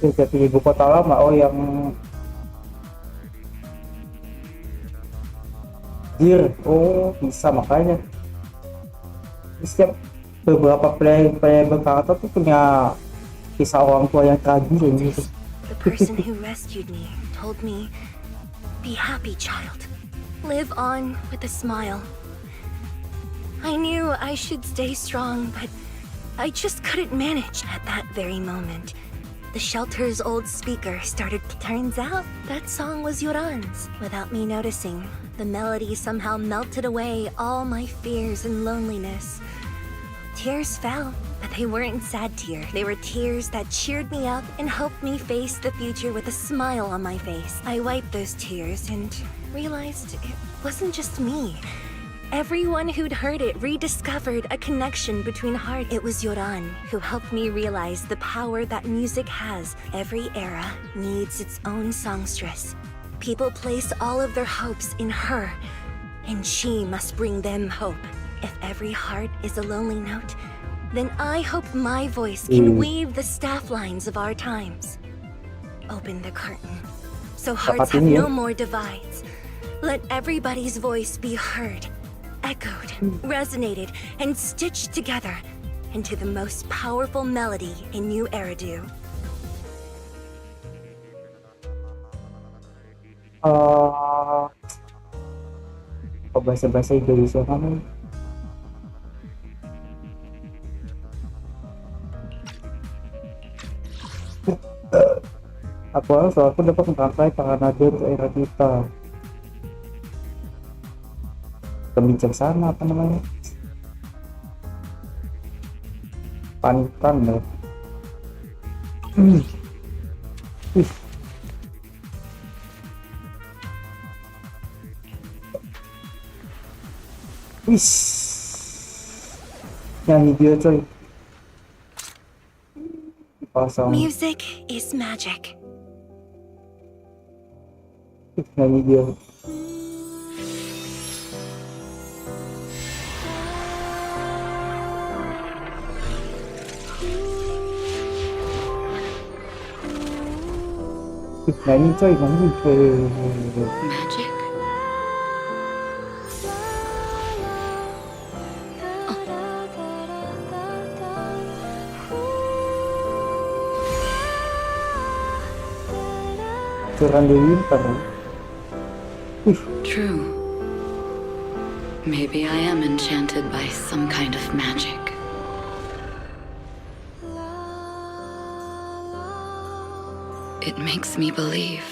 Jadi ibu kota lama, oh yang Dir, oh bisa makanya. Setiap beberapa playable karakter tuh punya kisah orang tua yang tragis gitu. The person who rescued me told me, "Be happy, child. Live on with a smile." I knew I should stay strong, but I just couldn't manage at that very moment. The shelter's old speaker started. Turns out that song was Yoran's. Without me noticing, the melody somehow melted away all my fears and loneliness. Tears fell, but they weren't sad tears. They were tears that cheered me up and helped me face the future with a smile on my face. I wiped those tears and realized it wasn't just me. Everyone who'd heard it rediscovered a connection between hearts. It was Yoran who helped me realize the power that music has. Every era needs its own songstress. People place all of their hopes in her, and she must bring them hope. If every heart is a lonely note, then I hope my voice can weave the staff lines of our times. Open the curtain, so hearts have no more divides. Let everybody's voice be heard, echoed, resonated, and stitched together into the most powerful melody in New Eridu. Bahasa-bahasa Indonesia kan. Aku dapat merangkai para nada untuk era kita. Kebijaksanaan apa namanya? Panutan ya. Wis. Nyanyi dia coy. Pasang. Music is magic. Nyanyi dia. Nyanyi coy, nyanyi. Magic? Curang di winter. True. Maybe I am enchanted by some kind of magic. It makes me believe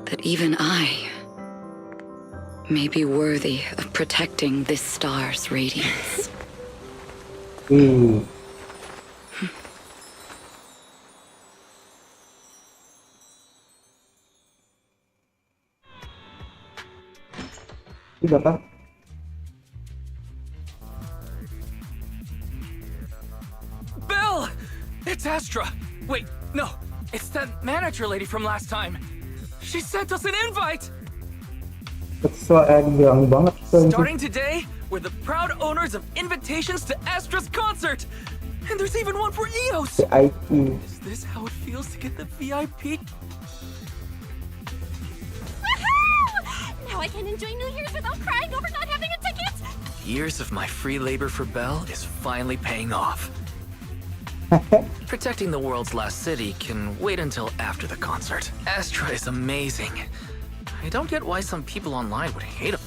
that even I may be worthy of protecting this star's radiance. Wih. Ini apa? Bill! It's Astra! Wait, no. It's that manager lady from last time. She sent us an invite! Suara yang banget. Starting today, we're the proud owners of invitations to Astra's concert! And there's even one for EOS! IT. Is this how it feels to get the VIP? Now I can enjoy New Year's without crying over not having a ticket! Years of my free labor for Belle is finally paying off. Protecting the world's last city can wait until after the concert. Astra is amazing. I don't get why some people online would hate him.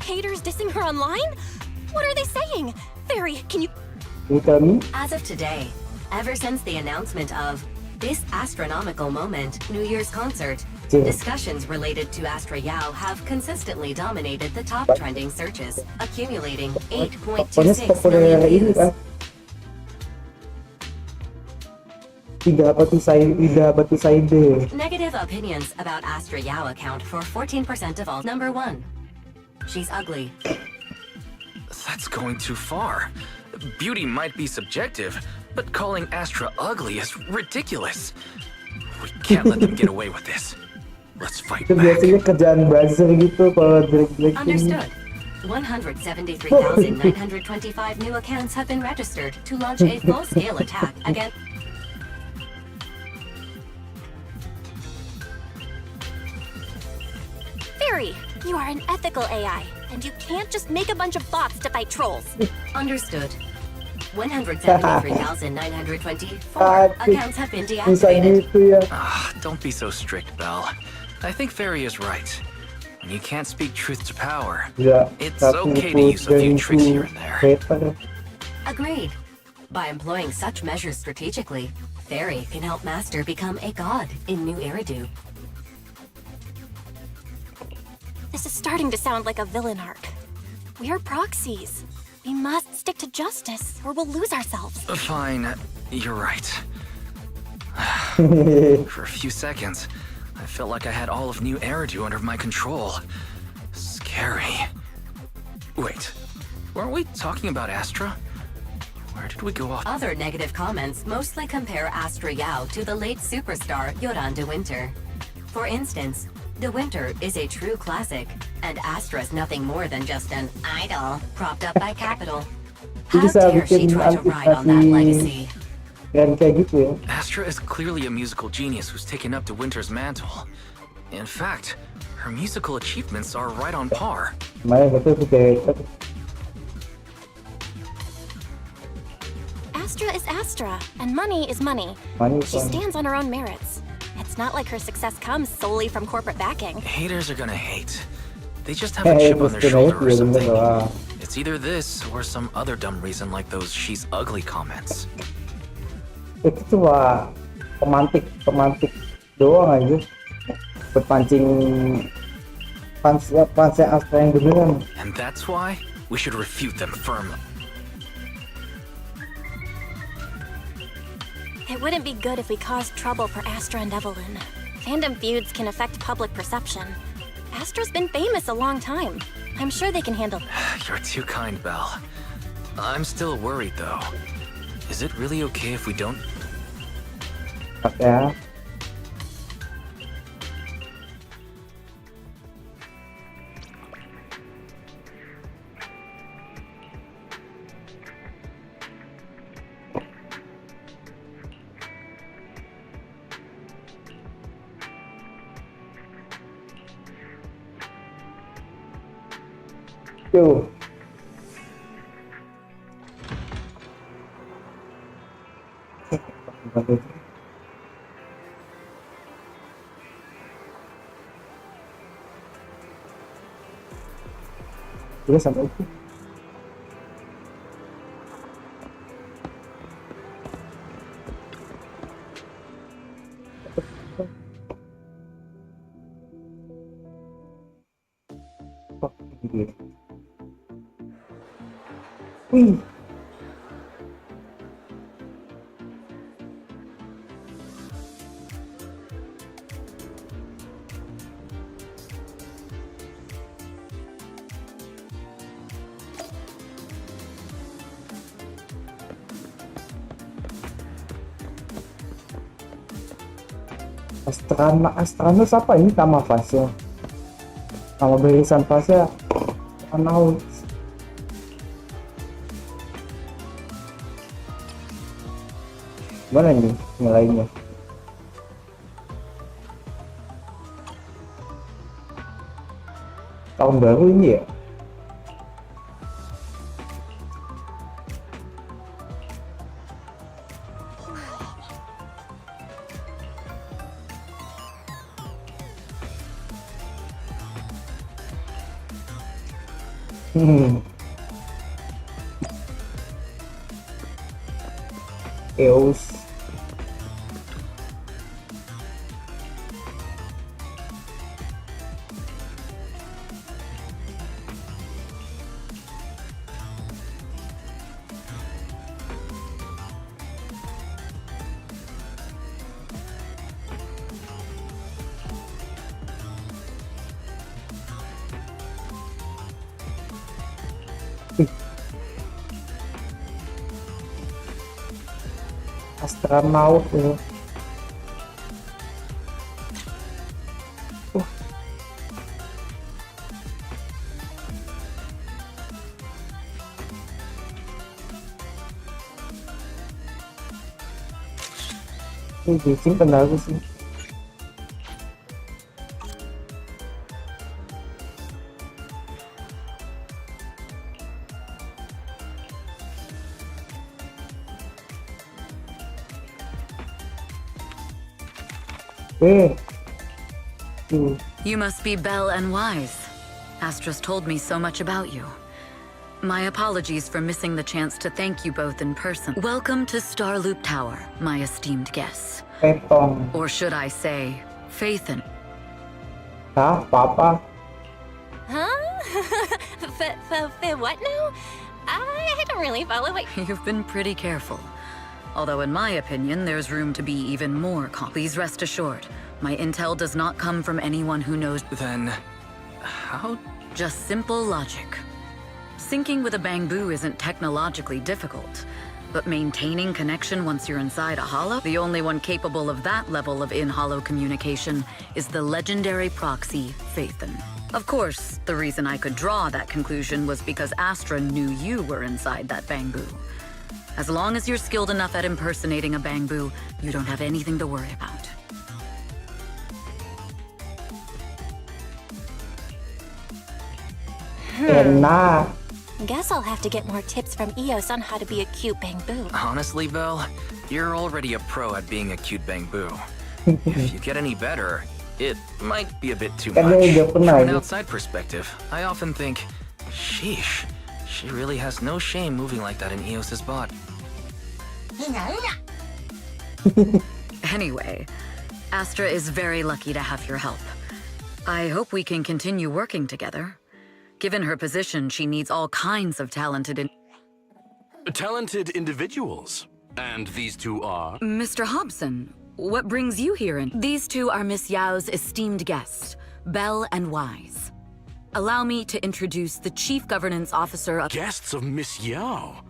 Haters dissing her online? What are they saying? Fairy, can you... Can you tell me? As of today, ever since the announcement of this astronomical moment New Year's concert, Yeah. discussions related to Astra Yao have consistently dominated the top trending searches, accumulating Pokoknya 8.26 sepopuler million ini views. kan. Tidak batiside. Negative opinions about Astra Yao account for 14% of all. Number 1. She's ugly. That's going too far. Beauty might be subjective, but calling Astra ugly is ridiculous. We can't let them get away with this. Let's fight Itu back. biasanya kerjaan buzzer gitu kalau jelek-jelek ini. Understood. 173,925 new accounts have been registered to launch a full-scale attack against... Fairy, you are an ethical AI, and you can't just make a bunch of bots to fight trolls. Understood. 173,924 accounts have been Bisa deactivated. gitu ya. Don't be so strict, Belle. I think Fairy is right. When you can't speak truth to power, Ya, it's satu okay to use a few tricks here and there. Hater. Agreed. By employing such measures strategically, Fairy can help Master become a god in New Eridu. This is starting to sound like a villain arc. We are proxies. We must stick to justice, or we'll lose ourselves. Fine, you're right. For a few seconds, I felt like I had all of New Eridu under my control. Scary. Wait, weren't we talking about Astra? Where did we go off? Other negative comments mostly compare Astra Yao to the late superstar Yoran de Winter. For instance, De Winter is a true classic, and Astra's nothing more than just an idol propped up by capital. How Bisa dare she bikin try to ride on that legacy? Dan kayak gitu ya. Astra is clearly a musical genius who's taken up De Winter's mantle. In fact, her musical achievements are right on par. Kemarin gitu tuh kayak Astra is Astra, and money is money. Money is She money. stands on her own merits. It's not like her success comes solely from corporate backing. Haters are gonna hate. They just have a chip on their shoulder or something. It's either this or some other dumb reason like those "she's ugly" comments. Itu cuma pemantik doang aja. Berpancing fansnya Astra yang beneran. And that's why we should refute them firmly. It wouldn't be good if we caused trouble for Astra and Evelyn. Fandom feuds can affect public perception. Astra's been famous a long time. I'm sure they can handle it. You're too kind, Belle. I'm still worried, though. Is it really okay if we don't? Ya. Tuh. Terus sampai itu. Wih. Astrana siapa ini nama fasnya? Nama barisan fasnya Anau. Mana ini nilainya? Tahun baru ini ya? Eus. Astronaut ya. Ini disimpan aku sih. You must be Belle and Wise. Astra's told me so much about you. My apologies for missing the chance to thank you both in person. Welcome to Starloop Tower, my esteemed guests. Or should I say, Faithin. Hah? Papa? Huh? What now? I don't really follow what... You've been pretty careful. Although in my opinion, there's room to be even more Please rest assured, my intel does not come from anyone who knows. Then, how? Just simple logic. Syncing with a bamboo isn't technologically difficult, but maintaining connection once you're inside a hollow? The only one capable of that level of in-hollow communication is the legendary proxy, Faithin. Of course, the reason I could draw that conclusion was because Astra knew you were inside that bamboo. As long as you're skilled enough at impersonating a bamboo, you don't have anything to worry about. Enak. Guess I'll have to get more tips from Eos on how to be a cute bamboo. Honestly, Belle, you're already a pro at being a cute bamboo. If you get any better, it might be a bit too much. From an outside perspective, I often think, sheesh, she really has no shame moving like that in Eos's body. Anyway, Astra is very lucky to have your help. I hope we can continue working together. Given her position, she needs all kinds of talented individuals. And these two are? Mr. Hobson, what brings you here in? These two are Miss Yao's esteemed guests, Belle and Wise. Allow me to introduce the Chief Governance Officer of... Guests of Miss Yao?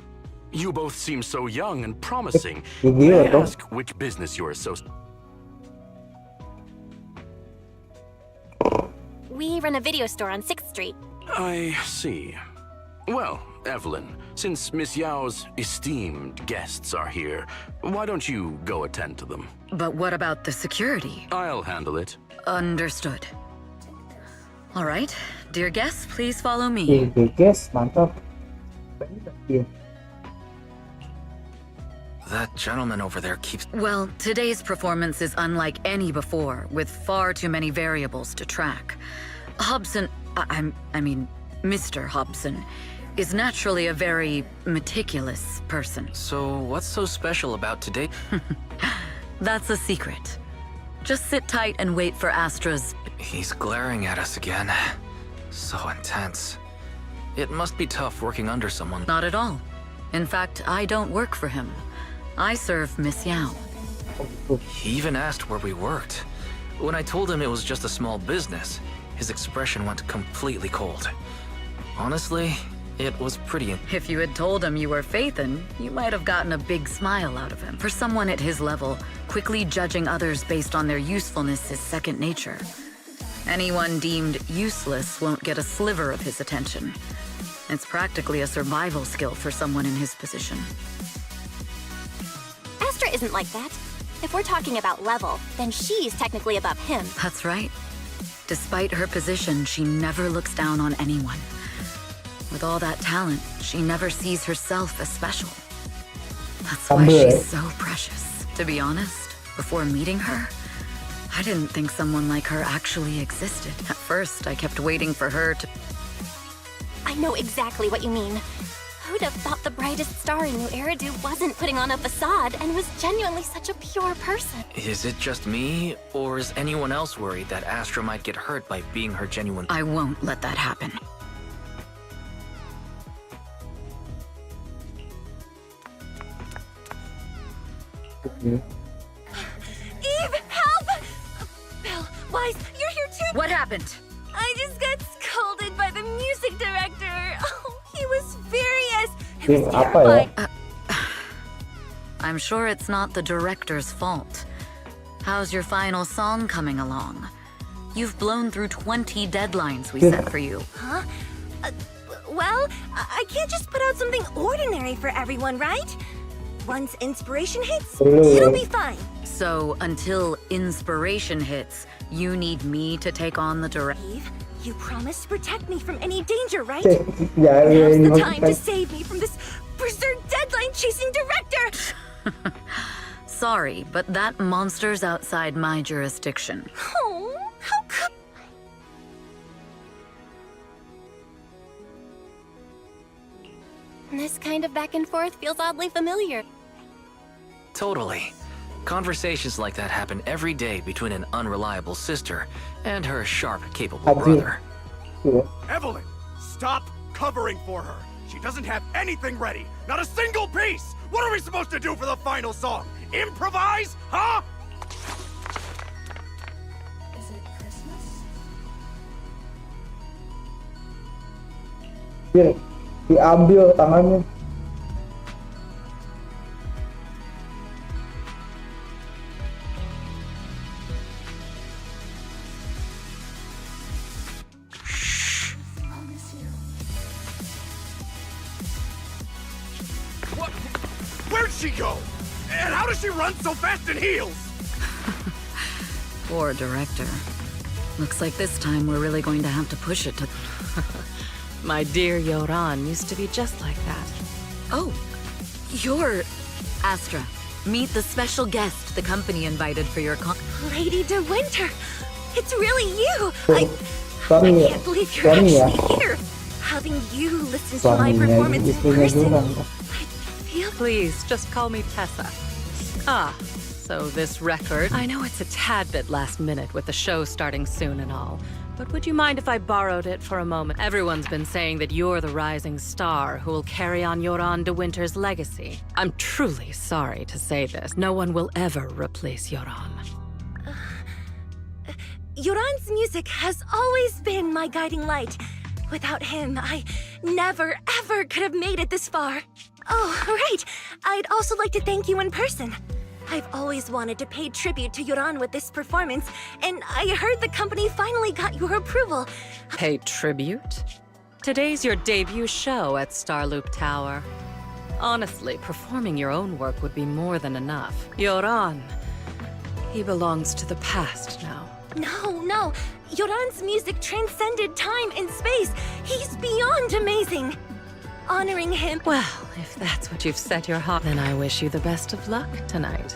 You both seem so young and promising. May I ask which business you're associated? We run a video store on 6th Street. I see. Well, Evelyn, since Miss Yao's esteemed guests are here, why don't you go attend to them? But what about the security? I'll handle it. Understood. All right, dear guests, please follow me. Oke guys, mantap. Iya. That gentleman over there keeps... Well, today's performance is unlike any before, with far too many variables to track. Hobson, I mean, Mr. Hobson, is naturally a very meticulous person. So what's so special about today? That's a secret. Just sit tight and wait for Astra's... He's glaring at us again. So intense. It must be tough working under someone. Not at all. In fact, I don't work for him. I serve Miss Yao. He even asked where we worked. When I told him it was just a small business, his expression went completely cold. Honestly, it was pretty... If you had told him you were Phaethon, you might have gotten a big smile out of him. For someone at his level, quickly judging others based on their usefulness is second nature. Anyone deemed useless won't get a sliver of his attention. It's practically a survival skill for someone in his position. Astra isn't like that. If we're talking about level, then she's technically above him. That's right. Despite her position, she never looks down on anyone. With all that talent, she never sees herself as special. That's why she's so precious. To be honest, before meeting her, I didn't think someone like her actually existed. At first, I kept waiting for her to... I know exactly what you mean. Who'd have thought the brightest star in New Eridu wasn't putting on a facade and was genuinely such a pure person? Is it just me, or is anyone else worried that Astra might get hurt by being her genuine... I won't let that happen. Eve, help! Belle, Wise, you're here too? What happened? I just got scolded by the music director. Oh, he was furious. It was Apa ya? terrifying. I'm sure it's not the director's fault. How's your final song coming along? You've blown through 20 deadlines we set for you. Huh? Well, I can't just put out something ordinary for everyone, right? Once inspiration hits, it'll be fine. So, until inspiration hits, you need me to take on the direct... Eve, you promised to protect me from any danger, right? Ya, Now's ini the time to maksudnya save me from this berserk deadline-chasing director! Sorry, but that monster's outside my jurisdiction. Oh, how could... This kind of back and forth feels oddly familiar. Totally. Conversations like that happen every day between an unreliable sister and her sharp, capable brother. Iya. Evelyn, stop covering for her. She doesn't have anything ready. Not a single piece. What are we supposed to do for the final song? Improvise? Huh? Is it Christmas? Dia diambil tangannya. What? Where'd she go? And how does she run so fast in heels? Poor director. Looks like this time we're really going to have to push it to... My dear Yoran used to be just like that. Oh, you're... Astra, meet the special guest the company invited for your Lady De Winter! It's really you! I Suami ya. can't believe you're Suami ya. actually here! Having you listen to my Suaminya performance in istrinya person, Joran. I feel... Please, just call me Tessa. Ah, so this record... I know it's a tad bit last minute with the show starting soon and all, but would you mind if I borrowed it for a moment? Everyone's been saying that you're the rising star who will carry on Yoran De Winter's legacy. I'm truly sorry to say this. No one will ever replace Yoran. Yoran's music has always been my guiding light. Without him, I never, ever could have made it this far. Oh, right. I'd also like to thank you in person. I've always wanted to pay tribute to Yoran with this performance, and I heard the company finally got your approval. Pay tribute? Today's your debut show at Starloop Tower. Honestly, performing your own work would be more than enough. Yoran, he belongs to the past now. No. Yoran's music transcended time and space. He's beyond amazing. Honoring him. Well, if that's what you've set your heart, then I wish you the best of luck tonight.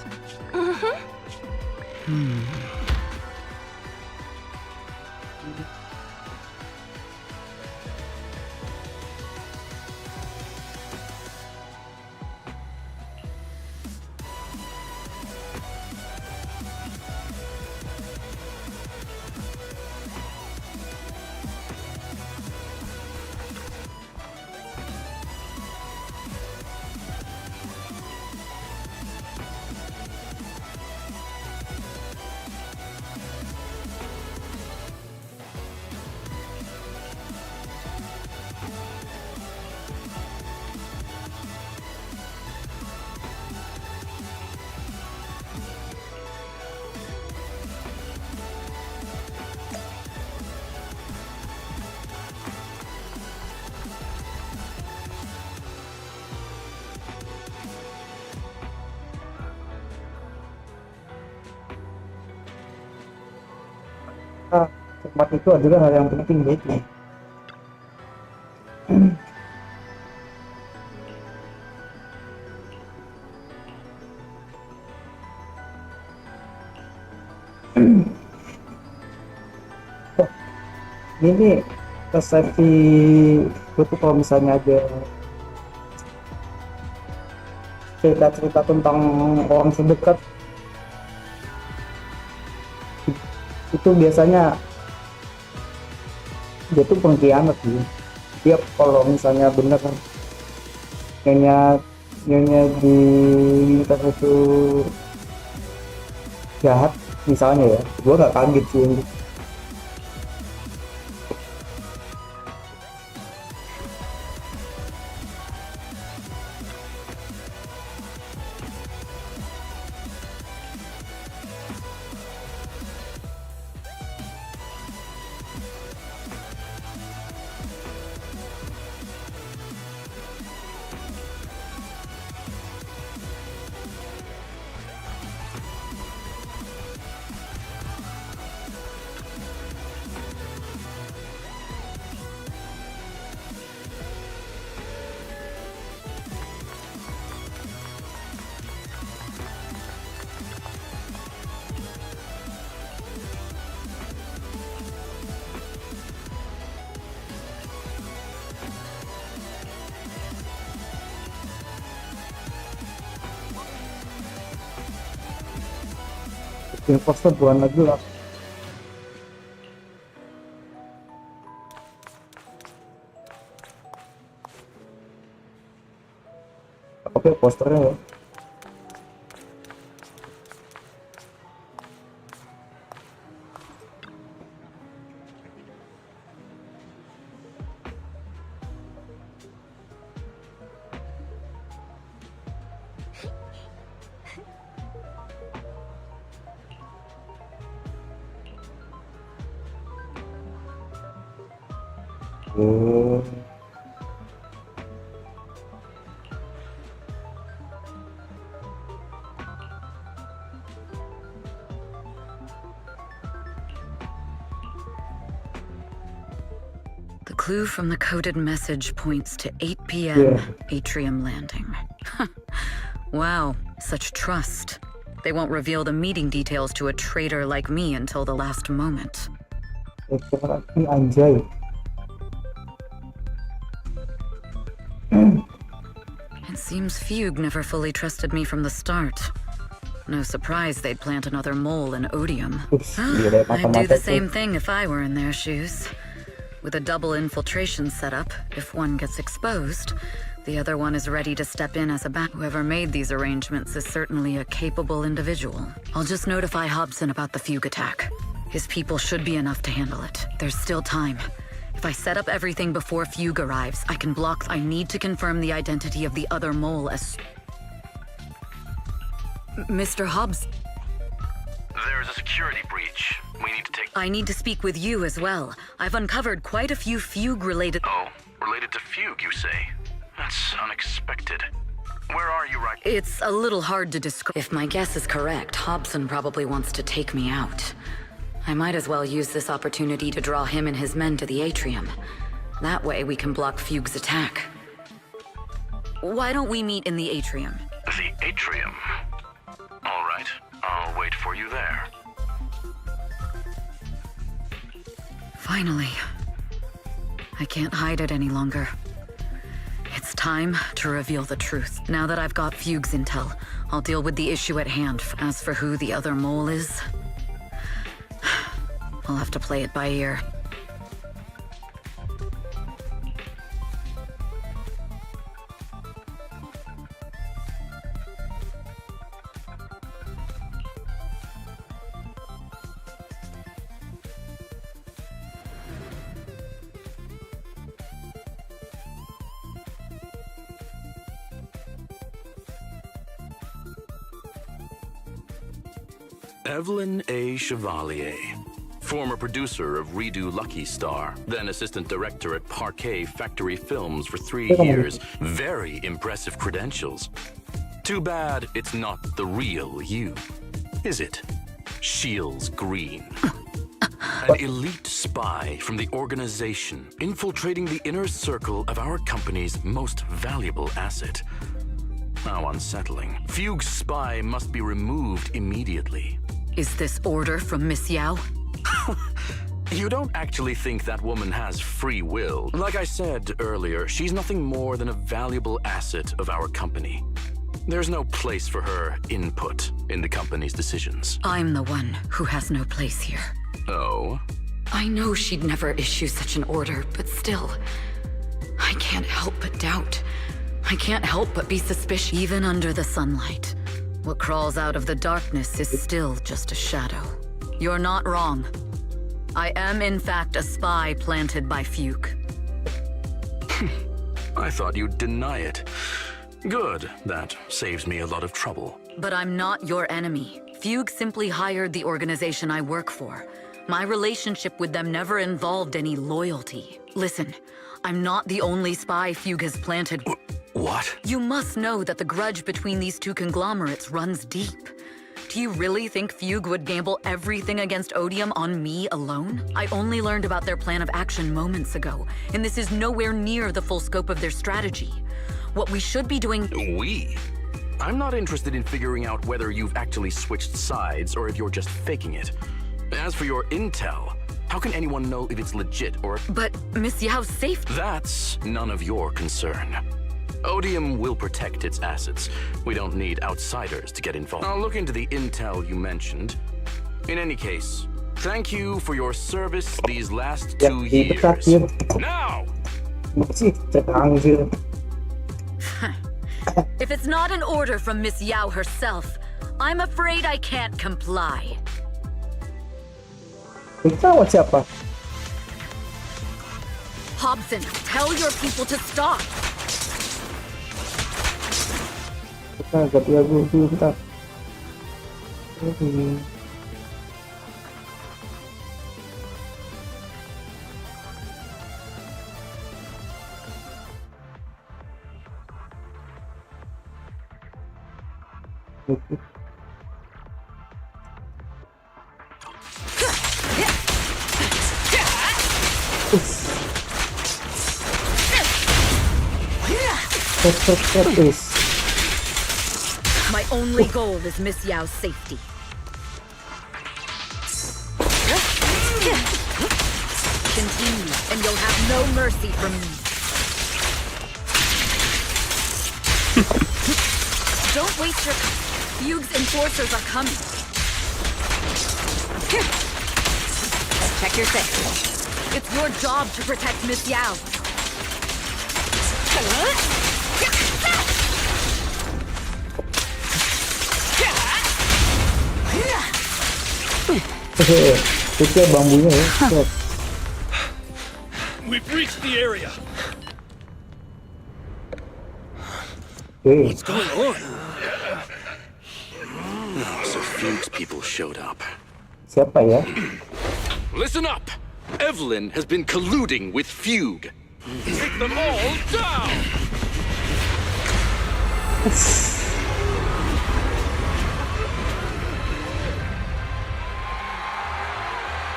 Tempat itu adalah hal yang penting gitu. Ini resepsi itu kalau misalnya ada cerita-cerita tentang orang terdekat itu biasanya dia tuh pengkhianat sih. Dia kalau misalnya bener kan nyonya di lintas itu jahat misalnya ya, gua nggak kaget sih. Imposter bukan lagi lah. Oke, posternya ya. The clue from the coded message points to 8 p.m. Atrium Landing. Wow, such trust. They won't reveal the meeting details to a traitor like me until the last moment. Anjay. It seems Fugue never fully trusted me from the start. No surprise they'd plant another mole in Odium. I'd do the same thing if I were in their shoes. With a double infiltration setup, if one gets exposed, the other one is ready to step in as a back. Whoever made these arrangements is certainly a capable individual. I'll just notify Hobson about the Fugue attack. His people should be enough to handle it. There's still time. If I set up everything before Fugue arrives, I can block. I need to confirm the identity of the other mole as... Mr. Hobbs? There's a security breach. We need to take... I need to speak with you as well. I've uncovered quite a few Fugue-related... Oh, related to Fugue, you say? That's unexpected. Where are you right... It's a little hard to describe. If my guess is correct, Hobson probably wants to take me out. I might as well use this opportunity to draw him and his men to the atrium. That way we can block Fugue's attack. Why don't we meet in the atrium? The atrium? All right, I'll wait for you there. Finally. I can't hide it any longer. It's time to reveal the truth. Now that I've got Fugue's intel, I'll deal with the issue at hand. As for who the other mole is, I'll have to play it by ear. Evelyn A. Chevalier, former producer of Redo Lucky Star, then assistant director at Parquet Factory Films for 3 years. Very impressive credentials. Too bad it's not the real you, is it? Shields Green. An elite spy from the organization, infiltrating the inner circle of our company's most valuable asset. How unsettling. Fugue's spy must be removed immediately. Is this order from Miss Yao? You don't actually think that woman has free will. Like I said earlier, she's nothing more than a valuable asset of our company. There's no place for her input in the company's decisions. I'm the one who has no place here. Oh? I know she'd never issue such an order, but still, I can't help but doubt. I can't help but be suspicious. Even under the sunlight, what crawls out of the darkness is still just a shadow. You're not wrong. I am, in fact, a spy planted by Fugue. I thought you'd deny it. Good. That saves me a lot of trouble. But I'm not your enemy. Fugue simply hired the organization I work for. My relationship with them never involved any loyalty. Listen, I'm not the only spy Fugue has planted. What? You must know that the grudge between these two conglomerates runs deep. Do you really think Fugue would gamble everything against Odium on me alone? I only learned about their plan of action moments ago, and this is nowhere near the full scope of their strategy. What we should be doing— We? I'm not interested in figuring out whether you've actually switched sides or if you're just faking it. As for your intel, how can anyone know if it's legit or— But Miss Yao's safety— That's none of your concern. Odium will protect its assets. We don't need outsiders to get involved. I'll look into the intel you mentioned. In any case, thank you for your service these last 2 years. Now! If it's not an order from Miss Yao herself, I'm afraid I can't comply. Siapa? Hobson, tell your people to stop. Kita agak dulu bentar. My only goal is Miss Yao's safety. Continue, and you'll have no mercy from me. Don't waste your time. Fugue's enforcers are coming. Check your six. It's your job to protect Miss Yao. Itu bambunya ya. We've reached the area. What's going on? So Fugue's people showed up. Siapa ya? Listen up! Evelyn has been colluding with Fugue. Take them all down!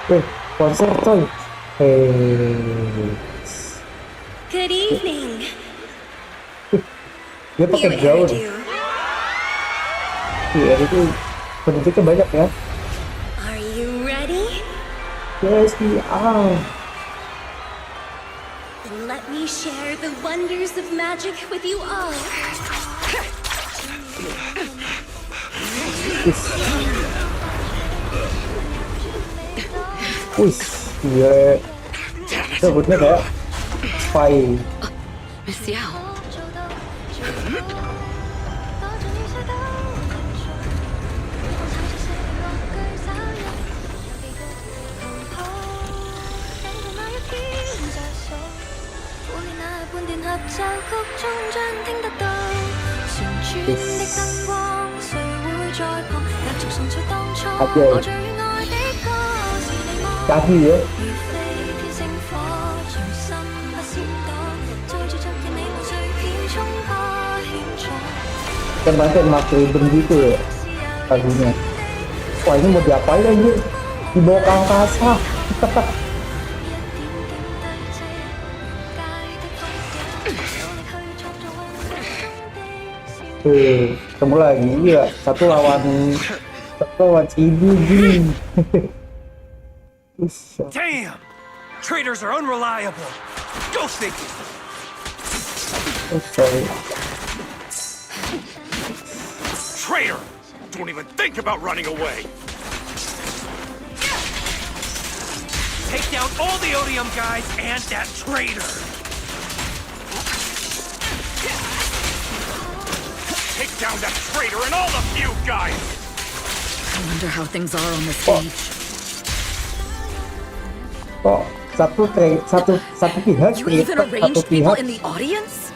Konser coy. Good evening. Dia pakai Here, gaun. Erdu. Iya itu penduduknya banyak ya. Are you ready? Yes, we are. Then let me share the wonders of magic with you all. Wih, gila. Sebutnya kayak spy. Miss Yao. Oke. Kaki ya. Tembak-tembak ribet gitu ya lagunya. Wah ini mau diapain aja? Dibawa ke angkasa. Ketemu lagi ya. Satu lawan Cibi. Damn! Traitors are unreliable. Go figure. Sorry. Traitor! Don't even think about running away. Take down all the Odium guys and that traitor. Take down that traitor and all the feud guys. I wonder how things are on the stage. Kok satu pihak You even satu arranged people pihak in the audience?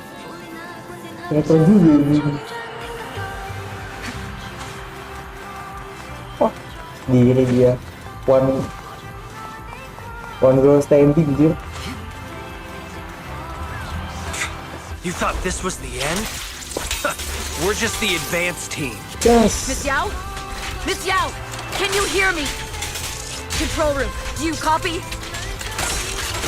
itu juga ini. Wah, diri dia one girl standing dia. You thought this was the end? We're just the advanced team. Yes. Miss Yao? Miss Yao! Can you hear me? Control room, do you copy?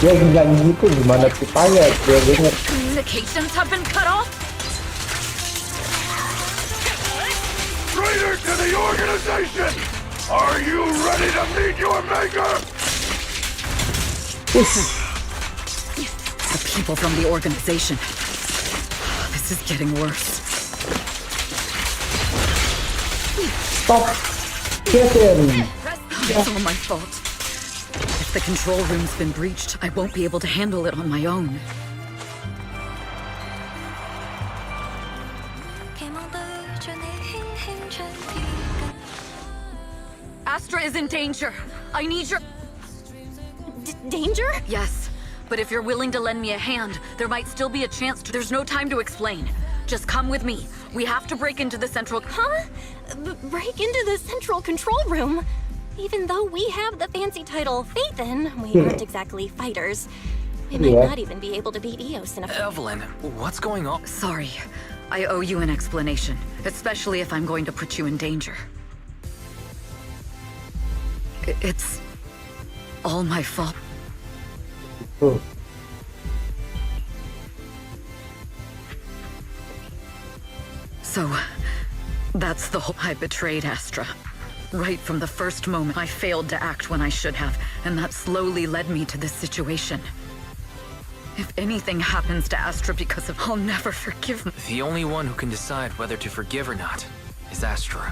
Dia nyanyi gitu gimana supaya dia denger. Communications have been cut off? Traitor to the organization! Are you ready to meet your maker? The people from the organization. This is getting worse. Stop! Get him! It's all my fault. If the control room's been breached, I won't be able to handle it on my own. Astra is in danger. I need your... Danger? Yes, but if you're willing to lend me a hand, there might still be a chance to... There's no time to explain. Just come with me. We have to break into the central... Huh? Break into the central control room? Even though we have the fancy title Phaethon, we aren't exactly fighters. We might not even be able to beat Eos in a... Evelyn, what's going on? Sorry. I owe you an explanation, especially if I'm going to put you in danger. It's all my fault. So, that's the whole... I betrayed Astra. Right from the first moment, I failed to act when I should have, and that slowly led me to this situation. If anything happens to Astra because of... I'll never forgive me. The only one who can decide whether to forgive or not is Astra.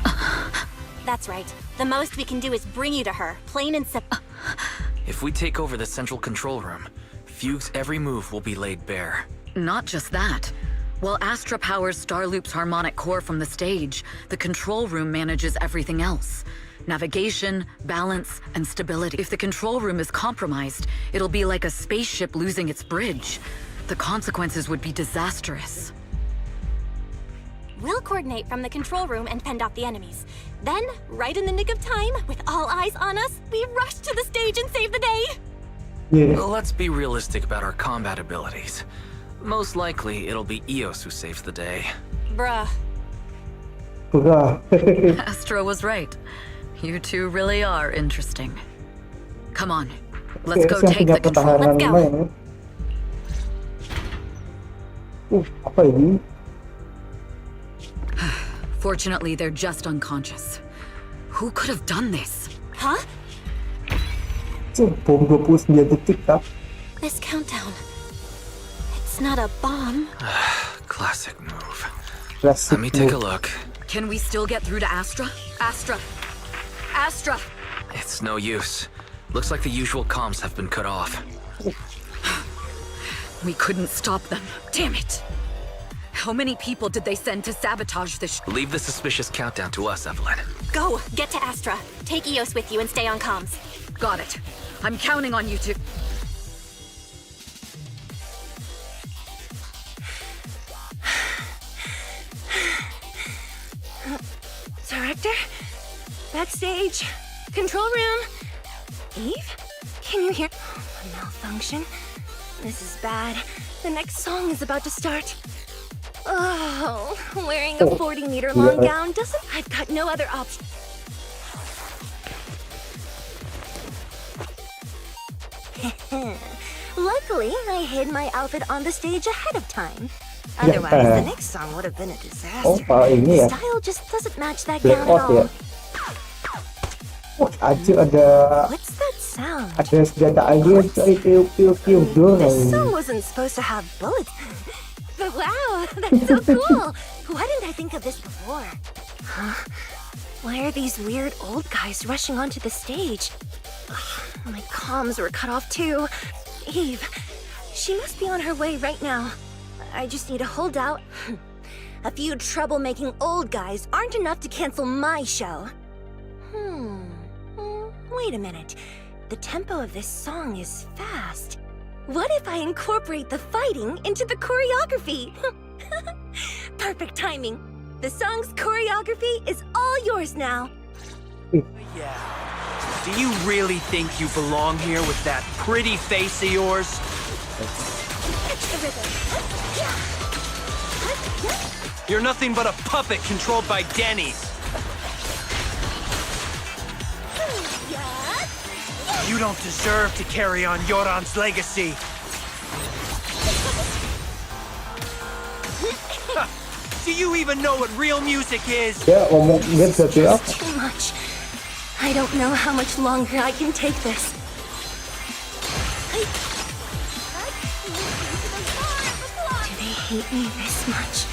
That's right. The most we can do is bring you to her, plain and simple. If we take over the central control room, Fugue's every move will be laid bare. Not just that. While Astra powers Starloop's harmonic core from the stage, the control room manages everything else. Navigation, balance, and stability. If the control room is compromised, it'll be like a spaceship losing its bridge. The consequences would be disastrous. We'll coordinate from the control room and fend off the enemies. Then, right in the nick of time, with all eyes on us, we rush to the stage and save the day! Well, let's be realistic about our combat abilities. Most likely, it'll be Eos who saves the day. Bruh. Astra was right. You two really are interesting. Come on. Let's go yang take punya the control. pertahanan Let's go. lumayan ya. Apa ini? Fortunately, they're just unconscious. Who could have done this? Huh? Itu bom 29 detik kah? This countdown. It's not a bomb. Classic move. Classic Let me take a move. look. Can we still get through to Astra? Astra! Astra! It's no use. Looks like the usual comms have been cut off. We couldn't stop them. Damn it! How many people did they send to sabotage this? Leave the suspicious countdown to us, Evelyn. Go! Get to Astra. Take Eos with you and stay on comms. Got it. I'm counting on you to... Director? Backstage? Control room? Eve? Can you hear? A malfunction? This is bad. The next song is about to start. Oh, wearing a 40-meter long gown doesn't... I've got no other option. Luckily, I hid my outfit on the stage ahead of time. Otherwise, the next song would have been a disaster. Ini ya. Style just doesn't match that Black gown at out ya. all. Anjir ada What's that sound? senjata alien coy, piu dong. This song wasn't supposed to have bullets. But wow, that's so cool. Why didn't I think of this before? Huh? Why are these weird old guys rushing onto the stage? Ugh, my comms were cut off too. Eve, she must be on her way right now. I just need to hold out. A few troublemaking old guys aren't enough to cancel my show. Wait a minute. The tempo of this song is fast. What if I incorporate the fighting into the choreography? Perfect timing. The song's choreography is all yours now. Yeah. Do you really think you belong here with that pretty face of yours? Catch the rhythm. You're nothing but a puppet controlled by Denny's. You don't deserve to carry on Yoran's legacy. Do you even know what real music is? Ya ngomong dia seperti apa? Too much. I don't know how much longer I can take this. Do they hate me this much?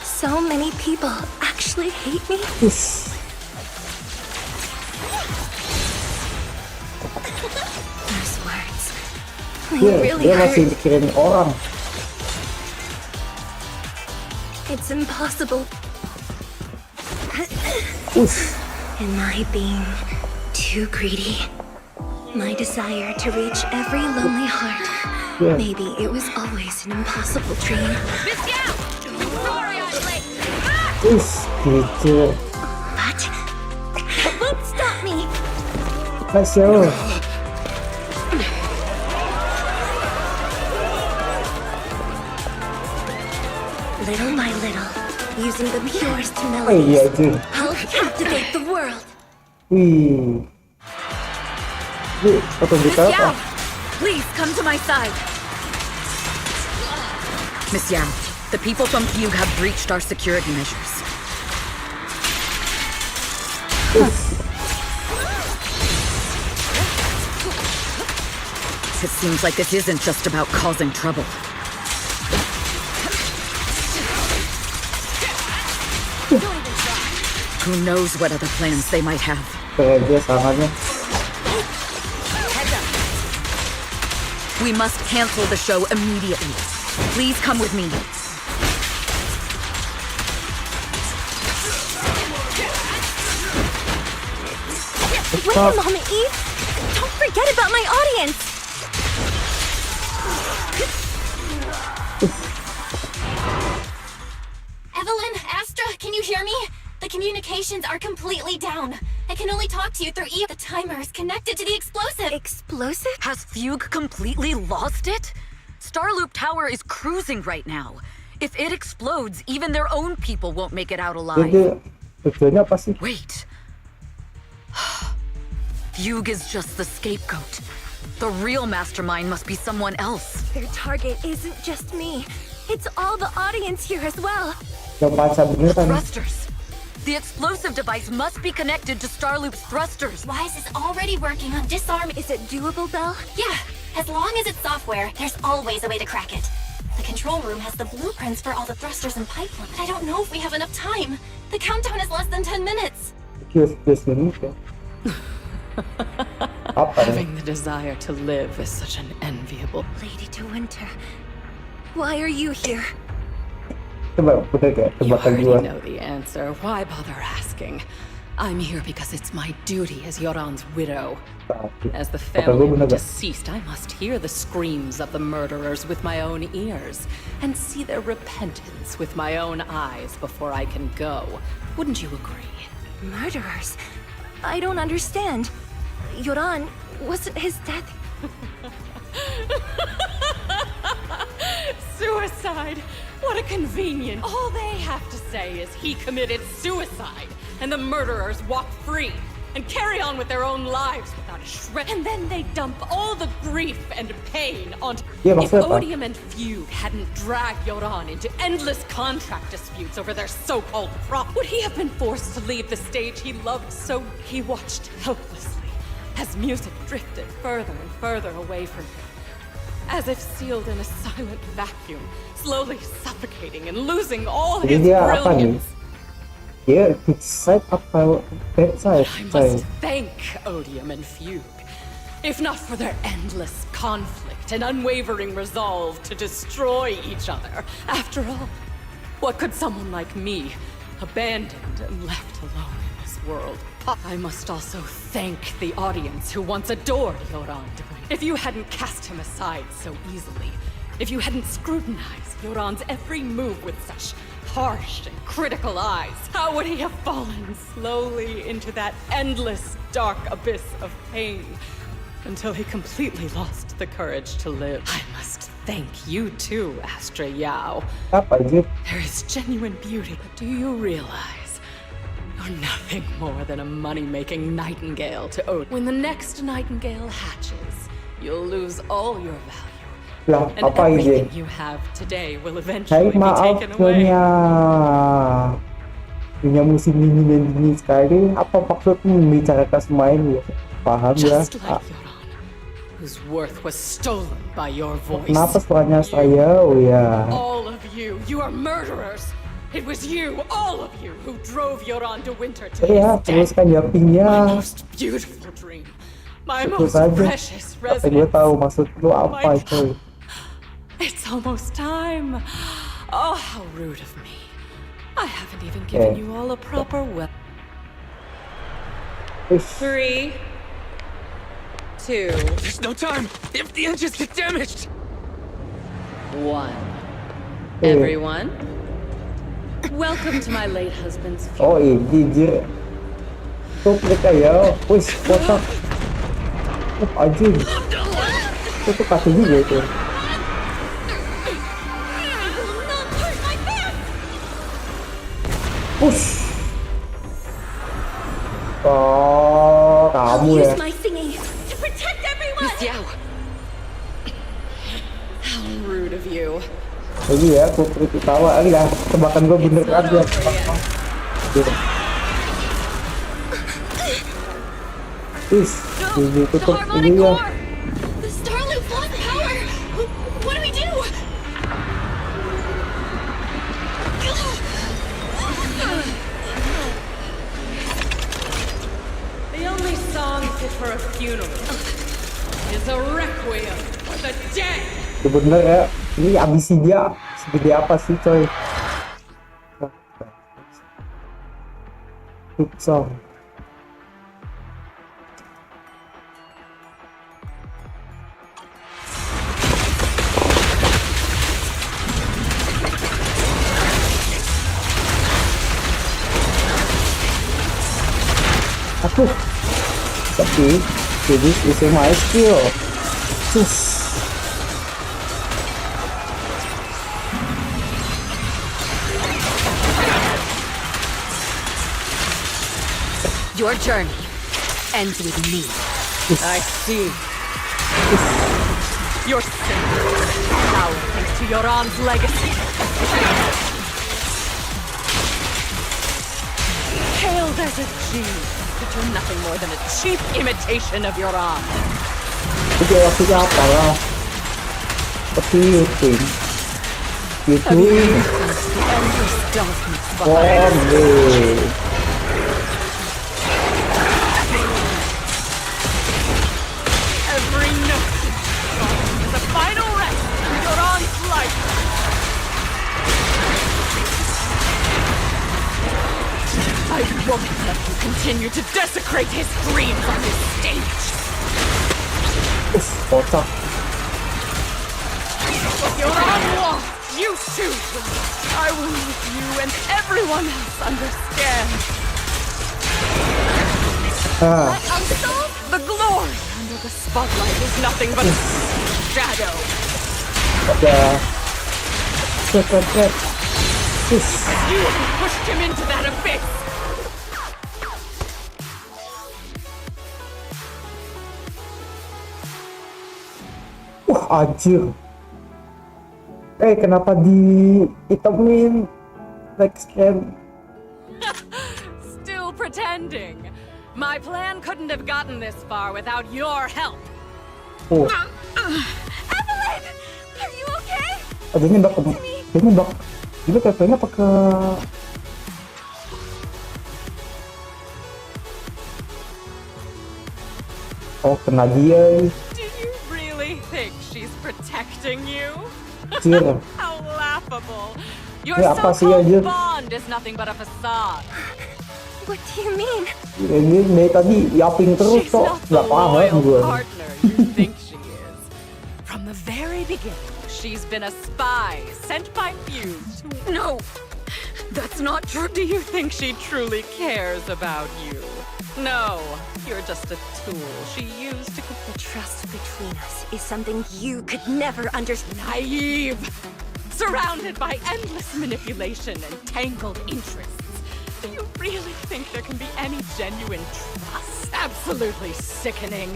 So many people actually hate me? Those words. They really Dia masih hurt. mikirin orang. It's impossible. Am I being too greedy? My desire to reach every lonely heart. Yeah. Maybe it was always an impossible dream. Gitu. But it won't stop me. Masya. Little by little, using the purest Iya melodies, itu. I'll captivate the world. Wih. Ini foto Miss kita apa? Yao! Please come to my side. Miss Yao, the people from Fugue have breached our security measures. It seems like this isn't just about causing trouble. Who knows what other plans they might have. Kayak dia tangannya. We must cancel the show immediately. Please come with me. Wait a moment, Eve. Don't forget about my audience. Evelyn, Astra, can you hear me? The communications are completely down. I can only talk to you through Eve. The timer is connected to the explosive. Explosive? Has Fugue completely lost it? Starloop Tower is cruising right now. If it explodes, even their own people won't make it out alive. Jadi tujuannya apa sih? Wait. Fugue is just the scapegoat. The real mastermind must be someone else. Their target isn't just me. It's all the audience here as well. Yang baca beneran. Thrusters. The explosive device must be connected to Starloop's thrusters. Wise is already working on disarm. Is it doable, Belle? Yeah, as long as it's software, there's always a way to crack it. The control room has the blueprints for all the thrusters and pipeline, but I don't know if we have enough time. The countdown is less than 10 minutes. Kios ini kan. Apa nih? Having the desire to live is such an enviable. Lady De Winter, why are you here? Coba udah kayak You tebakan already gua. know the answer. Why bother asking? I'm here because it's my duty as Yoran's widow. As the Kata gua family bener of gak? deceased, I must hear the screams of the murderers with my own ears and see their repentance with my own eyes before I can go. Wouldn't you agree? Murderers? I don't understand. Yoran, wasn't his death... Suicide! What a convenient. All they have to say is he committed suicide, and the murderers walk free and carry on with their own lives without a shred. And then they dump all the grief and pain onto. Yeah, If maksudnya apa? Odium and Fugue hadn't dragged Yoran into endless contract disputes over their so-called prop, would he have been forced to leave the stage he loved so? He watched helplessly as music drifted further and further away from him. As if sealed in a silent vacuum, slowly suffocating and losing all Jadi his dia apa nih? brilliance. Dia good side apa bad side? I must thank Odium and Fugue. If not for their endless conflict and unwavering resolve to destroy each other. After all, what could someone like me, abandoned and left alone in this world? I must also thank the audience who once adored Yoran. If you hadn't cast him aside so easily, if you hadn't scrutinized Yoran's every move with such harsh and critical eyes, how would he have fallen slowly into that endless dark abyss of pain until he completely lost the courage to live? I must thank you too, Astra Yao. Apa aja? There is genuine beauty, but do you realize you're nothing more than a money-making nightingale to Odin? When the next nightingale hatches, you'll lose all your value. Lah, And apa aja? everything you have today will Saya eventually be maaf taken away. punya musim ini dan dini sekali. Apa maksudmu membicarakan semua ini? Paham ya? Just like Yoran, whose worth was stolen by your voice. Kenapa suaranya saya? Oh ya. All of you, you are murderers. It was you, all of you, who drove Yoran de Winter to Ya, his death. teruskan jumpingnya. My most beautiful dream. My Itu most saja. precious Tapi gue residence. tahu maksud lu apa itu. It's almost time. Oh, how rude of me. I haven't even given you all a proper well. 3, 2. There's no time. If the engines get damaged. 1. Everyone, welcome to my late husband's Oh ini dia. Tuh mereka ya. Wih, kotak. Anjing. Itu kasih juga itu. Push. Oh, kamu ya. Use my thingy to protect everyone! Miss Yao. How rude of you. Jadi ya, putri ketawa. Enggak, tebakan gue bener It's not aja. over yet. Wih, ini tutup ini ya. The Starloop lost power! What do we do? The only song fit for a funeral is a requiem for the dead. Sebenernya ya, ini ambisi dia segede apa sih coy? Hit song. Aku tapi jadi is my skill. Sus. Your journey ends with me. I see. You're sick. Now thanks to Yoran's legacy. Hailed as a genius, but you're nothing more than a cheap imitation of Yoran. Jadi waktunya apa lah? Seperti itu. Gitu. Have you sensed the endless darkness Oh, behind deh. every note is a final rest in Yoran's life? I won't let you continue to desecrate his dreams on this stage. Kocak. What Yoran wants, you choose. I will make you and everyone else understand. Ah, The glory under the spotlight is nothing but a shadow. ada secret. You pushed him into that abyss. Wah, anjir. Kenapa dihitamin next scan? Still pretending. My plan couldn't have gotten this far without your help. Oh, Evelyn! Are you okay? dia nembak ke... Dia nembak... Dia kayaknya pakai... Oh, kena dia. Do you really think she's protecting you? Anjir. How laughable. Your Ini apa sih, anjir? so-called bond is nothing but a facade. What do you mean? Ini dari tadi yaping terus She's kok. not the Gak paham loyal gue. partner you think she is. From the very beginning, she's been a spy sent by Fuse. No, that's not true. Do you think she truly cares about you? No, you're just a tool she used to... The trust between us is something you could never understand. Naive! Surrounded by endless manipulation and tangled interests. Do you really think there can be any genuine trust? Absolutely sickening.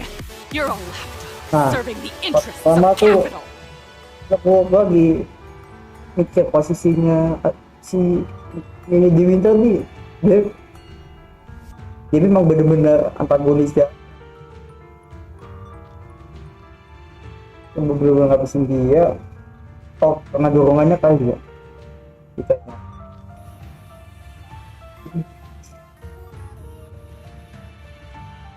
You're a lapdog, serving the interests of capital. Aku lagi mikir posisinya si ini di Winter nih. Dia memang benar-benar antagonis ya. Yang benar-benar ngabisin dia. Oh, karena dorongannya kali ya. Kita.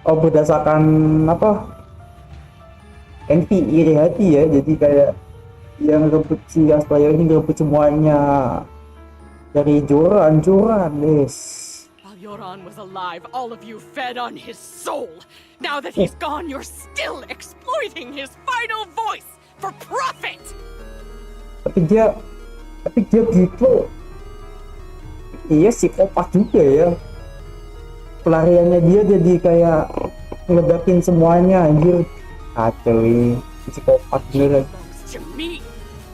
Oh, berdasarkan apa? Envy, iri hati ya. Jadi kayak yang rebut si Aspire ini rebut semuanya dari Joran, yes. While Yoran was alive, all of you fed on his soul. Now that he's gone, you're still exploiting his final voice for profit. Tapi dia gitu. Iya psikopat juga ya. Pelariannya dia jadi kayak ngeledakin semuanya anjir. Kacau ini psikopat beneran. To me,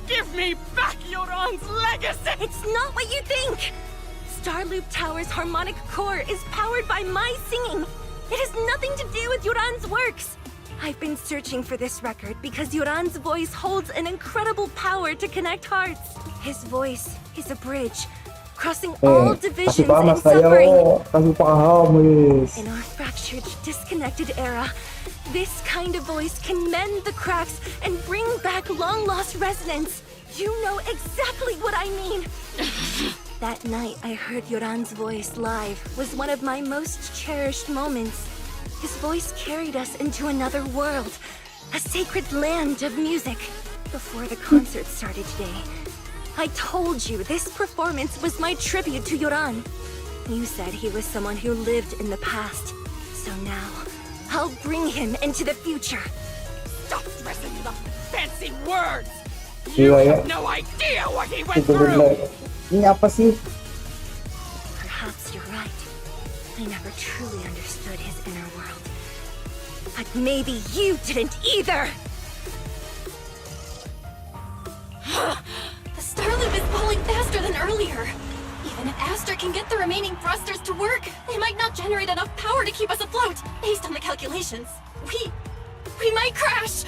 give me back Yoran's legacy. It's not what you think! Starloop Tower's harmonic core is powered by my singing. It has nothing to do with Yoran's works. I've been searching for this record because Yoran's voice holds an incredible power to connect hearts. His voice is a bridge, crossing all divisions and suffering. Kasih paham, yes. In our fractured, disconnected era, this kind of voice can mend the cracks and bring back long-lost resonance. You know exactly what I mean. That night I heard Yoran's voice live was one of my most cherished moments. His voice carried us into another world, a sacred land of music. Before the concert started today, I told you this performance was my tribute to Yoran. You said he was someone who lived in the past. So now, I'll bring him into the future. Stop stressing the fancy words. You have no idea what he went through. Ini apa sih? Perhaps you're right. I never truly understood his inner world. But maybe you didn't either! The Starloop is pulling faster than earlier. Even if Aster can get the remaining thrusters to work, they might not generate enough power to keep us afloat, based on the calculations. We might crash!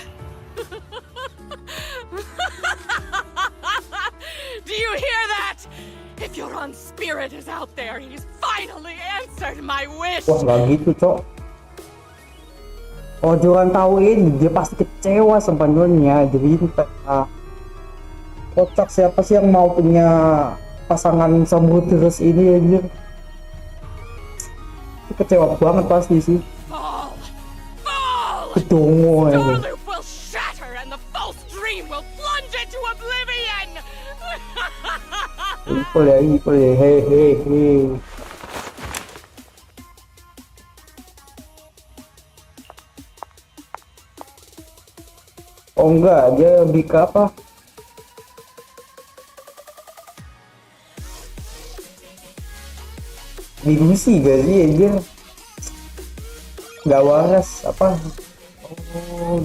Do you hear that? If your own spirit is out there, he's finally answered my wish. Wah, nggak gitu, Cok. Oh, Joran tahuin, dia pasti kecewa sama Nyonya. Jadi kocak, siapa sih yang mau punya pasangan sama terus ini aja? Kecewa banget pasti sih. Kedongo The aja. loop will shatter and the false dream will plunge into oblivion. Ipol ya, hehehe. Oh enggak, dia lebih ke apa? Dilusi gak sih dia? Gak waras apa? Oh,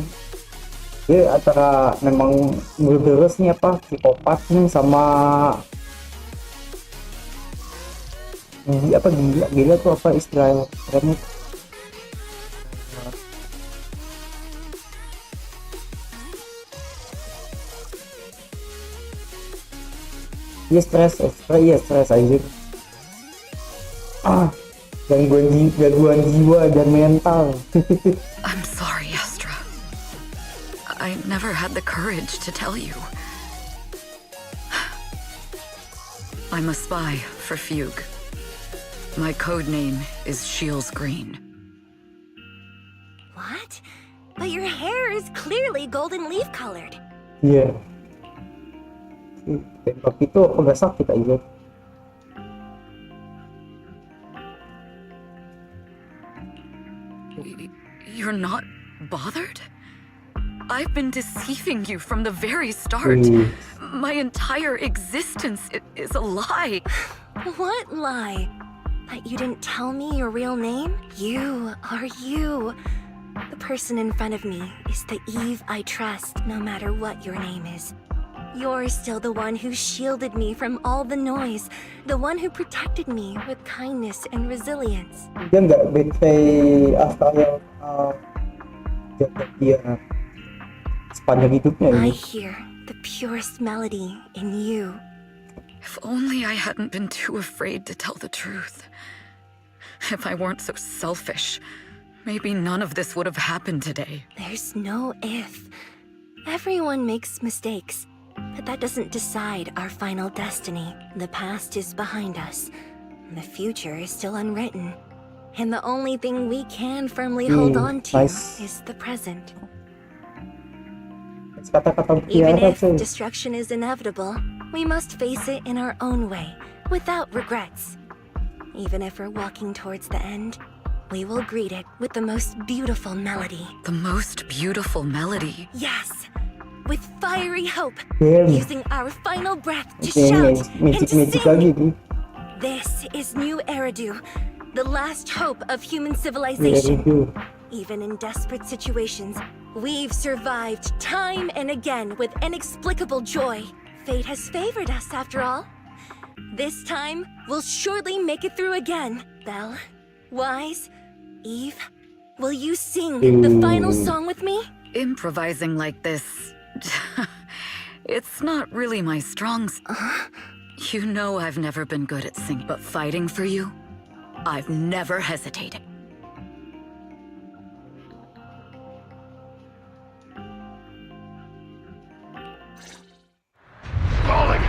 dia antara memang murderous nih apa? Psikopat nih sama apa gila tuh apa istilahnya? Dia stres aja. Gangguan jiwa dan mental. I'm sorry, Astra. I never had the courage to tell you. I'm a spy for Fugue. My code name is Shields Green. What? But your hair is clearly golden leaf colored. Iya. Tembak itu apa gak sakit aja? You're not bothered? I've been deceiving you from the very start. My entire existence is a lie. What lie? That you didn't tell me your real name? You are you. The person in front of me is the Eve I trust, no matter what your name is. You're still the one who shielded me from all the noise, the one who protected me with kindness and resilience. Dia nggak betray Astra yang jaga dia sepanjang hidupnya I ini. hear the purest melody in you. If only I hadn't been too afraid to tell the truth. If I weren't so selfish, maybe none of this would have happened today. There's no if. Everyone makes mistakes, but that doesn't decide our final destiny. The past is behind us. The future is still unwritten. And the only thing we can firmly hold on to is the present. Even if destruction is inevitable, we must face it in our own way, without regrets. Even if we're walking towards the end, we will greet it with the most beautiful melody. The most beautiful melody? Yes! With fiery hope, Damn. using our final breath to shout and to sing. This is New Eridu, the last hope of human civilization. Even in desperate situations, we've survived time and again with inexplicable joy. Fate has favored us after all. This time, we'll surely make it through again. Belle, Wise, Eve, will you sing the final song with me? Improvising like this... it's not really my strong... You know I've never been good at singing, but fighting for you, I've never hesitated. Falling!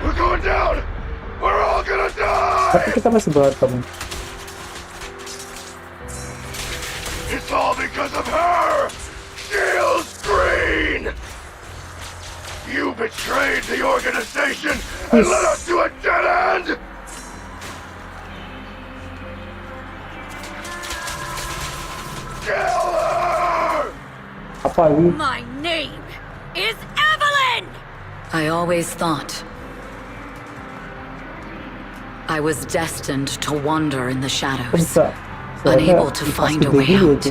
We're going down! We're all gonna die! Tapi kita masih berantem. It's all because of her! Shields Green! You betrayed the organization and led us to a dead end! Kill her! Apa ini? My name is Evelyn! I always thought I was destined to wander in the shadows, unable to find a way out.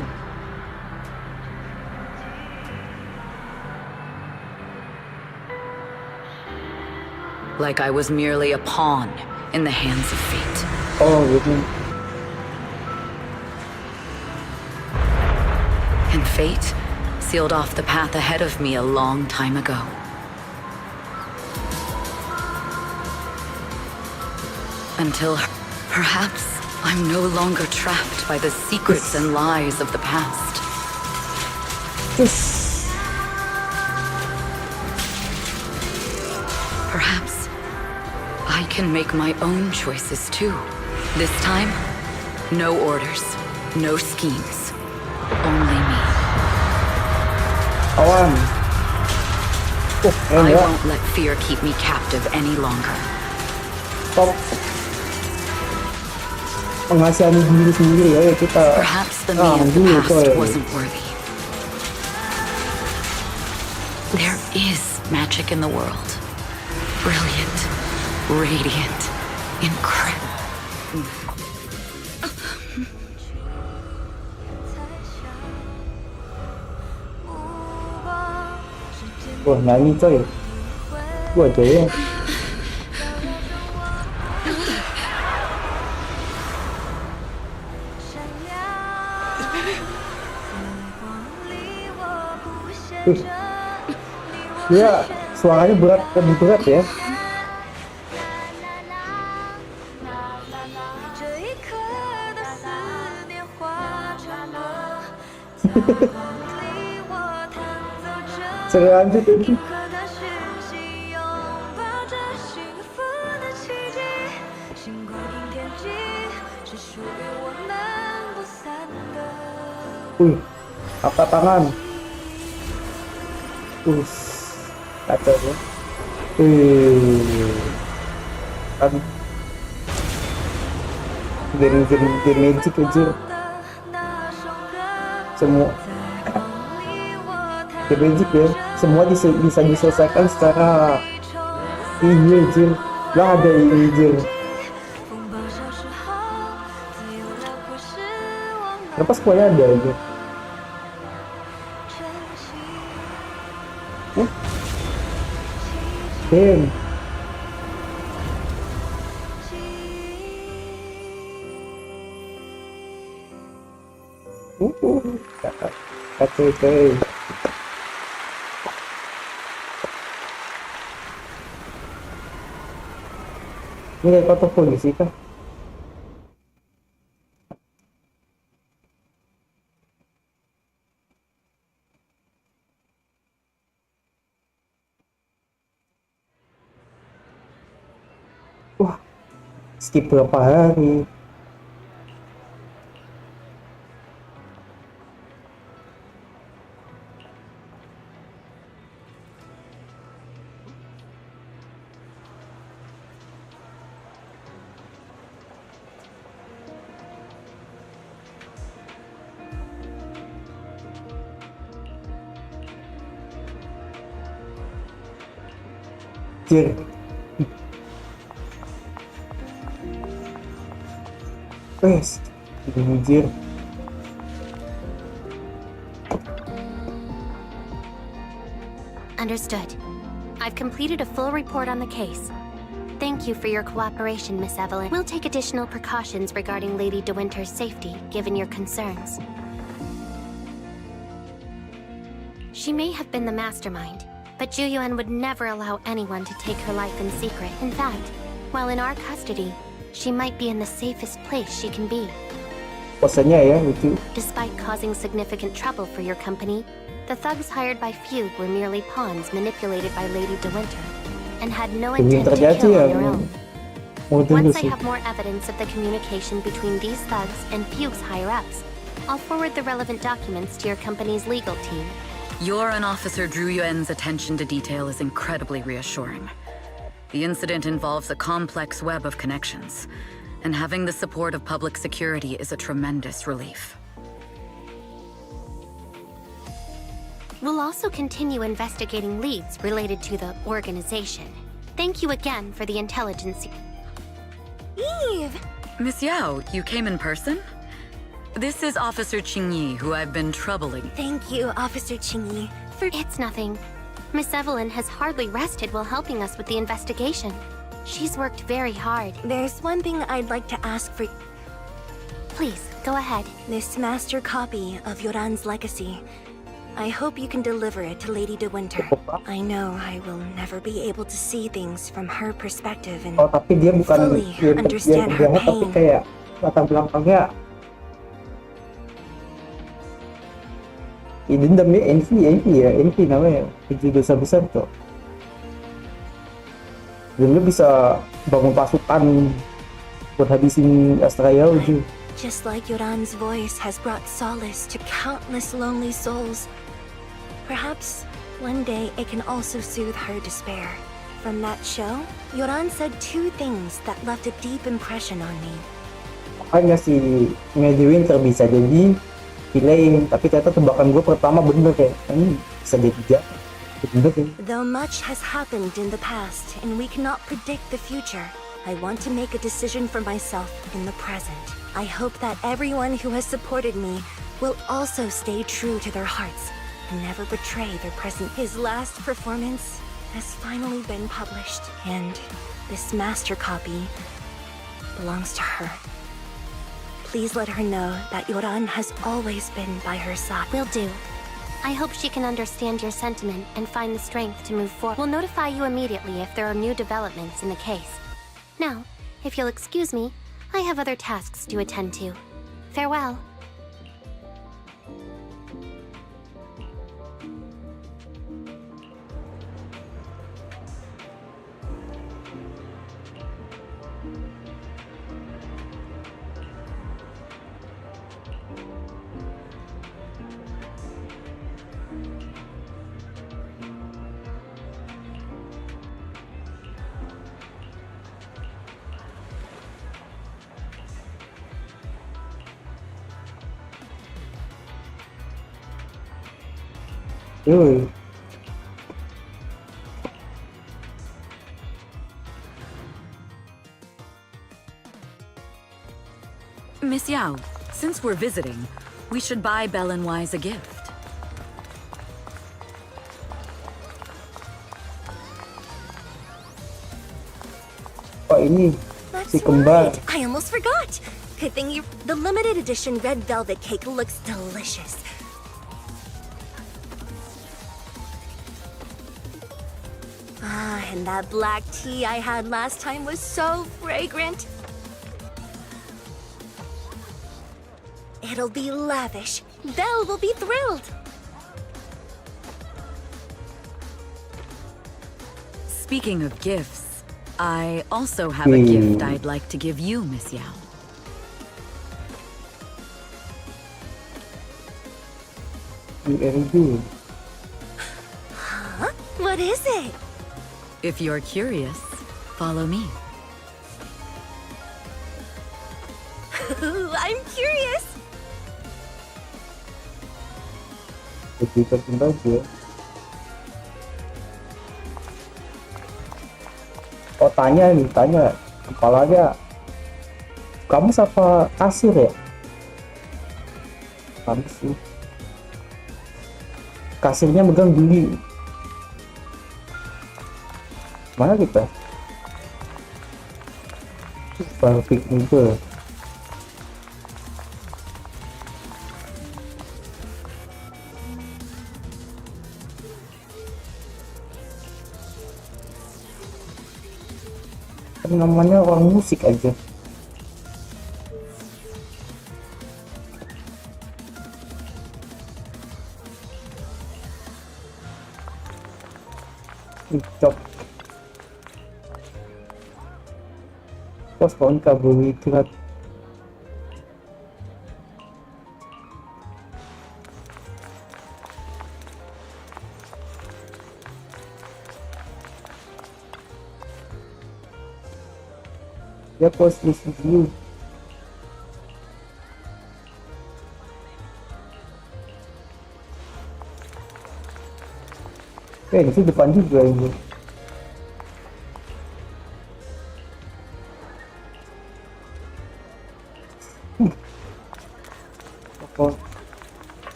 Like I was merely a pawn in the hands of fate. Oh, gitu. And fate sealed off the path ahead of me a long time ago. Until perhaps I'm no longer trapped by the secrets and lies of the past. Perhaps I can make my own choices too. This time, no orders, no schemes, only me. I won't let fear keep me captive any longer. Penghasilan diri sendiri ya kita. Perhaps the me of the past wasn't worthy. There is magic in the world. Brilliant, radiant, incredible. Wah, nyanyi coy. Gua aja ya. Ya, suaranya lebih berat ya. Selanjut ini. Angkat tangan. Kacau ya. Kan game magic aja. Semua game magic ya. Semua bisa diselesaikan secara ini aja. Lah ada ini aja. Kenapa semuanya ada aja? Damn. Kacau. Ini kayak kotor polisi kah? Wah, skip berapa hari? Wes, jujur. Understood. I've completed a full report on the case. Thank you for your cooperation, Miss Evelyn. We'll take additional precautions regarding Lady De Winter's safety, given your concerns. She may have been the mastermind, but Ju Yuan would never allow anyone to take her life in secret. In fact, while in our custody, she might be in the safest place she can be. Pesannya ya, lucu. Despite causing significant trouble for your company, the thugs hired by Fugue were merely pawns manipulated by Lady De Winter, and had no intent to kill on their own. Once I have more evidence of the communication between these thugs and Fugue's higher-ups, I'll forward the relevant documents to your company's legal team. Your and Officer Zhu Yuan's attention to detail is incredibly reassuring. The incident involves a complex web of connections, and having the support of public security is a tremendous relief. We'll also continue investigating leads related to the organization. Thank you again for the intelligence. Eve! Miss Yao, you came in person? This is Officer Qingyi, who I've been troubling. Thank you, Officer Qingyi. It's nothing. Miss Evelyn has hardly rested while helping us with the investigation. She's worked very hard. There's one thing I'd like to ask for. Please, go ahead. This master copy of Yoran's legacy. I hope you can deliver it to Lady De Winter. I know I will never be able to see things from her perspective and tapi dia bukan fully understand her tapi pain. kayak latar belakangnya dendam ya, NV namanya, benci dosa besar tuh. Dan dia bisa bangun pasukan buat habisin Astraea aja. Just like Yoran's voice has brought solace to countless lonely souls, perhaps one day it can also soothe her despair. From that show, Yoran said 2 things that left a deep impression on me. Makanya si Lady Winter bisa jadi Elaine, tapi ternyata tebakan gue pertama bener kayak ini bisa jadi jahat. Bener ya. Though much has happened in the past and we cannot predict the future, I want to make a decision for myself in the present. I hope that everyone who has supported me will also stay true to their hearts and never betray their present. His last performance has finally been published, and this master copy belongs to her. Please let her know that Yoran has always been by her side. Will do. I hope she can understand your sentiment and find the strength to move forward. We'll notify you immediately if there are new developments in the case. Now, if you'll excuse me, I have other tasks to attend to. Farewell. Yoi. Miss Yao, since we're visiting, we should buy Belle and Wise a gift. Oh ini si That's kembar. right. I almost forgot. Good thing the limited edition red velvet cake looks delicious. Ah, and that black tea I had last time was so fragrant. It'll be lavish. Belle will be thrilled. Speaking of gifts, I also have a gift I'd like to give you, Miss Yao. Huh? What is it? If you're curious, follow me. I'm curious. Oh tanya kepalanya, kamu siapa kasir ya? Kamu sih kasirnya megang beli. Mana kita? Perfect juga. Namanya orang musik aja. Cok. Pos pohon karbohidrat. Ya pos review. Itu depan juga ini.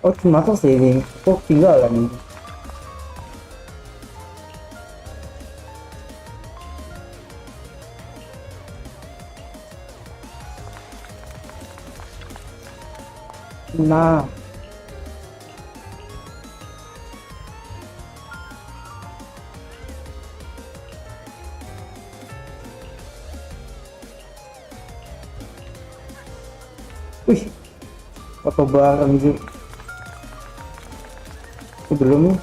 Oh cuma tuh sini. Oh tinggal ini. Nah. Wih, foto bareng sih. Ini belum nih.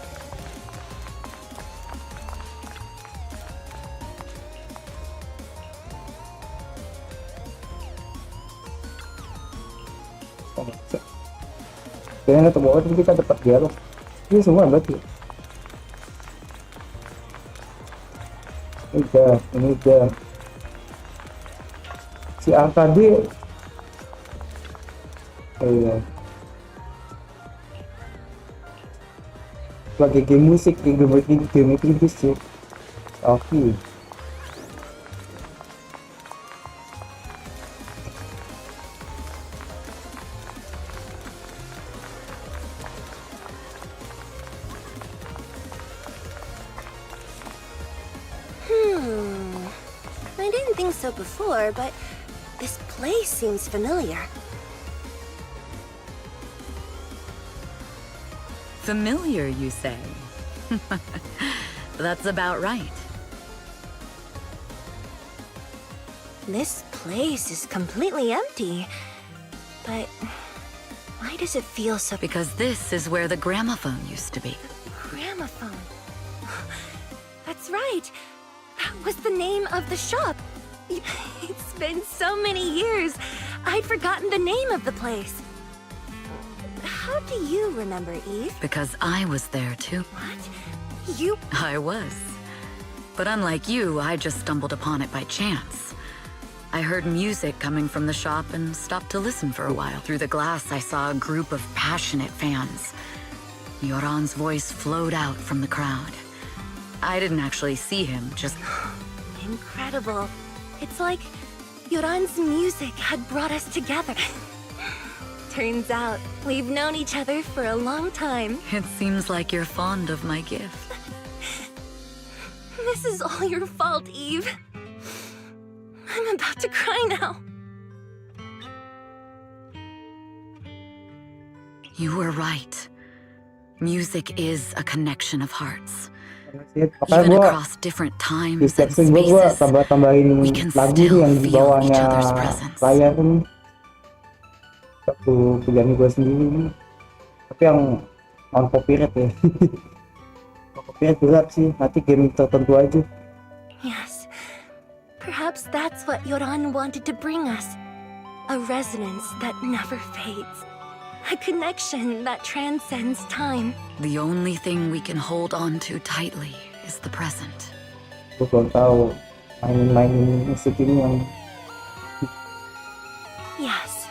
Kayaknya ke bawah kita dapat dialog. Ini semua berarti. Ini udah. Si Arkadi. Iya. Lagi game musik, game itu sih. Oke. I didn't think so before, but this place seems familiar. Familiar, you say? That's about right. This place is completely empty. But why does it feel so... Because this is where the gramophone used to be. Gramophone. That's right. That was the name of the shop. It's been so many years. I'd forgotten the name of the place. How do you remember, Eve? Because I was there too. What? You... I was. But unlike you, I just stumbled upon it by chance. I heard music coming from the shop and stopped to listen for a while. Through the glass, I saw a group of passionate fans. Yoran's voice flowed out from the crowd. I didn't actually see him, just... Incredible. It's like Yoran's music had brought us together. Turns out, we've known each other for a long time. It seems like you're fond of my gift. This is all your fault, Eve. I'm about to cry now. You were right. Music is a connection of hearts. Makanya Even gua across different di times and section gua spaces, tambahin we can lagu nih still yang di feel bawahnya each other's presence. layar nih. Satu pilihan gua sendiri nih. Tapi yang non copyright ya. Copyright berat sih, nanti game tertentu aja. Yes. Perhaps that's what Yoran wanted to bring us. A resonance that never fades. A connection that transcends time. The only thing we can hold on to tightly is the present. Gua belum tahu main-main musik ini yang Yes.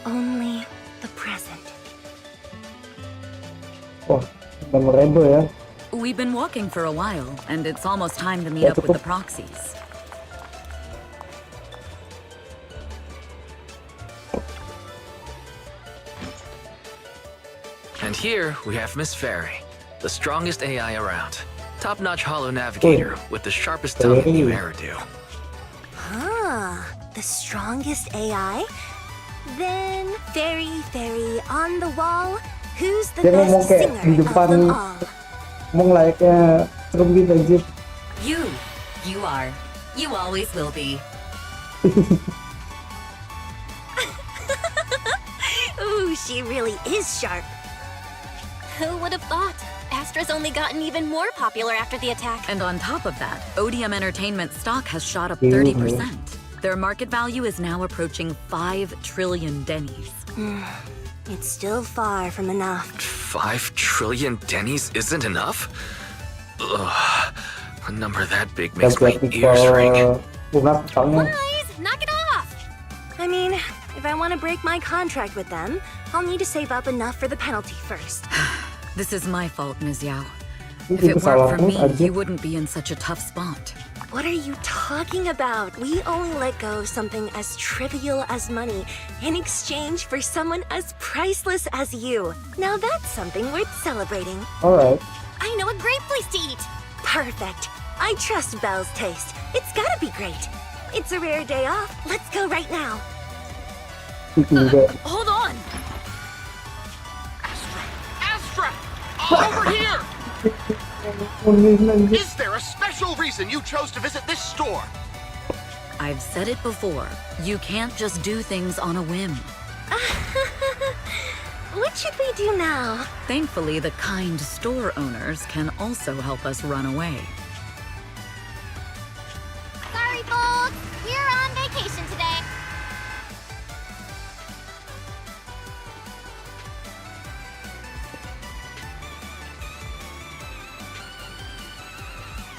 Only the present. wah, memorable ya. We've been walking for a while, and it's almost time to meet up with the proxies. And here we have Miss Fairy, the strongest AI around. Top-notch holo navigator with the sharpest tongue in new hairdo. Huh. The strongest AI? Then, Fairy, on the wall, who's the Dia ngomong best kayak singer di of depan, them all? ngomong layaknya terbit aja. You are. You always will be. Ooh, she really is sharp. Who would have thought? Astra's only gotten even more popular after the attack. And on top of that, ODM Entertainment stock has shot up 30%. Their market value is now approaching 5 trillion dennies. It's still far from enough. 5 trillion dennies isn't enough? Ugh, a number that big makes my ears ring. Guys, knock it off! I mean, if I want to break my contract with them, I'll need to save up enough for the penalty first. This is my fault, Ms. Yao. If it weren't for me, you wouldn't be in such a tough spot. What are you talking about? We only let go of something as trivial as money in exchange for someone as priceless as you. Now that's something worth celebrating. Alright. I know a great place to eat. Perfect. I trust Belle's taste. It's gotta be great. It's a rare day off. Let's go right now. Juga. Hold on. Over here! Is there a special reason you chose to visit this store? I've said it before. You can't just do things on a whim. What should we do now? Thankfully, the kind store owners can also help us run away. Sorry, folks. We're on vacation today.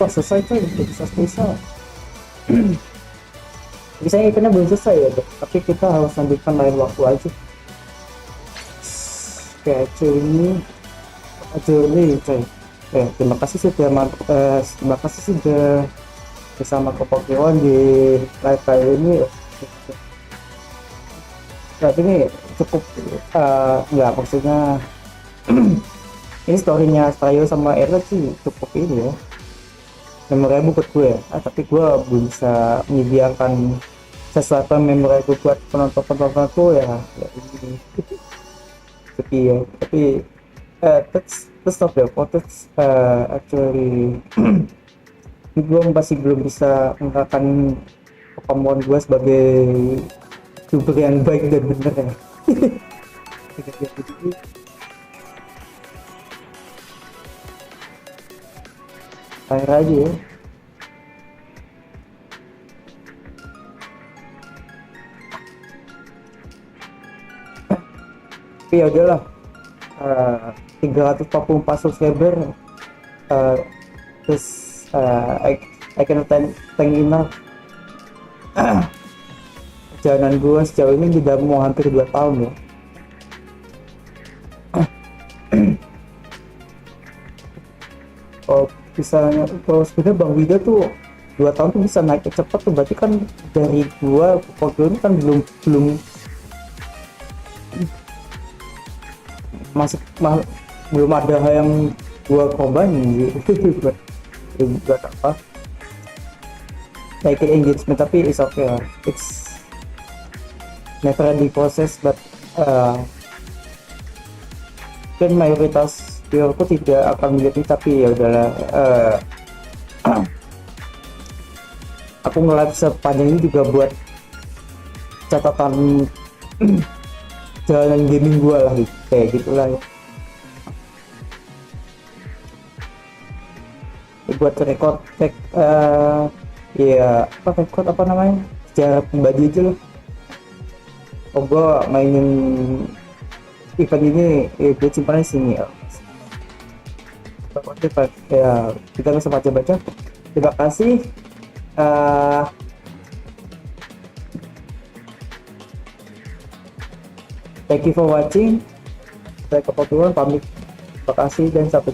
Wah, selesai coy, bisa selesai. Bisa eventnya belum selesai ya, tapi kita harus lanjutkan lain waktu aja. Kayak ini Jurnal coy. Terima kasih sudah bersama Kleponkliwonyt di live kali ini. Berarti ini cukup nggak, maksudnya ini storynya Astrayo sama Era sih cukup ini ya, memorable buat gue, tapi gue belum bisa menyediakan sesuatu yang memorable buat penonton tuh ya ini. Tapi that's stop ya, that's actually gue masih belum bisa mengatakan kemampuan gue sebagai youtuber yang baik dan benar ya. Air aja ya. Tapi ya udahlah, 344 subscriber, terus I cannot thank enough. Perjalanan gue sejauh ini tidak mau hampir 2 tahun ya. Oh, misalnya kalau sebenarnya Bang Wida tuh 2 tahun tuh bisa naik cepat tuh, berarti kan dari gua Pokemon kan belum belum ada hal yang gua korbanin gitu. Buat apa naikin engagement, tapi it's okay lah, it's never ending process, but kan mayoritas viewerku tidak akan melihat ini, tapi ya udahlah, aku ngeliat sepanjang ini juga buat catatan jalanan gaming gua lah, kayak gitulah ya. Buat record ya record apa namanya, secara pribadi aja loh. Oh, gua mainin event ini gue simpan di sini ya. Ya, kita bisa baca-baca. Terima kasih. Thank you for watching. Saya Kleponkliwonyt pamit. Terima kasih dan sampai